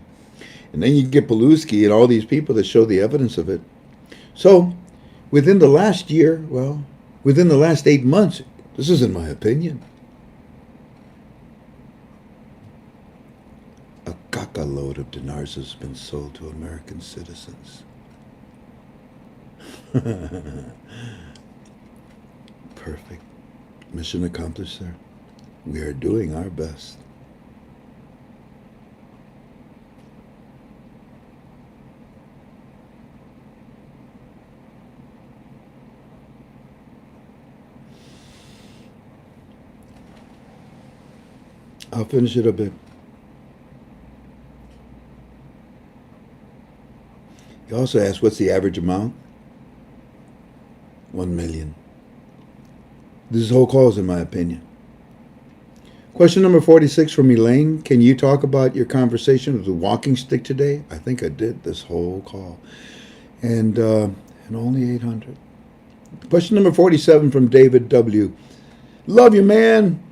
And then you get Peluski and all these people that show the evidence of it. So, within the last year, well, within the last 8 months, this is in my opinion, a caca-load of dinars has been sold to American citizens. Perfect. Mission accomplished, sir. We are doing our best. I'll finish it a bit. He also asked, what's the average amount? 1 million. This whole call is in my opinion. Question number 46 from Elaine. Can you talk about your conversation with the walking stick today? I think I did this whole call. And only 800. Question number 47 from David W. Love you, man.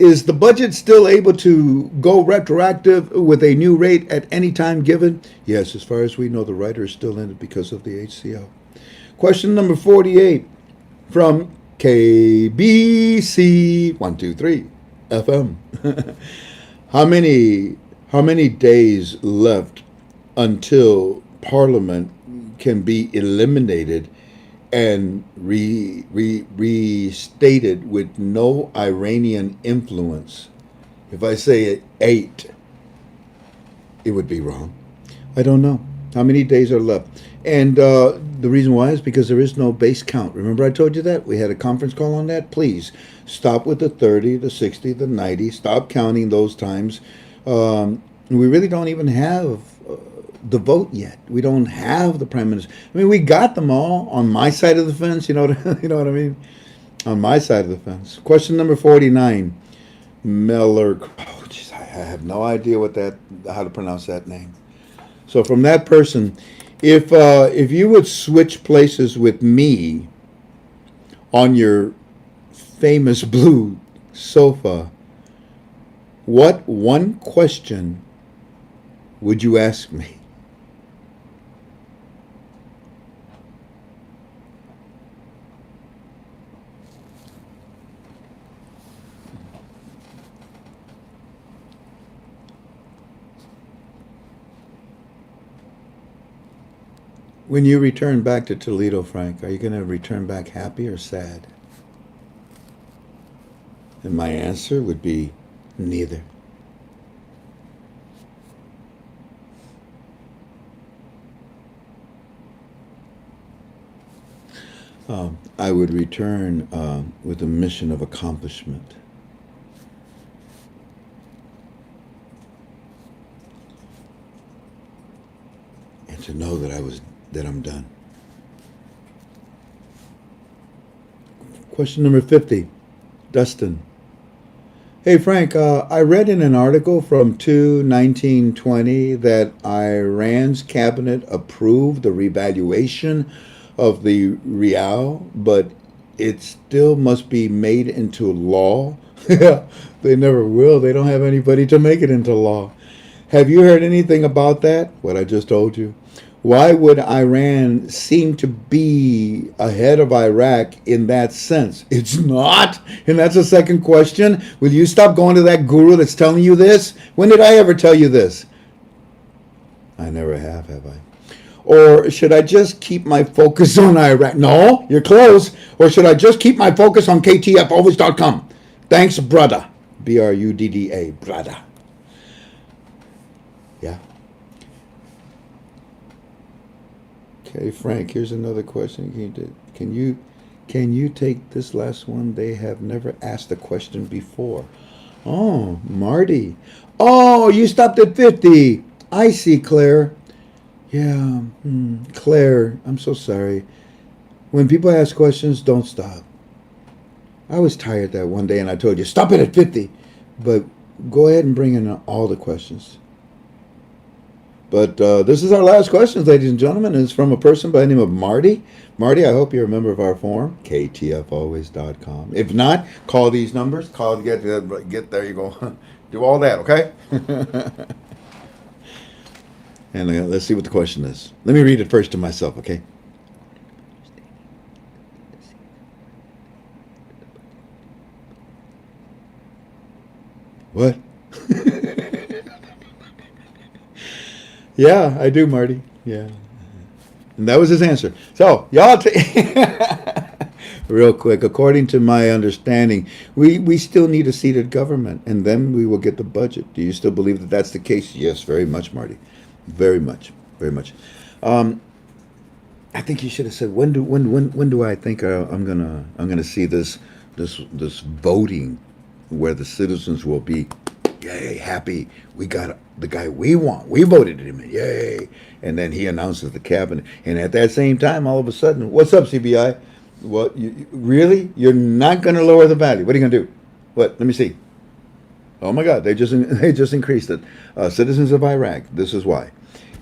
Is the budget still able to go retroactive with a new rate at any time given? Yes, as far as we know, the writer is still in it because of the HCO. Question number 48 from KBC 123 FM. How many days left until Parliament can be eliminated and restated with no Iranian influence? If I say 8, it would be wrong. I don't know. How many days are left? And the reason why is because there is no base count. Remember I told you that? We had a conference call on that. Please stop with the 30, the 60, the 90. Stop counting those times. We really don't even have the vote yet. We don't have the prime minister. I mean, we got them all on my side of the fence. You know what I mean? On my side of the fence. Question number 49. Meller. Oh, geez, I have no idea how to pronounce that name. So from that person, if you would switch places with me on your famous blue sofa, what one question would you ask me? When you return back to Toledo, Frank, are you going to return back happy or sad? And my answer would be neither. I would return with a mission of accomplishment. And to know that I'm done. Question number 50, Dustin. Hey Frank, I read in an article from 2/19/20 that Iran's cabinet approved the revaluation of the rial, but it still must be made into law. They never will. They don't have anybody to make it into law. Have you heard anything about that? What I just told you? Why would Iran seem to be ahead of Iraq in that sense? It's not. And that's a second question. Will you stop going to that guru that's telling you this? When did I ever tell you this? I never have I? Or should I just keep my focus on Iraq? No, you're close. Or should I just keep my focus on KTFalways.com? Thanks, brother. BRUDDA, brother. Yeah. Okay, Frank, here's another question. Can you take this last one? They have never asked the question before. Oh, Marty. Oh, you stopped at 50. I see, Claire. Yeah, Claire, I'm so sorry. When people ask questions, don't stop. I was tired that one day and I told you, stop it at 50. But go ahead and bring in all the questions. But this is our last question, ladies and gentlemen, and it's from a person by the name of Marty. Marty, I hope you're a member of our forum, ktfalways.com. If not, call these numbers. Call, get there you go. Do all that, okay? And let's see what the question is. Let me read it first to myself, okay? What? Yeah, I do, Marty. Yeah. And that was his answer. So, y'all, real quick, according to my understanding, we still need a seated government, and then we will get the budget. Do you still believe that that's the case? Yes, very much, Marty. Very much, very much. I think you should have said, when do I think I'm gonna see this voting where the citizens will be, yay, happy, we got the guy we want, we voted him in, yay. And then he announces the cabinet, and at that same time, all of a sudden, what's up, CBI? What, really? You're not gonna lower the value? What are you gonna do? What? Let me see. Oh my God, they just increased it. Citizens of Iraq, this is why.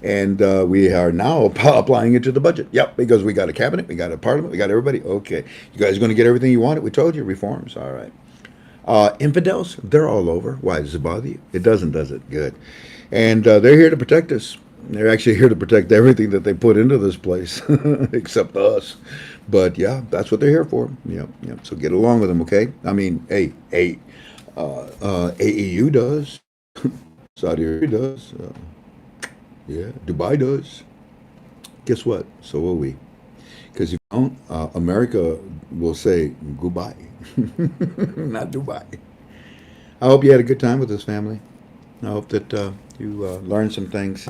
And we are now applying it to the budget. Yep, because we got a cabinet, we got a parliament, we got everybody. Okay, you guys are going to get everything you wanted? We told you, reforms, all right. Infidels, they're all over. Why, does it bother you? It doesn't, does it? Good. And they're here to protect us. They're actually here to protect everything that they put into this place, except us. But yeah, that's what they're here for. Yep, yep. So get along with them, okay? I mean, hey, AEU does. Saudi Arabia does. Yeah, Dubai does. Guess what? So will we. Because if you don't, America will say goodbye. Not Dubai. I hope you had a good time with this family. I hope that you learned some things.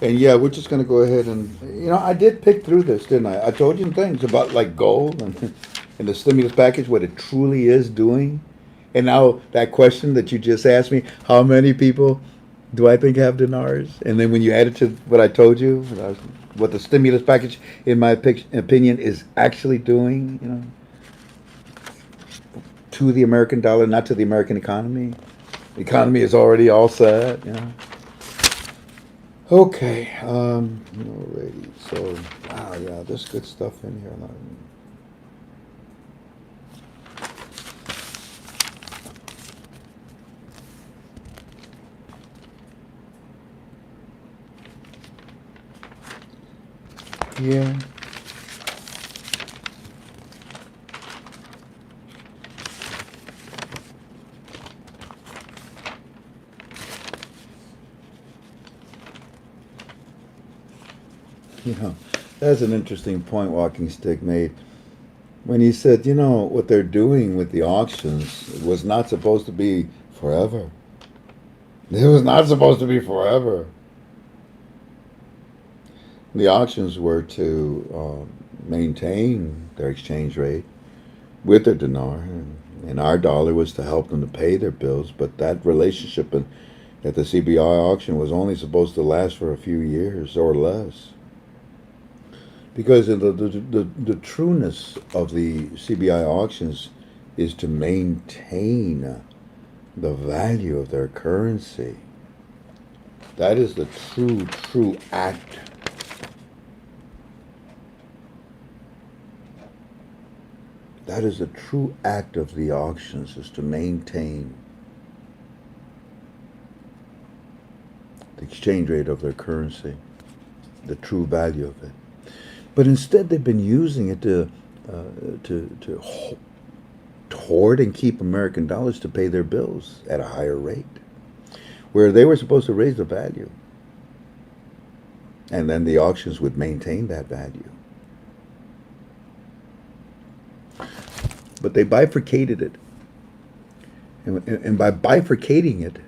And yeah, we're just going to go ahead and, I did pick through this, didn't I? I told you some things about like gold and the stimulus package, what it truly is doing. And now that question that you just asked me, how many people do I think have dinars? And then when you add it to what I told you, what the stimulus package, in my opinion, is actually doing, to the American dollar, not to the American economy. The economy is already all set, Okay, alrighty. So, wow, yeah, there's good stuff in here. Yeah. That's an interesting point Walking Stick made. When he said, what they're doing with the auctions was not supposed to be forever. It was not supposed to be forever. The auctions were to maintain their exchange rate with their dinar, and our dollar was to help them to pay their bills. But that relationship at the CBI auction was only supposed to last for a few years or less. Because the trueness of the CBI auctions is to maintain the value of their currency. That is the true act. That is the true act of the auctions, is to maintain the exchange rate of their currency, the true value of it. But instead, they've been using it to hoard and keep American dollars to pay their bills at a higher rate, where they were supposed to raise the value. And then the auctions would maintain that value. But they bifurcated it. And by bifurcating it,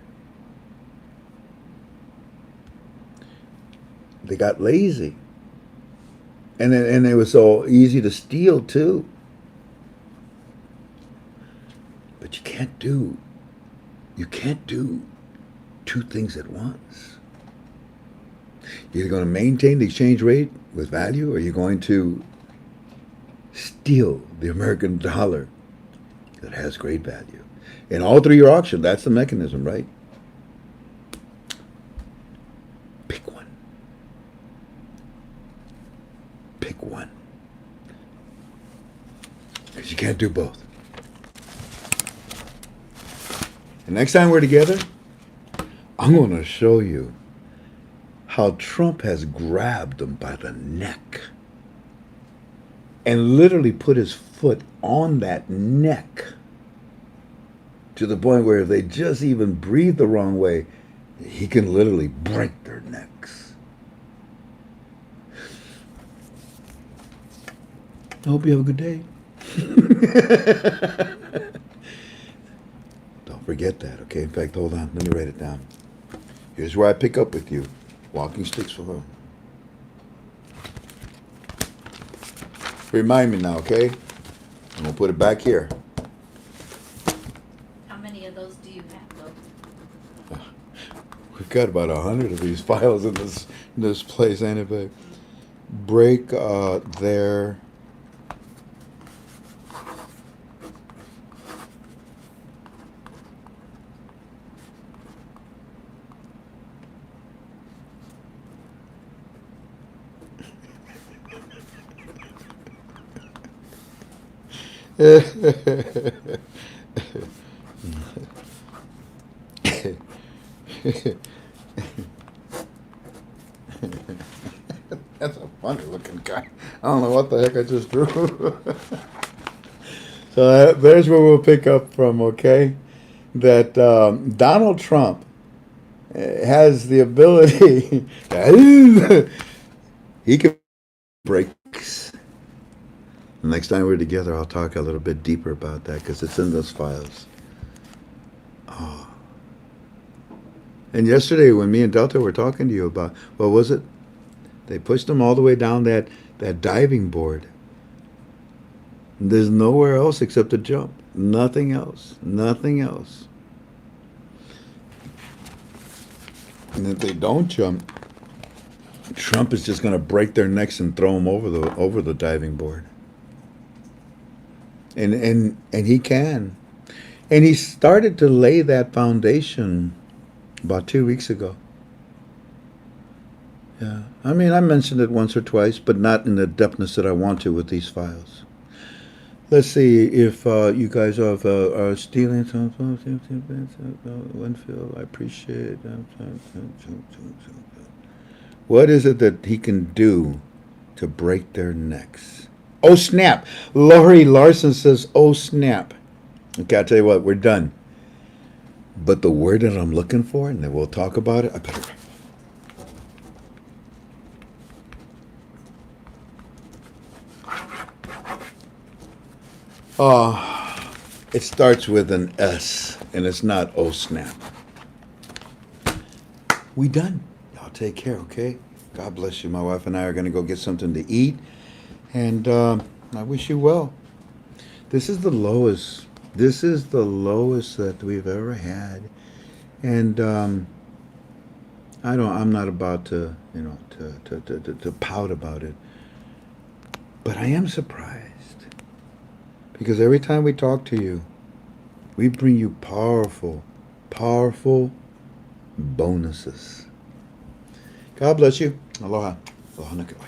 they got lazy. And it was so easy to steal too. But you can't do two things at once. You're either going to maintain the exchange rate with value, or you're going to steal the American dollar that has great value. And all through your auction, that's the mechanism, right? Pick one. you can't do both. And next time we're together, I'm going to show you how Trump has grabbed him by the neck and literally put his foot on that neck to the point where if they just even breathe the wrong way, he can literally break their necks. I hope you have a good day. Don't forget that, okay? In fact, hold on. Let me write it down. Here's where I pick up with you. Walking sticks for her. Remind me now, okay? I'm gonna put it back here. How many of those do you have, though? We've got about 100 of these files in this place, anyway. Break their That's a funny looking guy. I don't know what the heck I just drew. So there's where we'll pick up from, okay? That Donald Trump has the ability, he can break. Next time we're together, I'll talk a little bit deeper about that because it's in those files. Oh. And yesterday when me and Delta were talking to you about, what was it? They pushed him all the way down that diving board. There's nowhere else except to jump. Nothing else. Nothing else. And if they don't jump, Trump is just going to break their necks and throw them over the diving board. And he can. And he started to lay that foundation about 2 weeks ago. Yeah. I mean, I mentioned it once or twice, but not in the depthness that I want to with these files. Let's see if you guys are stealing something. Winfield, I appreciate it. What is it that he can do to break their necks? Oh, snap. Laurie Larson says, oh, snap. Okay, I'll tell you what, we're done. But the word that I'm looking for, and then we'll talk about it, I better... It starts with an S, and it's not oh, snap. We done. Y'all take care, okay? God bless you. My wife and I are going to go get something to eat. And I wish you well. This is the lowest. This is the lowest that we've ever had. And I'm not about to, to pout about it. But I am surprised. Because every time we talk to you, we bring you powerful, powerful bonuses. God bless you. Aloha. Aloha, Nakawai.